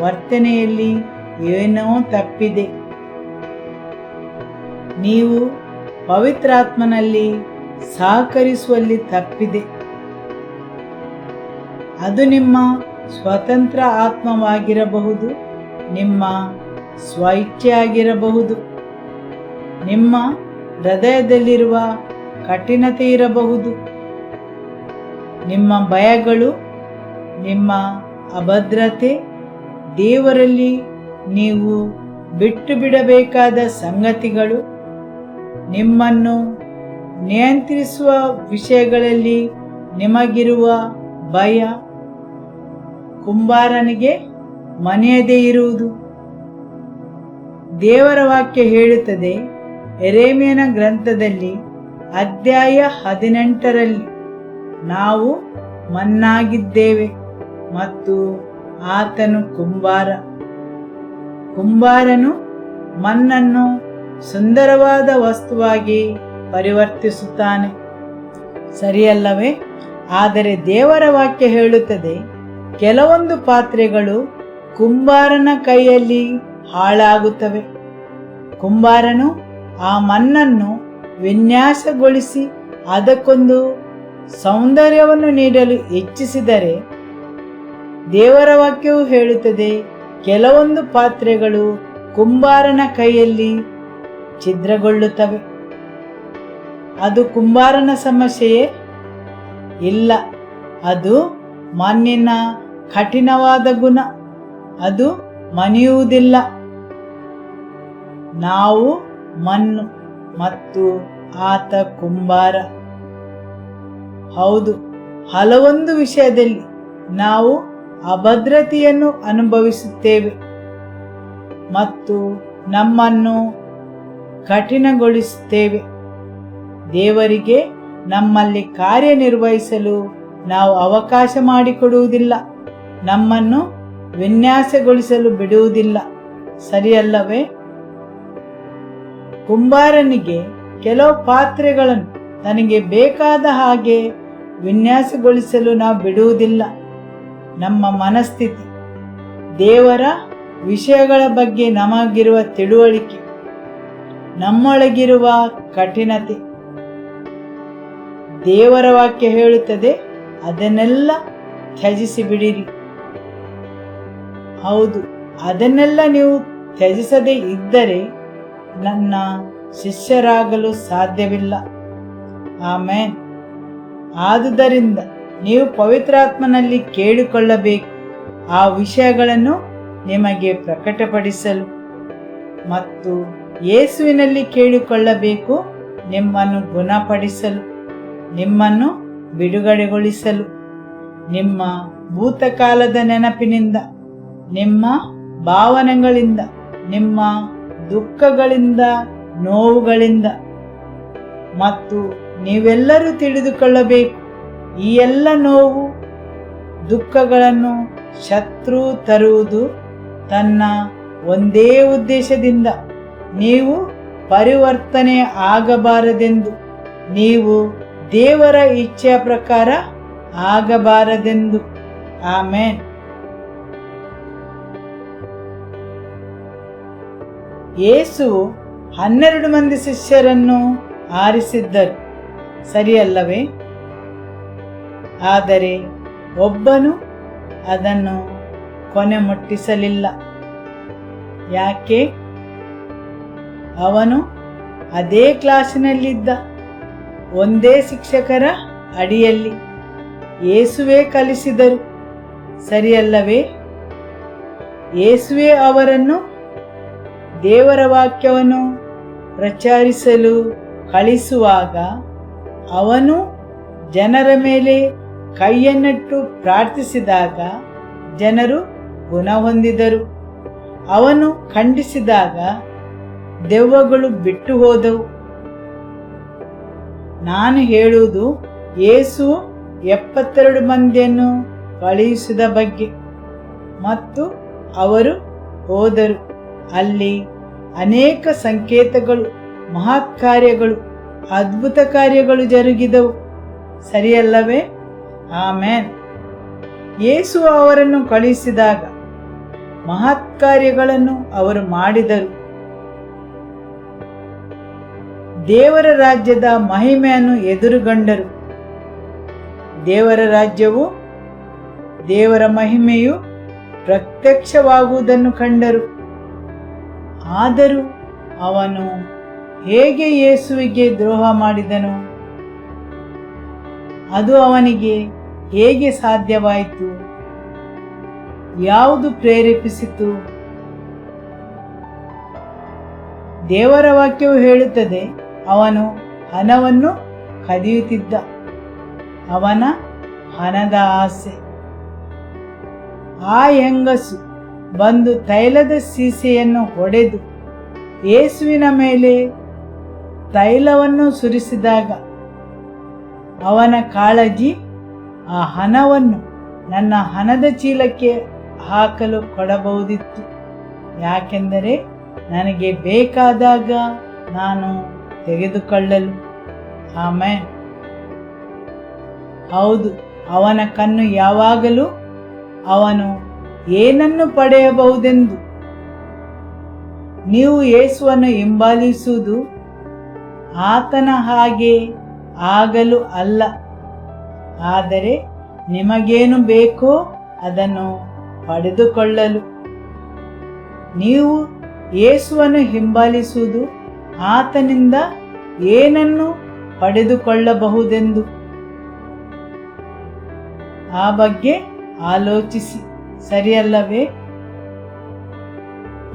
ವರ್ತನೆಯಲ್ಲಿ ಏನೋ ತಪ್ಪಿದೆ. ನೀವು ಪವಿತ್ರಾತ್ಮನಲ್ಲಿ ಸಹಕರಿಸುವಲ್ಲಿ ತಪ್ಪಿದೆ. ಅದು ನಿಮ್ಮ ಸ್ವತಂತ್ರ ಆತ್ಮವಾಗಿರಬಹುದು, ನಿಮ್ಮ ಸ್ವಇಚ್ಛೆಯಾಗಿರಬಹುದು, ನಿಮ್ಮ ಹೃದಯದಲ್ಲಿರುವ ಕಠಿಣತೆ ಇರಬಹುದು, ನಿಮ್ಮ ಭಯಗಳು, ನಿಮ್ಮ ಅಭದ್ರತೆ, ದೇವರಲ್ಲಿ ನೀವು ಬಿಟ್ಟು ಬಿಡಬೇಕಾದ ಸಂಗತಿಗಳು, ನಿಮ್ಮನ್ನು ನಿಯಂತ್ರಿಸುವ ವಿಷಯಗಳಲ್ಲಿ ನಿಮಗಿರುವ ಭಯ, ಕುಂಬಾರನಿಗೆ ಮನೆಯದೇ ಇರುವುದು. ದೇವರ ವಾಕ್ಯ ಹೇಳುತ್ತದೆ, ಯೆರೆಮೀಯನ ಗ್ರಂಥದಲ್ಲಿ ಅಧ್ಯಾಯ 18ರಲ್ಲಿ, ನಾವು ಮಣ್ಣಾಗಿದ್ದೇವೆ ಮತ್ತು ಆತನು ಕುಂಬಾರ. ಕುಂಬಾರನು ಮಣ್ಣನ್ನು ಸುಂದರವಾದ ವಸ್ತುವಾಗಿ ಪರಿವರ್ತಿಸುತ್ತಾನೆ. ಸರಿಯಲ್ಲವೇ? ಆದರೆ ದೇವರ ವಾಕ್ಯ ಹೇಳುತ್ತದೆ, ಕೆಲವೊಂದು ಪಾತ್ರೆಗಳು ಕುಂಬಾರನ ಕೈಯಲ್ಲಿ ಹಾಳಾಗುತ್ತವೆ. ಕುಂಬಾರನು ಆ ಮಣ್ಣನ್ನು ವಿನ್ಯಾಸಗೊಳಿಸಿ ಅದಕ್ಕೊಂದು ಸೌಂದರ್ಯವನ್ನು ನೀಡಲು ಇಚ್ಛಿಸಿದರೆ, ದೇವರ ವಾಕ್ಯವು ಹೇಳುತ್ತದೆ, ಕೆಲವೊಂದು ಪಾತ್ರೆಗಳು ಕುಂಬಾರನ ಕೈಯಲ್ಲಿ ಛಿದ್ರಗೊಳ್ಳುತ್ತವೆ. ಅದು ಕುಂಬಾರನ ಸಮಸ್ಯೆಯೇ? ಇಲ್ಲ, ಅದು ಮಣ್ಣಿನ ಕಠಿಣವಾದ ಗುಣ. ಅದು ಮನೆಯುವುದಿಲ್ಲ. ನಾವು ಮಣ್ಣು ಮತ್ತು ಆತ ಕುಂಬಾರ. ಹೌದು, ಹಲವೊಂದು ವಿಷಯದಲ್ಲಿ ನಾವು ಅಭದ್ರತೆಯನ್ನು ಅನುಭವಿಸುತ್ತೇವೆ ಮತ್ತು ನಮ್ಮನ್ನು ಕಠಿಣಗೊಳಿಸುತ್ತೇವೆ. ದೇವರಿಗೆ ನಮ್ಮಲ್ಲಿ ಕಾರ್ಯನಿರ್ವಹಿಸಲು ನಾವು ಅವಕಾಶ ಮಾಡಿಕೊಡುವುದಿಲ್ಲ. ನಮ್ಮನ್ನು ವಿನ್ಯಾಸಗೊಳಿಸಲು ಬಿಡುವುದಿಲ್ಲ, ಸರಿಯಲ್ಲವೇ? ಕುಂಬಾರನಿಗೆ ಕೆಲವು ಪಾತ್ರೆಗಳನ್ನು ತನಗೆ ಬೇಕಾದ ಹಾಗೆ ವಿನ್ಯಾಸಗೊಳಿಸಲು ನಾವು ಬಿಡುವುದಿಲ್ಲ. ನಮ್ಮ ಮನಸ್ಥಿತಿ, ದೇವರ ವಿಷಯಗಳ ಬಗ್ಗೆ ನಮಗಿರುವ ತಿಳುವಳಿಕೆ, ನಮ್ಮೊಳಗಿರುವ ಕಠಿಣತೆ, ದೇವರ ವಾಕ್ಯ ಹೇಳುತ್ತದೆ, ಅದನ್ನೆಲ್ಲ ತ್ಯಜಿಸಿ ಬಿಡಿರಿ. ಹೌದು, ಅದನ್ನೆಲ್ಲ ನೀವು ತ್ಯಜಿಸದೇ ಇದ್ದರೆ ನನ್ನ ಶಿಷ್ಯರಾಗಲು ಸಾಧ್ಯವಿಲ್ಲ. ಆಮೇನ್. ಆದುದರಿಂದ ನೀವು ಪವಿತ್ರಾತ್ಮನಲ್ಲಿ ಕೇಳಿಕೊಳ್ಳಬೇಕು, ಆ ವಿಷಯಗಳನ್ನು ನಿಮಗೆ ಪ್ರಕಟಪಡಿಸಲು, ಮತ್ತು ಯೇಸುವಿನಲ್ಲಿ ಕೇಳಿಕೊಳ್ಳಬೇಕು, ನಿಮ್ಮನ್ನು ಗುಣಪಡಿಸಲು, ನಿಮ್ಮನ್ನು ಬಿಡುಗಡೆಗೊಳಿಸಲು, ನಿಮ್ಮ ಭೂತಕಾಲದ ನೆನಪಿನಿಂದ, ನಿಮ್ಮ ಭಾವನೆಗಳಿಂದ, ನಿಮ್ಮ ದುಃಖಗಳಿಂದ, ನೋವುಗಳಿಂದ. ಮತ್ತು ನೀವೆಲ್ಲರೂ ತಿಳಿದುಕೊಳ್ಳಬೇಕು, ಈ ಎಲ್ಲ ನೋವು ದುಃಖಗಳನ್ನು ಶತ್ರು ತರುವುದು ತನ್ನ ಒಂದೇ ಉದ್ದೇಶದಿಂದ, ನೀವು ಪರಿವರ್ತನೆ ಆಗಬಾರದೆಂದು, ನೀವು ದೇವರ ಇಚ್ಛೆಯ ಪ್ರಕಾರ ಆಗಬಾರದೆಂದು. ಆಮೇನ್. ಯೇಸು 12 ಮಂದಿ ಶಿಷ್ಯರನ್ನು ಆರಿಸಿದ್ದರು, ಸರಿಯಲ್ಲವೇ? ಆದರೆ ಒಬ್ಬನು ಅದನ್ನು ಕೊನೆ ಮುಟ್ಟಿಸಲಿಲ್ಲ. ಯಾಕೆ? ಅವನು ಅದೇ ಕ್ಲಾಸಿನಲ್ಲಿದ್ದ, ಒಂದೇ ಶಿಕ್ಷಕರ ಅಡಿಯಲ್ಲಿ ಯೇಸುವೇ ಕಲಿಸಿದರು, ಸರಿಯಲ್ಲವೇ? ಯೇಸುವೇ ಅವರನ್ನು ದೇವರ ವಾಕ್ಯವನ್ನು ಪ್ರಚಾರಿಸಲು ಕಳಿಸುವಾಗ ಅವನು ಜನರ ಮೇಲೆ ಕೈಯನ್ನಿಟ್ಟು ಪ್ರಾರ್ಥಿಸಿದಾಗ ಜನರು ಗುಣ ಹೊಂದಿದರು. ಅವನು ಖಂಡಿಸಿದಾಗ ದೆವ್ವಗಳು ಬಿಟ್ಟು ಹೋದವು. ನಾನು ಹೇಳುವುದು ಯೇಸು 72 ಮಂದಿಯನ್ನು ಕಳುಹಿಸಿದ ಬಗ್ಗೆ. ಮತ್ತು ಅವರು ಹೋದರು. ಅಲ್ಲಿ ಅನೇಕ ಸಂಕೇತಗಳು, ಮಹತ್ ಕಾರ್ಯಗಳು, ಅದ್ಭುತ ಕಾರ್ಯಗಳು ಜರುಗಿದವು, ಸರಿಯಲ್ಲವೇ? ಆಮೇನ್. ಯೇಸು ಅವರನ್ನು ಕಳುಹಿಸಿದಾಗ ಮಹತ್ ಕಾರ್ಯಗಳನ್ನು ಅವರು ಮಾಡಿದರು. ದೇವರ ರಾಜ್ಯದ ಮಹಿಮೆಯನ್ನು ಎದುರುಗೊಂಡರು. ದೇವರ ರಾಜ್ಯವು, ದೇವರ ಮಹಿಮೆಯು ಪ್ರತ್ಯಕ್ಷವಾಗುವುದನ್ನು ಕಂಡರು. ಆದರೂ ಅವನು ಹೇಗೆ ಯೇಸುವಿಗೆ ದ್ರೋಹ ಮಾಡಿದನು? ಅದು ಅವನಿಗೆ ಹೇಗೆ ಸಾಧ್ಯವಾಯಿತು? ಯಾವುದು ಪ್ರೇರೇಪಿಸಿತು? ದೇವರ ವಾಕ್ಯವು ಹೇಳುತ್ತದೆ, ಅವನು ಹಣವನ್ನು ಕದಿಯುತ್ತಿದ್ದ, ಅವನ ಹಣದ ಆಸೆ. ಆ ಹೆಂಗಸು ಬಂದು ತೈಲದ ಸೀಸೆಯನ್ನು ಹೊಡೆದು ಯೇಸುವಿನ ಮೇಲೆ ತೈಲವನ್ನು ಸುರಿಸಿದಾಗ ಅವನ ಕಾಳಜಿ, ಆ ಹಣವನ್ನು ನನ್ನ ಹಣದ ಚೀಲಕ್ಕೆ ಹಾಕಲು ಕೊಡಬಹುದಿತ್ತು, ಯಾಕೆಂದರೆ ನನಗೆ ಬೇಕಾದಾಗ ನಾನು ತೆಗೆದುಕೊಳ್ಳಲು. ಆಮೇನ್. ಹೌದು, ಅವನ ಕಣ್ಣು ಯಾವಾಗಲೂ ಅವನು ಏನನ್ನು ಪಡೆಯಬಹುದೆಂದು. ನೀವು ಯೇಸುವನ್ನು ಹಿಂಬಾಲಿಸುವುದು ಆತನ ಹಾಗೆ ಆಗಲು ಅಲ್ಲ, ಆದರೆ ನಿಮಗೇನು ಬೇಕೋ ಅದನ್ನು ಪಡೆದುಕೊಳ್ಳಲು. ನೀವು ಯೇಸುವನ್ನು ಹಿಂಬಾಲಿಸುವುದು ಆತನಿಂದ ಏನನ್ನು ಪಡೆದುಕೊಳ್ಳಬಹುದೆಂದು. ಆ ಬಗ್ಗೆ ಆಲೋಚಿಸಿ, ಸರಿಯಲ್ಲವೇ?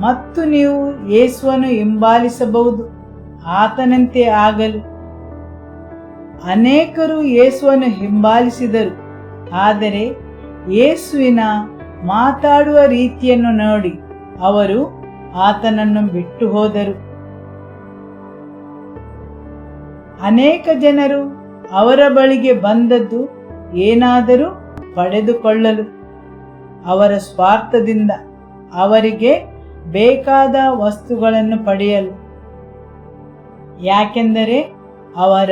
ಮತ್ತು ನೀವು ಯೇಸುವನ್ನು ಹಿಂಬಾಲಿಸಬಹುದು ಆತನಂತೆ ಆಗಲು. ಅನೇಕರು ಯೇಸುವನ್ನು ಹಿಂಬಾಲಿಸಿದರು, ಆದರೆ ಯೇಸುವಿನ ಮಾತಾಡುವ ರೀತಿಯನ್ನು ನೋಡಿ ಅವರು ಆತನನ್ನು ಬಿಟ್ಟು ಹೋದರು. ಅನೇಕ ಜನರು ಅವರ ಬಳಿಗೆ ಬಂದದ್ದು ಏನಾದರೂ ಪಡೆದುಕೊಳ್ಳಲು, ಅವರ ಸ್ವಾರ್ಥದಿಂದ ಅವರಿಗೆ ಬೇಕಾದ ವಸ್ತುಗಳನ್ನು ಪಡೆಯಲು. ಯಾಕೆಂದರೆ ಅವರ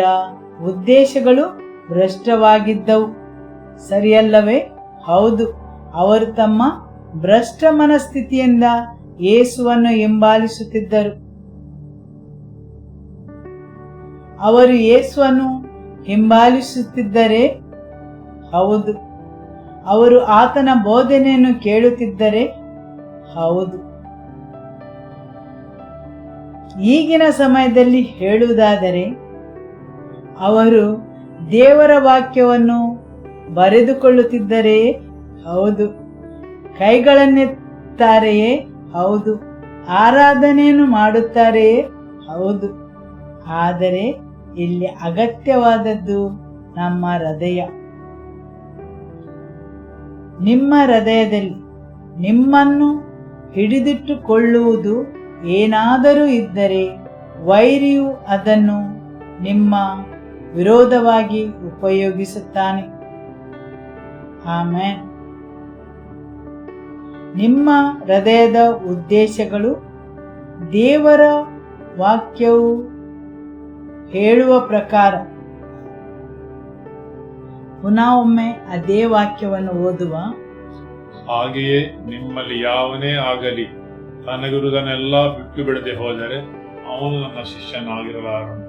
ಉದ್ದೇಶಗಳು ಭ್ರಷ್ಟವಾಗಿದ್ದವು. ಸರಿಯಲ್ಲವೇ? ಹೌದು, ಅವರು ತಮ್ಮ ಭ್ರಷ್ಟ ಮನಸ್ಥಿತಿಯಿಂದ ಯೇಸುವನ್ನು ಹಿಂಬಾಲಿಸುತ್ತಿದ್ದರು. ಅವರು ಯೇಸುವನ್ನು ಹಿಂಬಾಲಿಸುತ್ತಿದ್ದರೆ, ಹೌದು. ಅವರು ಆತನ ಬೋಧನೆಯನ್ನು ಕೇಳುತ್ತಿದ್ದರೆ, ಹೌದು. ಈಗಿನ ಸಮಯದಲ್ಲಿ ಹೇಳುವುದಾದರೆ ಅವರು ದೇವರ ವಾಕ್ಯವನ್ನು ಬರೆದುಕೊಳ್ಳುತ್ತಿದ್ದರೆಯೇ? ಹೌದು. ಕೈಗಳನ್ನೆತ್ತಾರೆಯೇ? ಹೌದು. ಆರಾಧನೆಯನ್ನು ಮಾಡುತ್ತಾರೆಯೇ? ಹೌದು. ಆದರೆ ಇಲ್ಲಿ ಅಗತ್ಯವಾದದ್ದು ನಮ್ಮ ಹೃದಯ. ನಿಮ್ಮ ಹೃದಯದಲ್ಲಿ ನಿಮ್ಮನ್ನು ಹಿಡಿದಿಟ್ಟುಕೊಳ್ಳುವುದು ಏನಾದರೂ ಇದ್ದರೆ ವೈರಿಯು ಅದನ್ನು ನಿಮ್ಮ ವಿರೋಧವಾಗಿ ಉಪಯೋಗಿಸುತ್ತಾನೆ. ಆಮೆನ್. ನಿಮ್ಮ ಹೃದಯದ ಉದ್ದೇಶಗಳು ದೇವರ ವಾಕ್ಯವು ಹೇಳುವ ಪ್ರಕಾರ. ಪುನಃ ಒಮ್ಮೆ ಅದೇ ವಾಕ್ಯವನ್ನು ಓದುವ. ಹಾಗೆಯೇ ನಿಮ್ಮಲ್ಲಿ ಯಾವನೇ ಆಗಲಿ ತನಗಿರುವುದನ್ನೆಲ್ಲ ಬಿಟ್ಟು ಬಿಡದೆ ಹೋದರೆ ಅವನು ನನ್ನ ಶಿಷ್ಯನಾಗಿರಲಾರನು.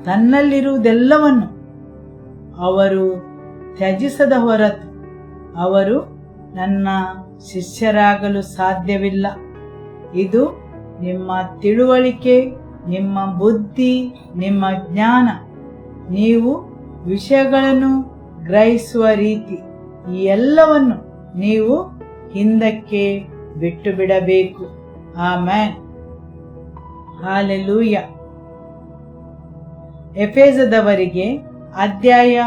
ತನ್ನಲ್ಲಿರುವುದೆಲ್ಲವನ್ನು ಅವರು ತ್ಯಜಿಸದ ಹೊರತು ಅವರು ನನ್ನ ಶಿಷ್ಯರಾಗಲು ಸಾಧ್ಯವಿಲ್ಲ. ಇದು ನಿಮ್ಮ ತಿಳುವಳಿಕೆ, ನಿಮ್ಮ ಬುದ್ಧಿ, ನಿಮ್ಮ ಜ್ಞಾನ, ನೀವು ವಿಷಯಗಳನ್ನು ಗ್ರಹಿಸುವ ರೀತಿ, ಈ ಎಲ್ಲವನ್ನು ನೀವು ಹಿಂದಕ್ಕೆ ಬಿಟ್ಟು ಬಿಡಬೇಕು. ಆಮೆನ್. ಹಾಲೆಲೂಯ. ಎಫೆಸದವರಿಗೆ ಅಧ್ಯಾಯ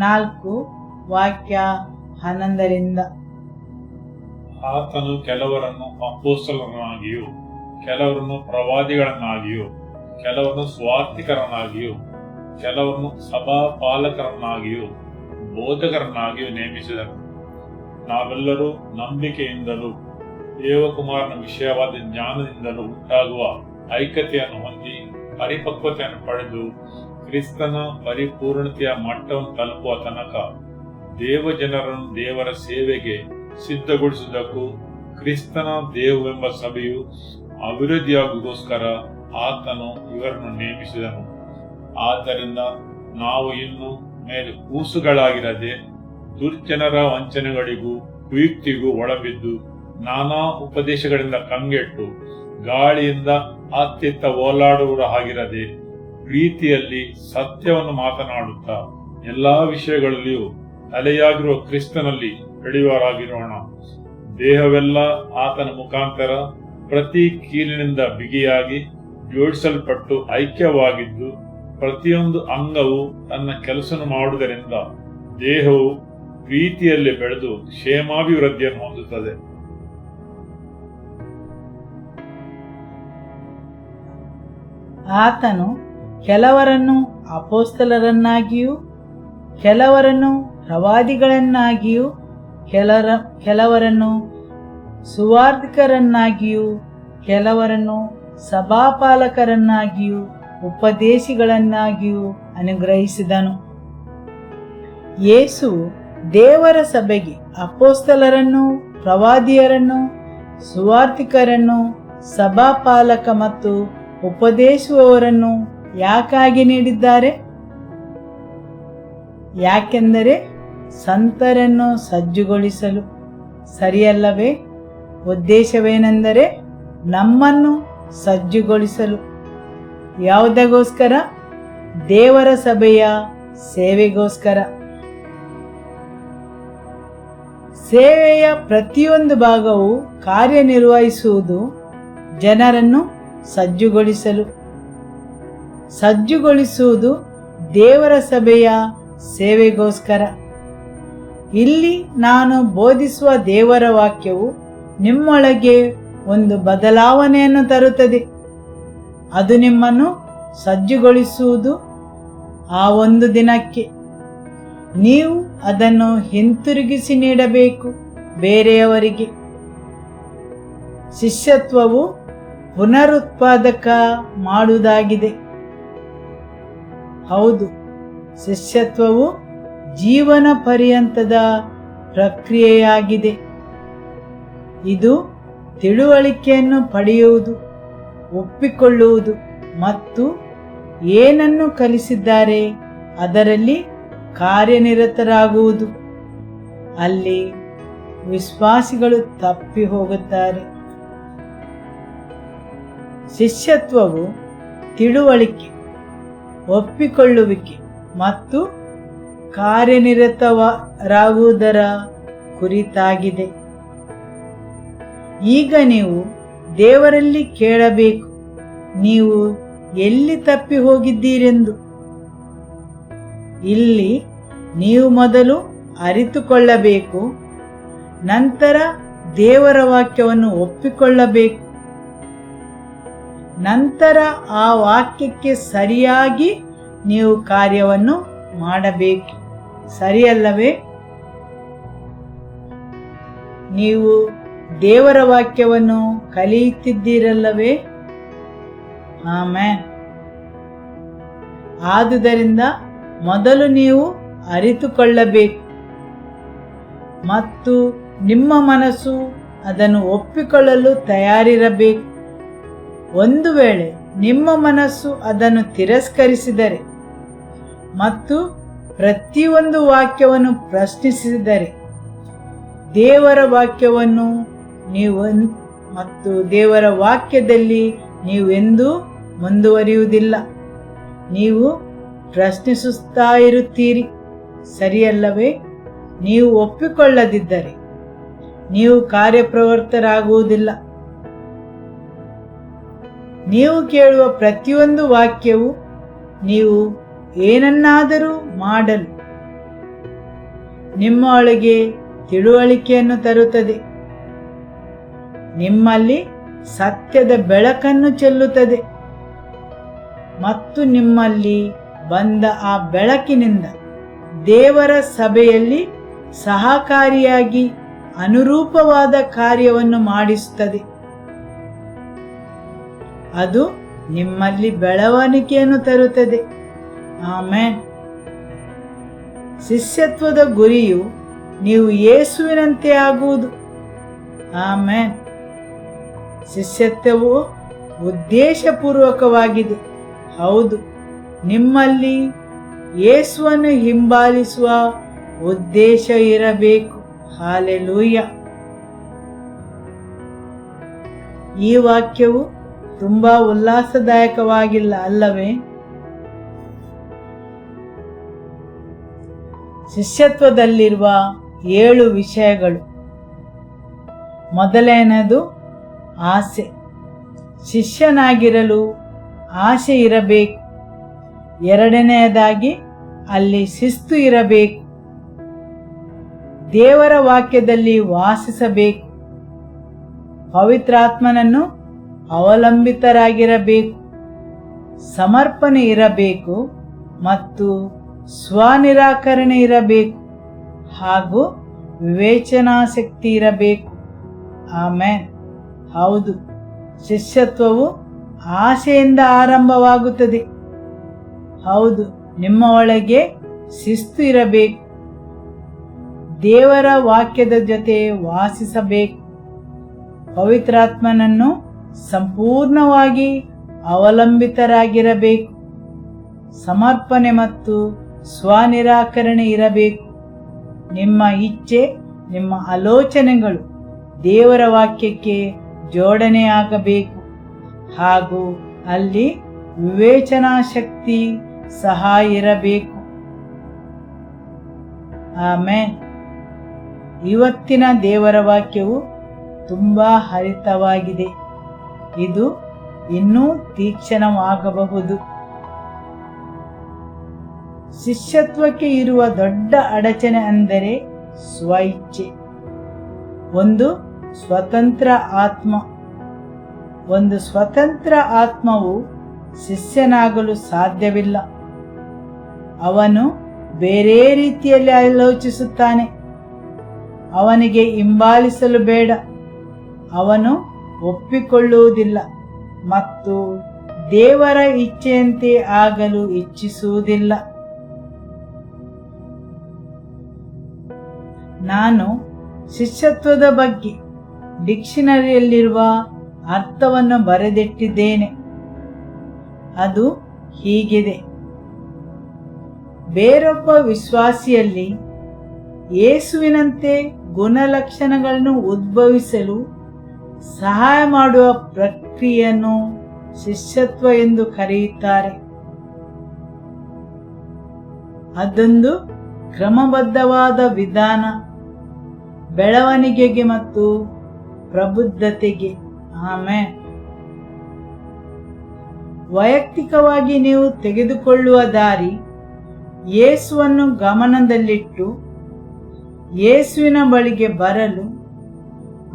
4 ವಾಕ್ಯ 11. ಆತನು ಕೆಲವರನ್ನು ಅಪೊಸ್ತಲರನ್ನಾಗಿಯೂ ಕೆಲವರನ್ನು ಪ್ರವಾದಿಗಳನ್ನಾಗಿಯೂ ಕೆಲವರನ್ನು ಸ್ವಾರ್ಥಿಕರನ್ನಾಗಿಯೂ ಕೆಲವರನ್ನು ಸಭಾಪಾಲಕರನ್ನಾಗಿಯೂ ಬೋಧಕರನ್ನಾಗಿಯೂ ನೇಮಿಸಿದರು. ನಾವೆಲ್ಲರೂ ನಂಬಿಕೆಯಿಂದಲೂ ದೇವಕುಮಾರನ ವಿಷಯವಾದ ಜ್ಞಾನದಿಂದಲೂ ಉಂಟಾಗುವ ಐಕ್ಯತೆಯನ್ನು ಹೊಂದಿ ಪರಿಪಕ್ವತೆಯನ್ನು ಪಡೆದು ಕ್ರಿಸ್ತನ ಪರಿಪೂರ್ಣತೆಯ ಮಟ್ಟವನ್ನು ತಲುಪುವ ತನಕ ದೇವಜನರನ್ನು ದೇವರ ಸೇವೆಗೆ ಸಿದ್ಧಗೊಳಿಸುವುದಕ್ಕೂ ಕ್ರಿಸ್ತನ ದೇವವೆಂಬ ಸಭೆಯು ಅಭಿವೃದ್ಧಿಯಾಗುವುದಕ್ಕೋಸ್ಕರ ಆತನು ಇವರನ್ನು ನೇಮಿಸಿದನು. ಆದ್ದರಿಂದ ನಾವು ಇನ್ನು ಮೇಲೆ ಕೂಸುಗಳಾಗಿರದೆ ದುರ್ಜನರ ವಂಚನೆಗಳಿಗೂ ಕುಯುಕ್ತಿಗೂ ಒಳಬಿದ್ದು ನಾನಾ ಉಪದೇಶಗಳಿಂದ ಕಂಗೆಟ್ಟು ಗಾಳಿಯಿಂದ ಅತ್ತಿತ್ತ ಓಲಾಡುವರ ಹಾಗಿರದೆ ಪ್ರೀತಿಯಲ್ಲಿ ಸತ್ಯವನ್ನು ಮಾತನಾಡುತ್ತಾ ಎಲ್ಲಾ ವಿಷಯಗಳಲ್ಲಿಯೂ ತಲೆಯಾಗಿರುವ ಕ್ರಿಸ್ತನಲ್ಲಿ ಬೆಳೆಯುವರಾಗಿರೋಣ. ದೇಹವೆಲ್ಲ ಆತನ ಮುಖಾಂತರ ಪ್ರತಿ ಕೀಲಿನಿಂದ ಬಿಗಿಯಾಗಿ ಜೋಡಿಸಲ್ಪಟ್ಟು ಐಕ್ಯವಾಗಿದ್ದು ಪ್ರತಿಯೊಂದು ಅಂಗವು ತನ್ನ ಕೆಲಸವನ್ನು ಮಾಡುವುದರಿಂದ ದೇಹವು ಪ್ರೀತಿಯಲ್ಲಿ ಬೆಳೆದು ಕ್ಷೇಮಾಭಿವೃದ್ಧಿಯನ್ನು ಹೊಂದುತ್ತದೆ. ಆತನು ಕೆಲವರನ್ನು ಅಪೊಸ್ತಲರನ್ನಾಗಿಯೂ ಕೆಲವರನ್ನು ಪ್ರವಾದಿಗಳನ್ನಾಗಿಯೂ ಕೆಲವರನ್ನು ಸುವಾರ್ತಿಕರನ್ನಾಗಿಯೂ ಕೆಲವರನ್ನು ಸಭಾಪಾಲಕರನ್ನಾಗಿಯೂ ಉಪದೇಶಿಗಳನ್ನಾಗಿಯೂ ಅನುಗ್ರಹಿಸಿದನು. ಯೇಸು ದೇವರ ಸಭೆಗೆ ಅಪೊಸ್ತಲರನ್ನು, ಪ್ರವಾದಿಯರನ್ನು, ಸುವಾರ್ತಿಕರನ್ನು, ಸಭಾಪಾಲಕ ಮತ್ತು ಉಪದೇಶುವವರನ್ನು ಯಾಕಾಗಿ ನೀಡಿದ್ದಾರೆ? ಯಾಕೆಂದರೆ ಸಂತರನ್ನು ಸಜ್ಜುಗೊಳಿಸಲು. ಸರಿಯಲ್ಲವೇ? ಉದ್ದೇಶವೇನೆಂದರೆ ನಮ್ಮನ್ನು ಸಜ್ಜುಗೊಳಿಸಲು. ಯಾವುದಕ್ಕೋಸ್ಕರ? ದೇವರ ಸಭೆಯ ಸೇವೆಗೋಸ್ಕರ. ಸೇವೆಯ ಪ್ರತಿಯೊಂದು ಭಾಗವು ಕಾರ್ಯನಿರ್ವಹಿಸುವುದು ಜನರನ್ನು ಸಜ್ಜುಗೊಳಿಸಲು. ಸಜ್ಜುಗೊಳಿಸುವುದು ದೇವರ ಸಭೆಯ ಸೇವೆಗೋಸ್ಕರ. ಇಲ್ಲಿ ನಾನು ಬೋಧಿಸುವ ದೇವರ ವಾಕ್ಯವು ನಿಮ್ಮೊಳಗೆ ಒಂದು ಬದಲಾವಣೆಯನ್ನು ತರುತ್ತದೆ. ಅದು ನಿಮ್ಮನ್ನು ಸಜ್ಜುಗೊಳಿಸುವುದು ಆ ಒಂದು ದಿನಕ್ಕೆ. ನೀವು ಅದನ್ನು ಹಿಂತಿರುಗಿಸಿ ನೀಡಬೇಕು ಬೇರೆಯವರಿಗೆ. ಶಿಷ್ಯತ್ವವು ಪುನರುತ್ಪಾದಕ ಮಾಡುವುದಾಗಿದೆ. ಹೌದು, ಶಿಷ್ಯತ್ವವು ಜೀವನ ಪರ್ಯಂತದ ಪ್ರಕ್ರಿಯೆಯಾಗಿದೆ. ಇದು ತಿಳುವಳಿಕೆಯನ್ನು ಪಡೆಯುವುದು, ಒಪ್ಪಿಕೊಳ್ಳುವುದು ಮತ್ತು ಏನನ್ನು ಕಲಿಸಿದ್ದಾರೆ ಅದರಲ್ಲಿ ಕಾರ್ಯನಿರತರಾಗುವುದು. ಅಲ್ಲಿ ವಿಶ್ವಾಸಿಗಳು ತಪ್ಪಿ ಹೋಗುತ್ತಾರೆ. ಶಿಷ್ಯತ್ವವು ತಿಳುವಳಿಕೆ, ಒಪ್ಪಿಕೊಳ್ಳುವಿಕೆ ಮತ್ತು ಕಾರ್ಯನಿರತರಾಗುವುದರ ಕುರಿತಾಗಿದೆ. ಈಗ ನೀವು ದೇವರಲ್ಲಿ ಕೇಳಬೇಕು, ನೀವು ಎಲ್ಲಿ ತಪ್ಪಿ ಹೋಗಿದ್ದೀರೆಂದು. ಇಲ್ಲಿ ನೀವು ಮೊದಲು ಅರಿತುಕೊಳ್ಳಬೇಕು, ನಂತರ ದೇವರ ವಾಕ್ಯವನ್ನು ಒಪ್ಪಿಕೊಳ್ಳಬೇಕು, ನಂತರ ಆ ವಾಕ್ಯಕ್ಕೆ ಸರಿಯಾಗಿ ನೀವು ಕಾರ್ಯವನ್ನು ಮಾಡಬೇಕು. ಸರಿಯಲ್ಲವೇ? ನೀವು ದೇವರ ವಾಕ್ಯವನ್ನು ಕಲಿಯುತ್ತಿದ್ದೀರಲ್ಲವೇ? ಆಮೆನ್. ಆದುದರಿಂದ ಮೊದಲು ನೀವು ಅರಿತುಕೊಳ್ಳಬೇಕು ಮತ್ತು ನಿಮ್ಮ ಮನಸ್ಸು ಅದನ್ನು ಒಪ್ಪಿಕೊಳ್ಳಲು ತಯಾರಿರಬೇಕು. ಒಂದು ವೇಳೆ ನಿಮ್ಮ ಮನಸ್ಸು ಅದನ್ನು ತಿರಸ್ಕರಿಸಿದರೆ ಮತ್ತು ಪ್ರತಿಯೊಂದು ವಾಕ್ಯವನ್ನು ಪ್ರಶ್ನಿಸಿದರೆ ದೇವರ ವಾಕ್ಯವನ್ನು ಮತ್ತು ದೇವರ ವಾಕ್ಯದಲ್ಲಿ ನೀವು ಎಂದೂ ಮುಂದುವರಿಯುವುದಿಲ್ಲ. ನೀವು ಪ್ರಶ್ನಿಸುತ್ತಾ ಇರುತ್ತೀರಿ. ಸರಿಯಲ್ಲವೇ? ನೀವು ಒಪ್ಪಿಕೊಳ್ಳದಿದ್ದರೆ ನೀವು ಕಾರ್ಯಪ್ರವೃತ್ತರಾಗುವುದಿಲ್ಲ. ನೀವು ಕೇಳುವ ಪ್ರತಿಯೊಂದು ವಾಕ್ಯವು ನೀವು ಏನನ್ನಾದರೂ ಮಾಡಲು ನಿಮ್ಮ ಒಳಗೆ ತಿಳುವಳಿಕೆಯನ್ನು ತರುತ್ತದೆ, ನಿಮ್ಮಲ್ಲಿ ಸತ್ಯದ ಬೆಳಕನ್ನು ಚೆಲ್ಲುತ್ತದೆ ಮತ್ತು ನಿಮ್ಮಲ್ಲಿ ಬಂದ ಆ ಬೆಳಕಿನಿಂದ ದೇವರ ಸಭೆಯಲ್ಲಿ ಸಹಕಾರಿಯಾಗಿ ಅನುರೂಪವಾದ ಕಾರ್ಯವನ್ನು ಮಾಡಿಸುತ್ತದೆ. ಅದು ನಿಮ್ಮಲ್ಲಿ ಬೆಳವಣಿಗೆಯನ್ನು ತರುತ್ತದೆ. ಆಮೆನ್. ಶಿಷ್ಯತ್ವದ ಗುರಿಯು ನೀವು ಯೇಸುವಿನಂತೆ ಆಗುವುದು. ಆಮೆನ್. ಶಿಷ್ಯತ್ವವು ಉದ್ದೇಶಪೂರ್ವಕವಾಗಿದೆ. ಹೌದು, ನಿಮ್ಮಲ್ಲಿ ಯೇಸುವನ್ನು ಹಿಂಬಾಲಿಸುವ ಉದ್ದೇಶ ಇರಬೇಕು. ಹಾಲೆಲೂಯ. ಈ ವಾಕ್ಯವು ತುಂಬಾ ಉಲ್ಲಾಸದಾಯಕವಾಗಿಲ್ಲ ಅಲ್ಲವೇ? ಶಿಷ್ಯತ್ವದಲ್ಲಿರುವ 7 ವಿಷಯಗಳು. ಮೊದಲನೆಯದು ಆಸೆ. ಶಿಷ್ಯನಾಗಿರಲು ಆಸೆ ಇರಬೇಕು. ಎರಡನೆಯದಾಗಿ ಅಲ್ಲಿ ಶಿಸ್ತು ಇರಬೇಕು. ದೇವರ ವಾಕ್ಯದಲ್ಲಿ ವಾಸಿಸಬೇಕು. ಪವಿತ್ರಾತ್ಮನನ್ನು ಅವಲಂಬಿತರಾಗಿರಬೇಕು. ಸಮರ್ಪಣೆ ಇರಬೇಕು ಮತ್ತು ಸ್ವನಿರಾಕರಣೆ ಇರಬೇಕು ಹಾಗೂ ವಿವೇಚನಾಶಕ್ತಿ ಇರಬೇಕು. ಆಮೆನ್. ಹೌದು, ಶಿಷ್ಯತ್ವವು ಆಸೆಯಿಂದ ಆರಂಭವಾಗುತ್ತದೆ. ಹೌದು, ನಿಮ್ಮ ಒಳಗೆ ಶಿಸ್ತು ಇರಬೇಕು. ದೇವರ ವಾಕ್ಯದ ಜೊತೆ ವಾಸಿಸಬೇಕು. ಪವಿತ್ರಾತ್ಮನನ್ನು ಸಂಪೂರ್ಣವಾಗಿ ಅವಲಂಬಿತರಾಗಿರಬೇಕು. ಸಮರ್ಪಣೆ ಮತ್ತು ಸ್ವನಿರಾಕರಣೆ ಇರಬೇಕು. ನಿಮ್ಮ ಇಚ್ಛೆ, ನಿಮ್ಮ ಆಲೋಚನೆಗಳು ದೇವರ ವಾಕ್ಯಕ್ಕೆ ಜೋಡಣೆಯಾಗಬೇಕು ಹಾಗೂ ಅಲ್ಲಿ ವಿವೇಚನಾ ಶಕ್ತಿ ಸಹ ಇರಬೇಕು. ಆಮೆನ್. ಇವತ್ತಿನ ದೇವರ ವಾಕ್ಯವು ತುಂಬಾ ಹರಿತವಾಗಿದೆ. ಇದು ಇನ್ನೂ ತೀಕ್ಷ್ಣವಾಗಬಹುದು. ಶಿಷ್ಯತ್ವಕ್ಕೆ ಇರುವ ದೊಡ್ಡ ಅಡಚಣೆ ಅಂದರೆ ಸ್ವಇಚ್ಛೆ. ಒಂದು ಸ್ವತಂತ್ರ ಆತ್ಮವು ಶಿಷ್ಯನಾಗಲು ಸಾಧ್ಯವಿಲ್ಲ. ಅವನು ಬೇರೆ ರೀತಿಯಲ್ಲಿ ಆಲೋಚಿಸುತ್ತಾನೆ. ಅವನಿಗೆ ಹಿಂಬಾಲಿಸಲು ಬೇಡ, ಅವನು ಒಪ್ಪಿಕೊಳ್ಳುವುದಿಲ್ಲ ಮತ್ತು ದೇವರ ಇಚ್ಛೆಯಂತೆ ಆಗಲು ಇಚ್ಛಿಸುವುದಿಲ್ಲ. ನಾನು ಶಿಷ್ಯತ್ವದ ಬಗ್ಗೆ ಡಿಕ್ಷನರಿಯಲ್ಲಿರುವ ಅರ್ಥವನ್ನು ಬರೆದಿಟ್ಟಿದ್ದೇನೆ. ಅದು ಹೀಗಿದೆ: ಬೇರೊಬ್ಬ ವಿಶ್ವಾಸಿಯಲ್ಲಿ ಯೇಸುವಿನಂತೆ ಗುಣಲಕ್ಷಣಗಳನ್ನು ಉದ್ಭವಿಸಲು ಸಹಾಯ ಮಾಡುವ ಪ್ರಕ್ರಿಯೆಯನ್ನು ಶಿಷ್ಯತ್ವ ಎಂದು ಕರೆಯುತ್ತಾರೆ. ಅದೊಂದು ಕ್ರಮಬದ್ಧವಾದ ವಿಧಾನ, ಬೆಳವಣಿಗೆಗೆ ಮತ್ತು ಪ್ರಬುದ್ಧತೆಗೆ. ಆಮೆನ್. ವೈಯಕ್ತಿಕವಾಗಿ ನೀವು ತೆಗೆದುಕೊಳ್ಳುವ ದಾರಿ ಯೇಸುವನ್ನು ಗಮನದಲ್ಲಿಟ್ಟು ಯೇಸುವಿನ ಬಳಿಗೆ ಬರಲು,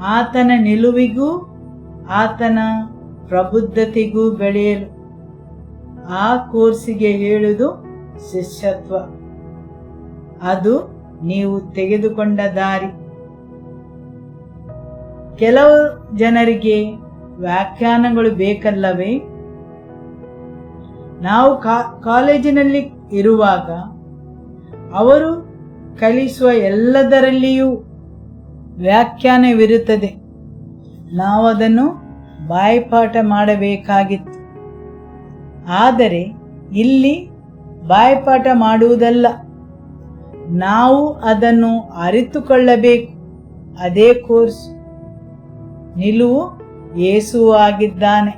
ಆತನ ನಿಲುವಿಗೂ ಆತನ ಪ್ರಬುದ್ಧತೆಗೂ ಬೆಳೆಯಲು. ಆ ಕೋರ್ಸಿಗೆ ಹೇಳುವುದು ಶಿಷ್ಯತ್ವ. ಅದು ನೀವು ತೆಗೆದುಕೊಂಡ ದಾರಿ. ಕೆಲವು ಜನರಿಗೆ ವ್ಯಾಖ್ಯಾನಗಳು ಬೇಕಲ್ಲವೇ? ನಾವು ಕಾಲೇಜಿನಲ್ಲಿ ಇರುವಾಗ ಅವರು ಕಲಿಸುವ ಎಲ್ಲದರಲ್ಲಿಯೂ ವ್ಯಾಖ್ಯಾನವಿರುತ್ತದೆ. ನಾವು ಅದನ್ನು ಬಾಯಿಪಾಠ ಮಾಡಬೇಕಾಗಿತ್ತು. ಆದರೆ ಇಲ್ಲಿ ಬಾಯಿಪಾಠ ಮಾಡುವುದಲ್ಲ, ನಾವು ಅದನ್ನು ಅರಿತುಕೊಳ್ಳಬೇಕು. ಅದೇ ಕೋರ್ಸ್. ನಿಲುವು ಯೇಸುವು ಆಗಿದ್ದಾನೆ.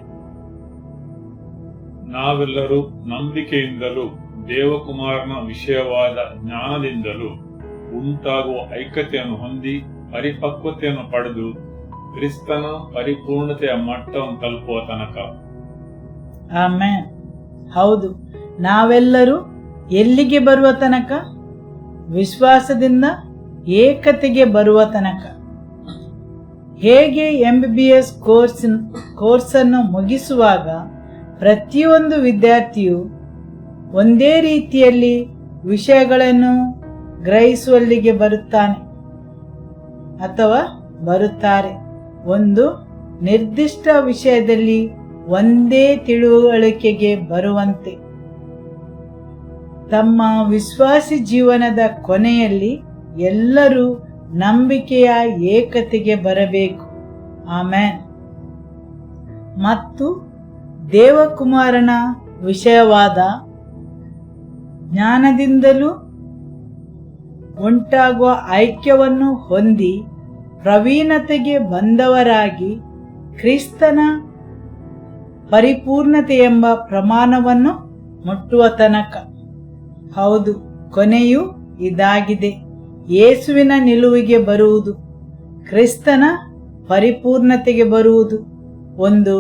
ನಾವೆಲ್ಲರೂ ನಂಬಿಕೆಯಿಂದಲೂ ದೇವಕುಮಾರನ ವಿಷಯವಾದ ಜ್ಞಾನದಿಂದಲೂ ಉಂಟಾಗುವ ಐಕ್ಯತೆಯನ್ನು ಹೊಂದಿ ಪರಿಪಕ್ವತೆಯನ್ನು ಪಡೆದು ಕ್ರಿಸ್ತನ ಪರಿಪೂರ್ಣತೆಯ ಮಟ್ಟವನ್ನು ತಲುಪುವ ತನಕ. ಆಮೆನ್. ಹೌದು, ನಾವೆಲ್ಲರೂ ಎಲ್ಲಿಗೆ ಬರುವ ತನಕ? ವಿಶ್ವಾಸದಿಂದ ಏಕತೆಗೆ ಬರುವ ತನಕ. ಹೇಗೆ MBBS ಕೋರ್ಸನ್ನು ಮುಗಿಸುವಾಗ ಪ್ರತಿಯೊಂದು ವಿದ್ಯಾರ್ಥಿಯು ಒಂದೇ ರೀತಿಯಲ್ಲಿ ವಿಷಯಗಳನ್ನು ಗ್ರಹಿಸುವಲ್ಲಿಗೆ ಬರುತ್ತಾನೆ ಅಥವಾ ಬರುತ್ತಾರೆ. ಒಂದು ನಿರ್ದಿಷ್ಟ ವಿಷಯದಲ್ಲಿ ಒಂದೇ ತಿಳುವಳಿಕೆಗೆ ಬರುವಂತೆ ತಮ್ಮ ವಿಶ್ವಾಸಿ ಜೀವನದ ಕೊನೆಯಲ್ಲಿ ಎಲ್ಲರೂ ನಂಬಿಕೆಯ ಏಕತೆಗೆ ಬರಬೇಕು. ಆಮೆನ್. ಮತ್ತು ದೇವಕುಮಾರನ ವಿಷಯವಾದ ಜ್ಞಾನದಿಂದಲೂ ಉಂಟಾಗುವ ಐಕ್ಯವನ್ನು ಹೊಂದಿ ಪ್ರವೀಣತೆಗೆ ಬಂದವರಾಗಿ ಕ್ರಿಸ್ತನ ಪರಿಪೂರ್ಣತೆ ಎಂಬ ಪ್ರಮಾಣವನ್ನು ಮುಟ್ಟುವ ತನಕ. ಹೌದು, ಕೊನೆಯು ಇದಾಗಿದೆ: ಯೇಸುವಿನ ನಿಲುವಿಗೆ ಬರುವುದು, ಕ್ರಿಸ್ತನ ಪರಿಪೂರ್ಣತೆಗೆ ಬರುವುದು, ಒಂದು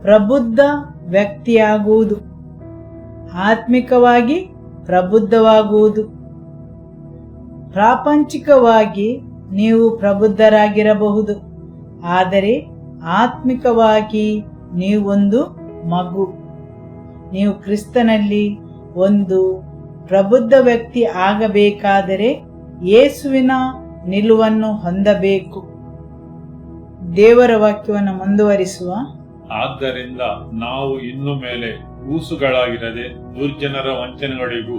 ಪ್ರಬುದ್ಧ ವ್ಯಕ್ತಿಯಾಗುವುದು, ಆತ್ಮಿಕವಾಗಿ ಪ್ರಬುದ್ಧವಾಗುವುದು. ಪ್ರಾಪಂಚಿಕವಾಗಿ ನೀವು ಪ್ರಬುದ್ಧರಾಗಿರಬಹುದು, ಆದರೆ ಆತ್ಮಿಕವಾಗಿ ನೀವೊಂದು ಮಗು. ನೀವು ಕ್ರಿಸ್ತನಲ್ಲಿ ಒಂದು ಪ್ರಬುದ್ಧ ವ್ಯಕ್ತಿ ಆಗಬೇಕಾದರೆ ಯೇಸುವಿನ ನಿಲುವನ್ನು ಹೊಂದಬೇಕು. ದೇವರ ವಾಕ್ಯವನ್ನು ಮುಂದುವರಿಸುವ. ಆದ್ದರಿಂದ ನಾವು ಇನ್ನು ಮೇಲೆ ಕೂಸುಗಳಾಗಿರದೆ ದುರ್ಜನರ ವಂಚನೆಗಳಿಗೂ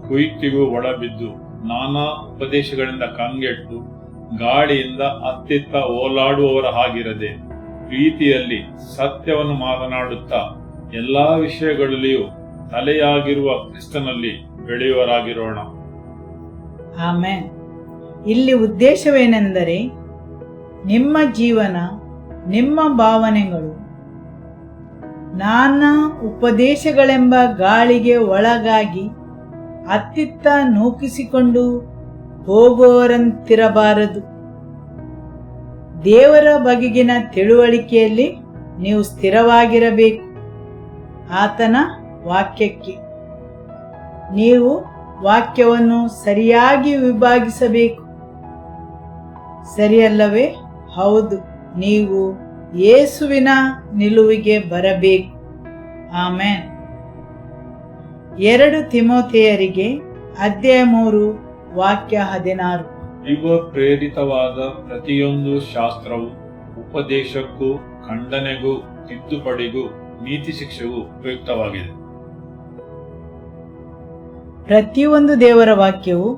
ಕುಯುಕ್ತಿಗೂ ಒಳಬಿದ್ದು ನಾನಾ ಉಪದೇಶಗಳಿಂದ ಕಂಗೆಟ್ಟು ಗಾಳಿಯಿಂದ ಅತ್ತಿತ್ತ ಓಲಾಡುವವರ ಹಾಗಿರದೆ ಪ್ರೀತಿಯಲ್ಲಿ ಸತ್ಯವನ್ನು ಮಾತನಾಡುತ್ತಾ ಎಲ್ಲಾ ವಿಷಯಗಳಲ್ಲಿಯೂ ತಲೆಯಾಗಿರುವ ಕ್ರಿಸ್ತನಲ್ಲಿ ಬೆಳೆಯುವರಾಗಿರೋಣ. ಆಮೆನ್. ಇಲ್ಲಿ ಉದ್ದೇಶವೇನೆಂದರೆ ನಿಮ್ಮ ಜೀವನ, ನಿಮ್ಮ ಭಾವನೆಗಳು ನಾನಾ ಉಪದೇಶಗಳೆಂಬ ಗಾಳಿಗೆ ಒಳಗಾಗಿ ಅತ್ತಿತ್ತ ನೂಕಿಸಿಕೊಂಡು ಹೋಗುವವರಂತಿರಬಾರದು. ದೇವರ ಬಗೆಗಿನ ತಿಳುವಳಿಕೆಯಲ್ಲಿ ನೀವು ಸ್ಥಿರವಾಗಿರಬೇಕು. ಆತನ ವಾಕ್ಯಕ್ಕೆ ನೀವು ವಾಕ್ಯವನ್ನು ಸರಿಯಾಗಿ ವಿಭಾಗಿಸಬೇಕು. ಸರಿಯಲ್ಲವೇ? ಹೌದು, ನೀವು ಯೇಸುವಿನ ನಿಲುವಿಗೆ ಬರಬೇಕು. ಆಮೆನ್. 2 ತಿಮೋಥೆಯರಿಗೆ ಅಧ್ಯಾಯ 3 ವಾಕ್ಯ 16. ದೈವ ಪ್ರೇರಿತವಾದ ಪ್ರತಿಯೊಂದು ಶಾಸ್ತ್ರವು ಉಪದೇಶಕ್ಕೂ ಖಂಡನೆಗೂ ತಿದ್ದುಪಡಿಗೂ ನೀತಿ ಶಿಕ್ಷೆಗೂ ಉಪಯುಕ್ತವಾಗಿದೆ. ಪ್ರತಿಯೊಂದು ದೇವರ ವಾಕ್ಯವು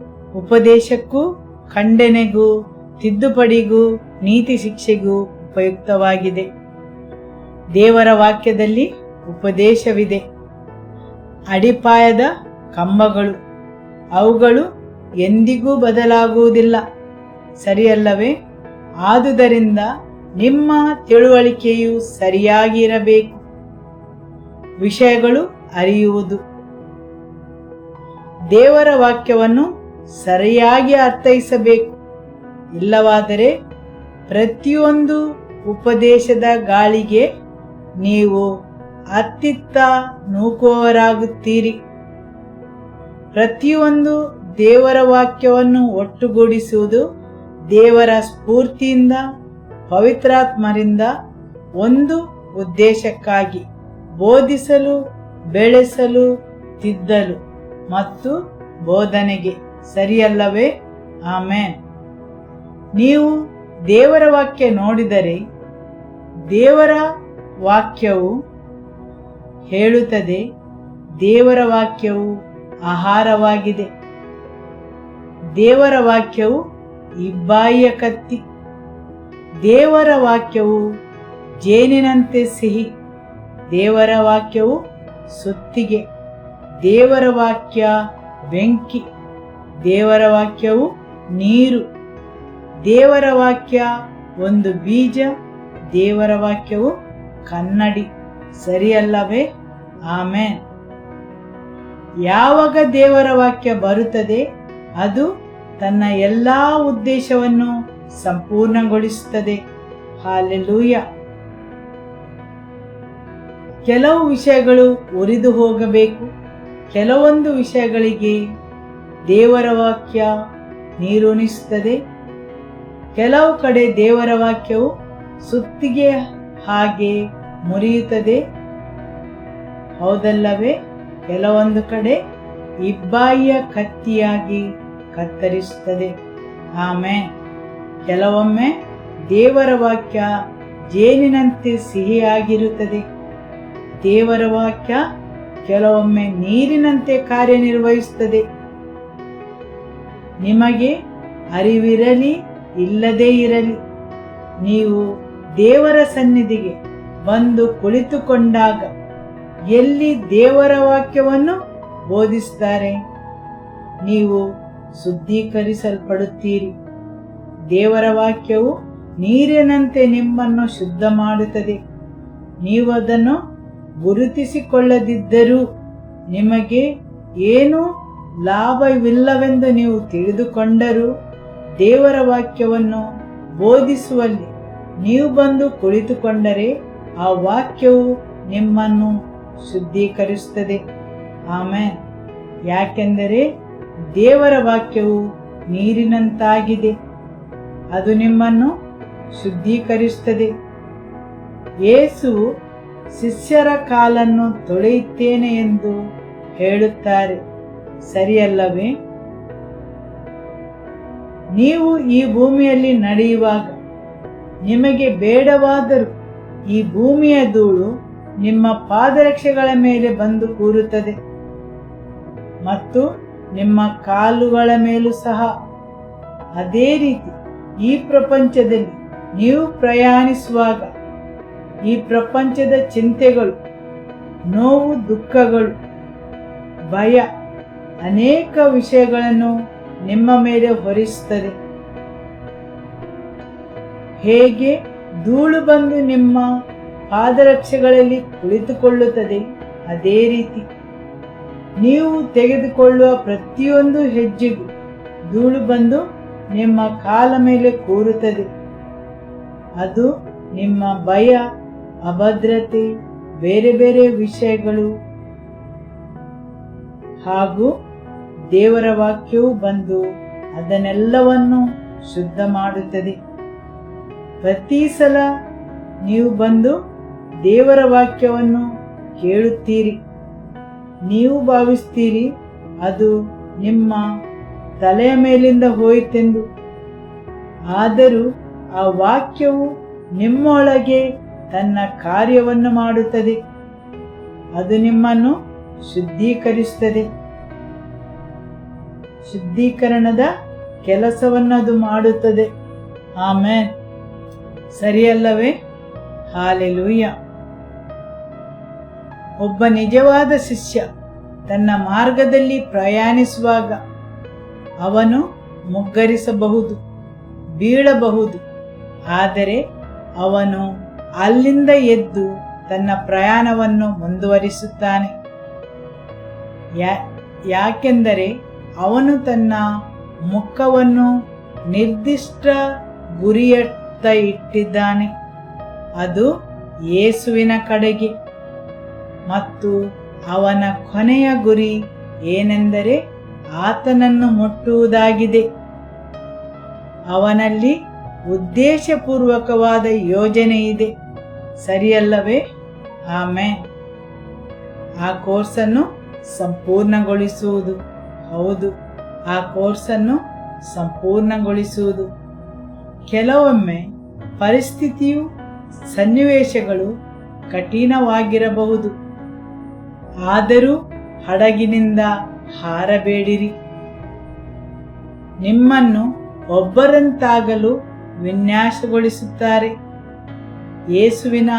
ಉಪದೇಶಕ್ಕೂ ಖಂಡನೆಗೂ ತಿದ್ದುಪಡಿಗೂ ನೀತಿ ಶಿಕ್ಷೆಗೂ ಉಪಯುಕ್ತವಾಗಿದೆ. ದೇವರ ವಾಕ್ಯದಲ್ಲಿ ಉಪದೇಶವಿದೆ. ಅಡಿಪಾಯದ ಕಂಬಗಳು, ಅವುಗಳು ಎಂದಿಗೂ ಬದಲಾಗುವುದಿಲ್ಲ, ಸರಿಯಲ್ಲವೇ? ಆದುದರಿಂದ ನಿಮ್ಮ ತಿಳುವಳಿಕೆಯು ಸರಿಯಾಗಿರಬೇಕು. ವಿಷಯಗಳು ಅರಿಯುವುದು. ದೇವರ ವಾಕ್ಯವನ್ನು ಸರಿಯಾಗಿ ಅರ್ಥೈಸಬೇಕು. ಇಲ್ಲವಾದರೆ ಪ್ರತಿಯೊಂದು ಉಪದೇಶದ ಗಾಳಿಗೆ ನೀವು ಅತ್ತಿತ್ತ ನೂಕುವವರಾಗುತ್ತೀರಿ. ಪ್ರತಿಯೊಂದು ದೇವರ ವಾಕ್ಯವನ್ನು ಒಟ್ಟುಗೂಡಿಸುವುದು ದೇವರ ಸ್ಫೂರ್ತಿಯಿಂದ, ಪವಿತ್ರಾತ್ಮರಿಂದ ಒಂದು ಉದ್ದೇಶಕ್ಕಾಗಿ, ಬೋಧಿಸಲು, ಬೆಳೆಸಲು, ತಿದ್ದಲು ಮತ್ತು ಬೋಧನೆಗೆ, ಸರಿಯಲ್ಲವೇ? ಆಮೆನ್. ನೀವು ದೇವರ ವಾಕ್ಯ ನೋಡಿದರೆ ದೇವರ ವಾಕ್ಯವು ಹೇಳುತ್ತದೆ, ದೇವರ ವಾಕ್ಯವು ಆಹಾರವಾಗಿದೆ. ದೇವರ ವಾಕ್ಯವು ಇಬ್ಬಾಯಿಯ ಕತ್ತಿ. ದೇವರ ವಾಕ್ಯವು ಜೇನಿನಂತೆ ಸಿಹಿ. ದೇವರ ವಾಕ್ಯವು ಸುತ್ತಿಗೆ. ದೇವರ ವಾಕ್ಯ ಬೆಂಕಿ. ದೇವರ ವಾಕ್ಯವು ನೀರು. ದೇವರ ವಾಕ್ಯ ಒಂದು ಬೀಜ. ದೇವರ ವಾಕ್ಯವು ಕನ್ನಡಿ, ಸರಿಯಲ್ಲವೇ? ಆಮೆನ್. ಯಾವಾಗ ದೇವರ ವಾಕ್ಯ ಬರುತ್ತದೆ, ಅದು ತನ್ನ ಎಲ್ಲಾ ಉದ್ದೇಶವನ್ನು ಸಂಪೂರ್ಣಗೊಳಿಸುತ್ತದೆ. ಹಾಲೆಲೂಯ. ಕೆಲವು ವಿಷಯಗಳು ಉರಿದು ಹೋಗಬೇಕು. ಕೆಲವೊಂದು ವಿಷಯಗಳಿಗೆ ದೇವರ ವಾಕ್ಯ ನೀರುಣಿಸುತ್ತದೆ. ಕೆಲವು ಕಡೆ ದೇವರ ವಾಕ್ಯವು ಸುತ್ತಿಗೆ ಹಾಗೆ ಮುರಿಯುತ್ತದೆ, ಹೌದಲ್ಲವೇ? ಕೆಲವೊಂದು ಕಡೆ ಇಬ್ಬಾಯಿಯ ಕತ್ತಿಯಾಗಿ ಕತ್ತರಿಸುತ್ತದೆ. ಆಮೆನ್. ಕೆಲವೊಮ್ಮೆ ದೇವರ ವಾಕ್ಯ ಜೇನಿನಂತೆ ಸಿಹಿಯಾಗಿರುತ್ತದೆ. ದೇವರ ವಾಕ್ಯ ಕೆಲವೊಮ್ಮೆ ನೀರಿನಂತೆ ಕಾರ್ಯನಿರ್ವಹಿಸುತ್ತದೆ. ನಿಮಗೆ ಅರಿವಿರಲಿ ಇಲ್ಲದೇ ಇರಲಿ, ನೀವು ದೇವರ ಸನ್ನಿಧಿಗೆ ಬಂದು ಕುಳಿತುಕೊಂಡಾಗ ಎಲ್ಲಿ ದೇವರ ವಾಕ್ಯವನ್ನು ಬೋಧಿಸುತ್ತಾರೆ, ನೀವು ಶುದ್ಧೀಕರಿಸಲ್ಪಡುತ್ತೀರಿ. ದೇವರ ವಾಕ್ಯವು ನೀರಿನಂತೆ ನಿಮ್ಮನ್ನು ಶುದ್ಧ ಮಾಡುತ್ತದೆ. ನೀವು ಅದನ್ನು ಗುರುತಿಸಿಕೊಳ್ಳದಿದ್ದರೂ ನಿಮಗೆ ಏನೂ ಲಾಭವಿಲ್ಲವೆಂದು ನೀವು ತಿಳಿದುಕೊಂಡರೂ ದೇವರ ವಾಕ್ಯವನ್ನು ಬೋಧಿಸುವಲ್ಲಿ ನೀವು ಬಂದು ಕುಳಿತುಕೊಂಡರೆ ಆ ವಾಕ್ಯವು ನಿಮ್ಮನ್ನು ಶುದ್ಧೀಕರಿಸುತ್ತದೆ. ಆಮೆನ್. ಯಾಕೆಂದರೆ ದೇವರ ವಾಕ್ಯವು ನೀರಿನಂತಾಗಿದೆ, ಅದು ನಿಮ್ಮನ್ನು ಶುದ್ಧೀಕರಿಸುತ್ತದೆ. ಯೇಸು ಶಿಷ್ಯರ ಕಾಲನ್ನು ತೊಳೆಯುತ್ತೇನೆ ಎಂದು ಹೇಳುತ್ತಾರೆ, ಸರಿಯಲ್ಲವೇ? ನೀವು ಈ ಭೂಮಿಯಲ್ಲಿ ನಡೆಯುವಾಗ ನಿಮಗೆ ಬೇಡವಾದರೂ ಈ ಭೂಮಿಯ ಧೂಳು ನಿಮ್ಮ ಪಾದರಕ್ಷೆಗಳ ಮೇಲೆ ಬಂದು ಕೂರುತ್ತದೆ ಮತ್ತು ನಿಮ್ಮ ಕಾಲುಗಳ ಮೇಲೂ ಸಹ. ಅದೇ ರೀತಿ ಈ ಪ್ರಪಂಚದಲ್ಲಿ ನೀವು ಪ್ರಯಾಣಿಸುವಾಗ ಈ ಪ್ರಪಂಚದ ಚಿಂತೆಗಳು, ನೋವು, ದುಃಖಗಳು, ಭಯ, ಅನೇಕ ವಿಷಯಗಳನ್ನು ನಿಮ್ಮ ಮೇಲೆ ಹೊರಿಸುತ್ತದೆ. ಹೇಗೆ ಧೂಳು ಬಂದು ನಿಮ್ಮ ಪಾದರಕ್ಷೆಗಳಲ್ಲಿ ಕುಳಿತುಕೊಳ್ಳುತ್ತದೆ, ಅದೇ ರೀತಿ ನೀವು ತೆಗೆದುಕೊಳ್ಳುವ ಪ್ರತಿಯೊಂದು ಹೆಜ್ಜೆಗೂ ಧೂಳು ಬಂದು ನಿಮ್ಮ ಕಾಲ ಮೇಲೆ ಕೂರುತ್ತದೆ. ಅದು ನಿಮ್ಮ ಭಯ, ಅಭದ್ರತೆ, ಬೇರೆ ಬೇರೆ ವಿಷಯಗಳು ಹಾಗೂ ದೇವರ ವಾಕ್ಯವು ಬಂದು ಅದನ್ನೆಲ್ಲವನ್ನು ಶುದ್ಧ ಮಾಡುತ್ತದೆ. ಪ್ರತಿ ಸಲ ನೀವು ಬಂದು ದೇವರ ವಾಕ್ಯವನ್ನು ಕೇಳುತ್ತೀರಿ, ನೀವು ಭಾವಿಸ್ತೀರಿ ಅದು ನಿಮ್ಮ ತಲೆಯ ಮೇಲಿಂದ ಹೋಯಿತೆಂದು. ಆದರೂ ಆ ವಾಕ್ಯವು ನಿಮ್ಮೊಳಗೆ ತನ್ನ ಕಾರ್ಯವನ್ನು ಮಾಡುತ್ತದೆ. ಅದು ನಿಮ್ಮನ್ನು ಶುದ್ಧೀಕರಿಸುತ್ತದೆ. ಶುದ್ಧೀಕರಣದ ಕೆಲಸವನ್ನು ಅದು ಮಾಡುತ್ತದೆ. ಆಮೆನ್. ಸರಿಯಲ್ಲವೇ? ಹಾಲೆಲೂಯ. ಒಬ್ಬ ನಿಜವಾದ ಶಿಷ್ಯ ತನ್ನ ಮಾರ್ಗದಲ್ಲಿ ಪ್ರಯಾಣಿಸುವಾಗ ಅವನು ಮುಗ್ಗರಿಸಬಹುದು, ಬೀಳಬಹುದು. ಆದರೆ ಅವನು ಅಲ್ಲಿಂದ ಎದ್ದು ತನ್ನ ಪ್ರಯಾಣವನ್ನು ಮುಂದುವರಿಸುತ್ತಾನೆ. ಯಾಕೆಂದರೆ ಅವನು ತನ್ನ ಮುಖವನ್ನು ನಿರ್ದಿಷ್ಟ ಗುರಿಯತ್ತ ಇಟ್ಟಿದ್ದಾನೆ. ಅದು ಯೇಸುವಿನ ಕಡೆಗೆ. ಮತ್ತು ಅವನ ಕೊನೆಯ ಗುರಿ ಏನೆಂದರೆ ಆತನನ್ನು ಮುಟ್ಟುವುದಾಗಿದೆ. ಅವನಲ್ಲಿ ಉದ್ದೇಶಪೂರ್ವಕವಾದ ಯೋಜನೆ ಇದೆ. ಸರಿಯಲ್ಲವೇ? ಆಮೆನ್. ಆ ಕೋರ್ಸನ್ನು ಸಂಪೂರ್ಣಗೊಳಿಸುವುದು. ಹೌದು, ಆ ಕೋರ್ಸನ್ನು ಸಂಪೂರ್ಣಗೊಳಿಸುವುದು. ಕೆಲವೊಮ್ಮೆ ಪರಿಸ್ಥಿತಿಯು, ಸನ್ನಿವೇಶಗಳು ಕಠಿಣವಾಗಿರಬಹುದು. ಆದರೂ ಹಡಗಿನಿಂದ ಹಾರಬೇಡಿರಿ. ನಿಮ್ಮನ್ನು ಒಬ್ಬರಂತಾಗಲು ವಿನ್ಯಾಸಗೊಳಿಸುತ್ತಾರೆ, ಯೇಸುವಿನ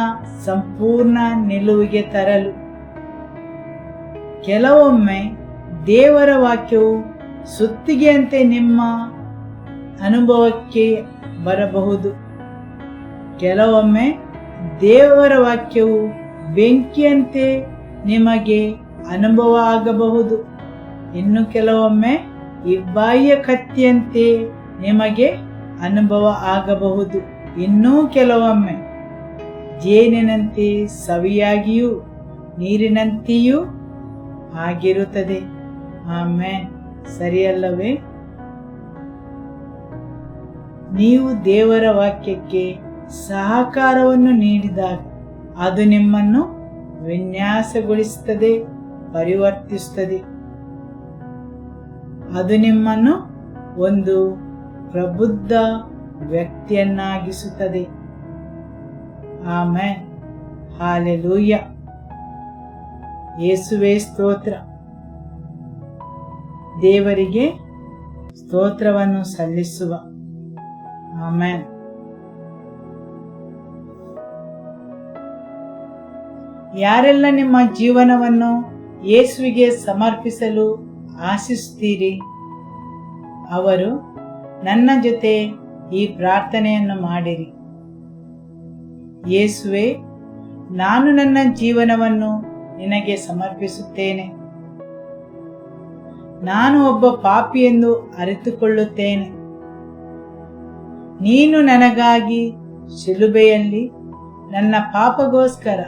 ಸಂಪೂರ್ಣ ನಿಲುವಿಗೆ ತರಲು. ಕೆಲವೊಮ್ಮೆ ದೇವರ ವಾಕ್ಯವು ಸುತ್ತಿಗೆಯಂತೆ ನಿಮ್ಮ ಅನುಭವಕ್ಕೆ ಬರಬಹುದು. ಕೆಲವೊಮ್ಮೆ ದೇವರ ವಾಕ್ಯವು ಬೆಂಕಿಯಂತೆ ನಿಮಗೆ ಅನುಭವ ಆಗಬಹುದು. ಇನ್ನು ಕೆಲವೊಮ್ಮೆ ಇಬ್ಬಾಯಿಯ ಕತ್ತಿಯಂತೆ ನಿಮಗೆ ಅನುಭವ ಆಗಬಹುದು. ಇನ್ನೂ ಕೆಲವೊಮ್ಮೆ ಜೇನಿನಂತೆ ಸವಿಯಾಗಿಯೂ ನೀರಿನಂತೆಯೂ ಆಗಿರುತ್ತದೆ. ಆಮೆನ್. ಸರಿಯಲ್ಲವೇ? ನೀವು ದೇವರ ವಾಕ್ಯಕ್ಕೆ ಸಹಕಾರವನ್ನು ನೀಡಿದಾಗ ಅದು ನಿಮ್ಮನ್ನು ವಿನ್ಯಾಸಗೊಳಿಸುತ್ತದೆ, ಪರಿವರ್ತಿಸುತ್ತದೆ. ಅದು ನಿಮ್ಮನ್ನು ಒಂದು ಪ್ರಬುದ್ಧ ವ್ಯಕ್ತಿಯನ್ನಾಗಿಸುತ್ತದೆ. ಆಮೆನ್. ಹಾಲೆಲೂಯ. ಯೇಸುವೇ ಸ್ತೋತ್ರ. ದೇವರಿಗೆ ಸ್ತೋತ್ರವನ್ನು ಸಲ್ಲಿಸುವ. ಆಮೆನ್. ಯಾರೆಲ್ಲ ನಿಮ್ಮ ಜೀವನವನ್ನು ಯೇಸುವಿಗೆ ಸಮರ್ಪಿಸಲು ಆಶಿಸುತ್ತೀರಿ ಅವರು ನನ್ನ ಜೊತೆ ಈ ಪ್ರಾರ್ಥನೆಯನ್ನು ಮಾಡಿರಿ. ಯೇಸುವೆ, ನಾನು ನನ್ನ ಜೀವನವನ್ನು ನಿನಗೆ ಸಮರ್ಪಿಸುತ್ತೇನೆ. ನಾನು ಒಬ್ಬ ಪಾಪಿ ಎಂದು ಅರಿತುಕೊಳ್ಳುತ್ತೇನೆ. ನೀನು ನನಗಾಗಿ ಶಿಲುಬೆಯಲ್ಲಿ ನನ್ನ ಪಾಪಗೋಸ್ಕರ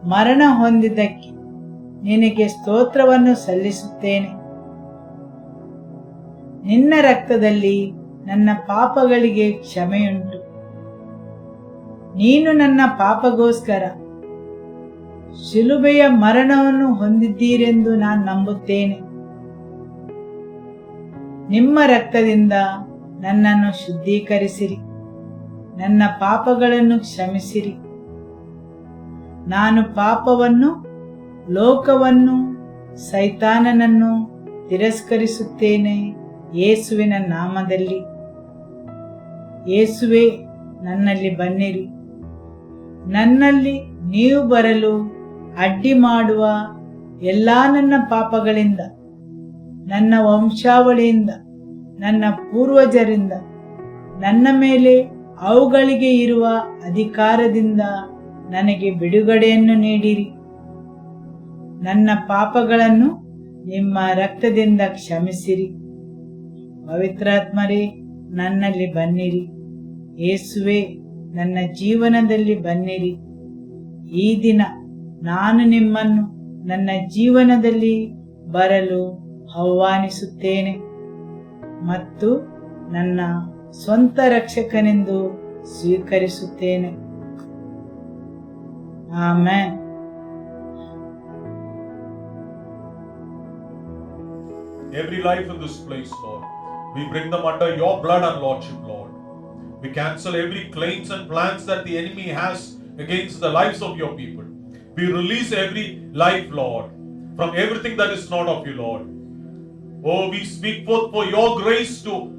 ಮರಣ ಹೊಂದಿದ್ದಕ್ಕೆ ನಿನಗೆ ಸ್ತೋತ್ರವನ್ನು ಸಲ್ಲಿಸುತ್ತೇನೆ. ನಿನ್ನ ರಕ್ತದಲ್ಲಿ ನನ್ನ ಪಾಪಗಳಿಗೆ ಕ್ಷಮೆಯುಂಟು. ನೀನು ನನ್ನ ಪಾಪಗೋಸ್ಕರ ಶಿಲುಬೆಯ ಮರಣವನ್ನು ಹೊಂದಿದ್ದೀರೆಂದು ನಾನು ನಂಬುತ್ತೇನೆ. ನಿಮ್ಮ ರಕ್ತದಿಂದ ನನ್ನನ್ನು ಶುದ್ಧೀಕರಿಸಿರಿ, ನನ್ನ ಪಾಪಗಳನ್ನು ಕ್ಷಮಿಸಿರಿ. ನಾನು ಪಾಪವನ್ನು, ಲೋಕವನ್ನು, ಸೈತಾನನನ್ನು ತಿರಸ್ಕರಿಸುತ್ತೇನೆ ಯೇಸುವಿನ ನಾಮದಲ್ಲಿ. ಯೇಸುವೆ, ನನ್ನಲ್ಲಿ ಬನ್ನಿರಿ. ನನ್ನಲ್ಲಿ ನೀವು ಬರಲು ಅಡ್ಡಿ ಮಾಡುವ ಎಲ್ಲ ನನ್ನ ಪಾಪಗಳಿಂದ, ನನ್ನ ವಂಶಾವಳಿಯಿಂದ, ನನ್ನ ಪೂರ್ವಜರಿಂದ, ನನ್ನ ಮೇಲೆ ಅವುಗಳಿಗೆ ಇರುವ ಅಧಿಕಾರದಿಂದ ನನಗೆ ಬಿಡುಗಡೆಯನ್ನು ನೀಡಿರಿ. ನನ್ನ ಪಾಪಗಳನ್ನು ನಿಮ್ಮ ರಕ್ತದಿಂದ ಕ್ಷಮಿಸಿರಿ. ಪವಿತ್ರಾತ್ಮರೇ, ನನ್ನಲ್ಲಿ ಬನ್ನಿರಿ. ಯೇಸುವೆ, ನನ್ನ ಜೀವನದಲ್ಲಿ ಬನ್ನಿರಿ. ಈ ದಿನ ನಾನು ನಿಮ್ಮನ್ನು ನನ್ನ ಜೀವನದಲ್ಲಿ ಬರಲು ಆಹ್ವಾನಿಸುತ್ತೇನೆ ಮತ್ತು ನನ್ನ ಸ್ವಂತ ರಕ್ಷಕನೆಂದು ಸ್ವೀಕರಿಸುತ್ತೇನೆ. Amen. every life in this place, Lord. We bring them under your blood and lordship, Lord. We cancel every claims and plans that the enemy has against the lives of your people. We release every life, Lord, from everything that is not of you, Lord. Oh, we speak forth for your grace to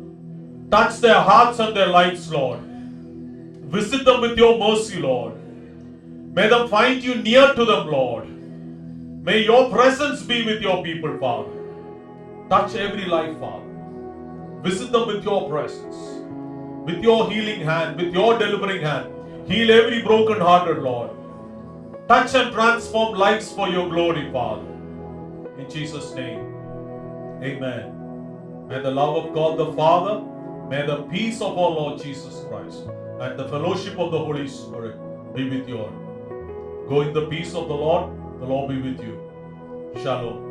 touch their hearts and their lives, Lord. Visit them with your mercy, Lord. May them find you near to them, Lord. May your presence be with your people, Father. Touch every life, Father. Visit them with your presence, with your healing hand, with your delivering hand. Heal every broken hearted, Lord. Touch and transform lives for your glory, Father. In Jesus' name, amen. May the love of God the Father, may the peace of our Lord Jesus Christ, and the fellowship of the Holy Spirit be with you all. Go in the peace of the Lord be with you. Shalom.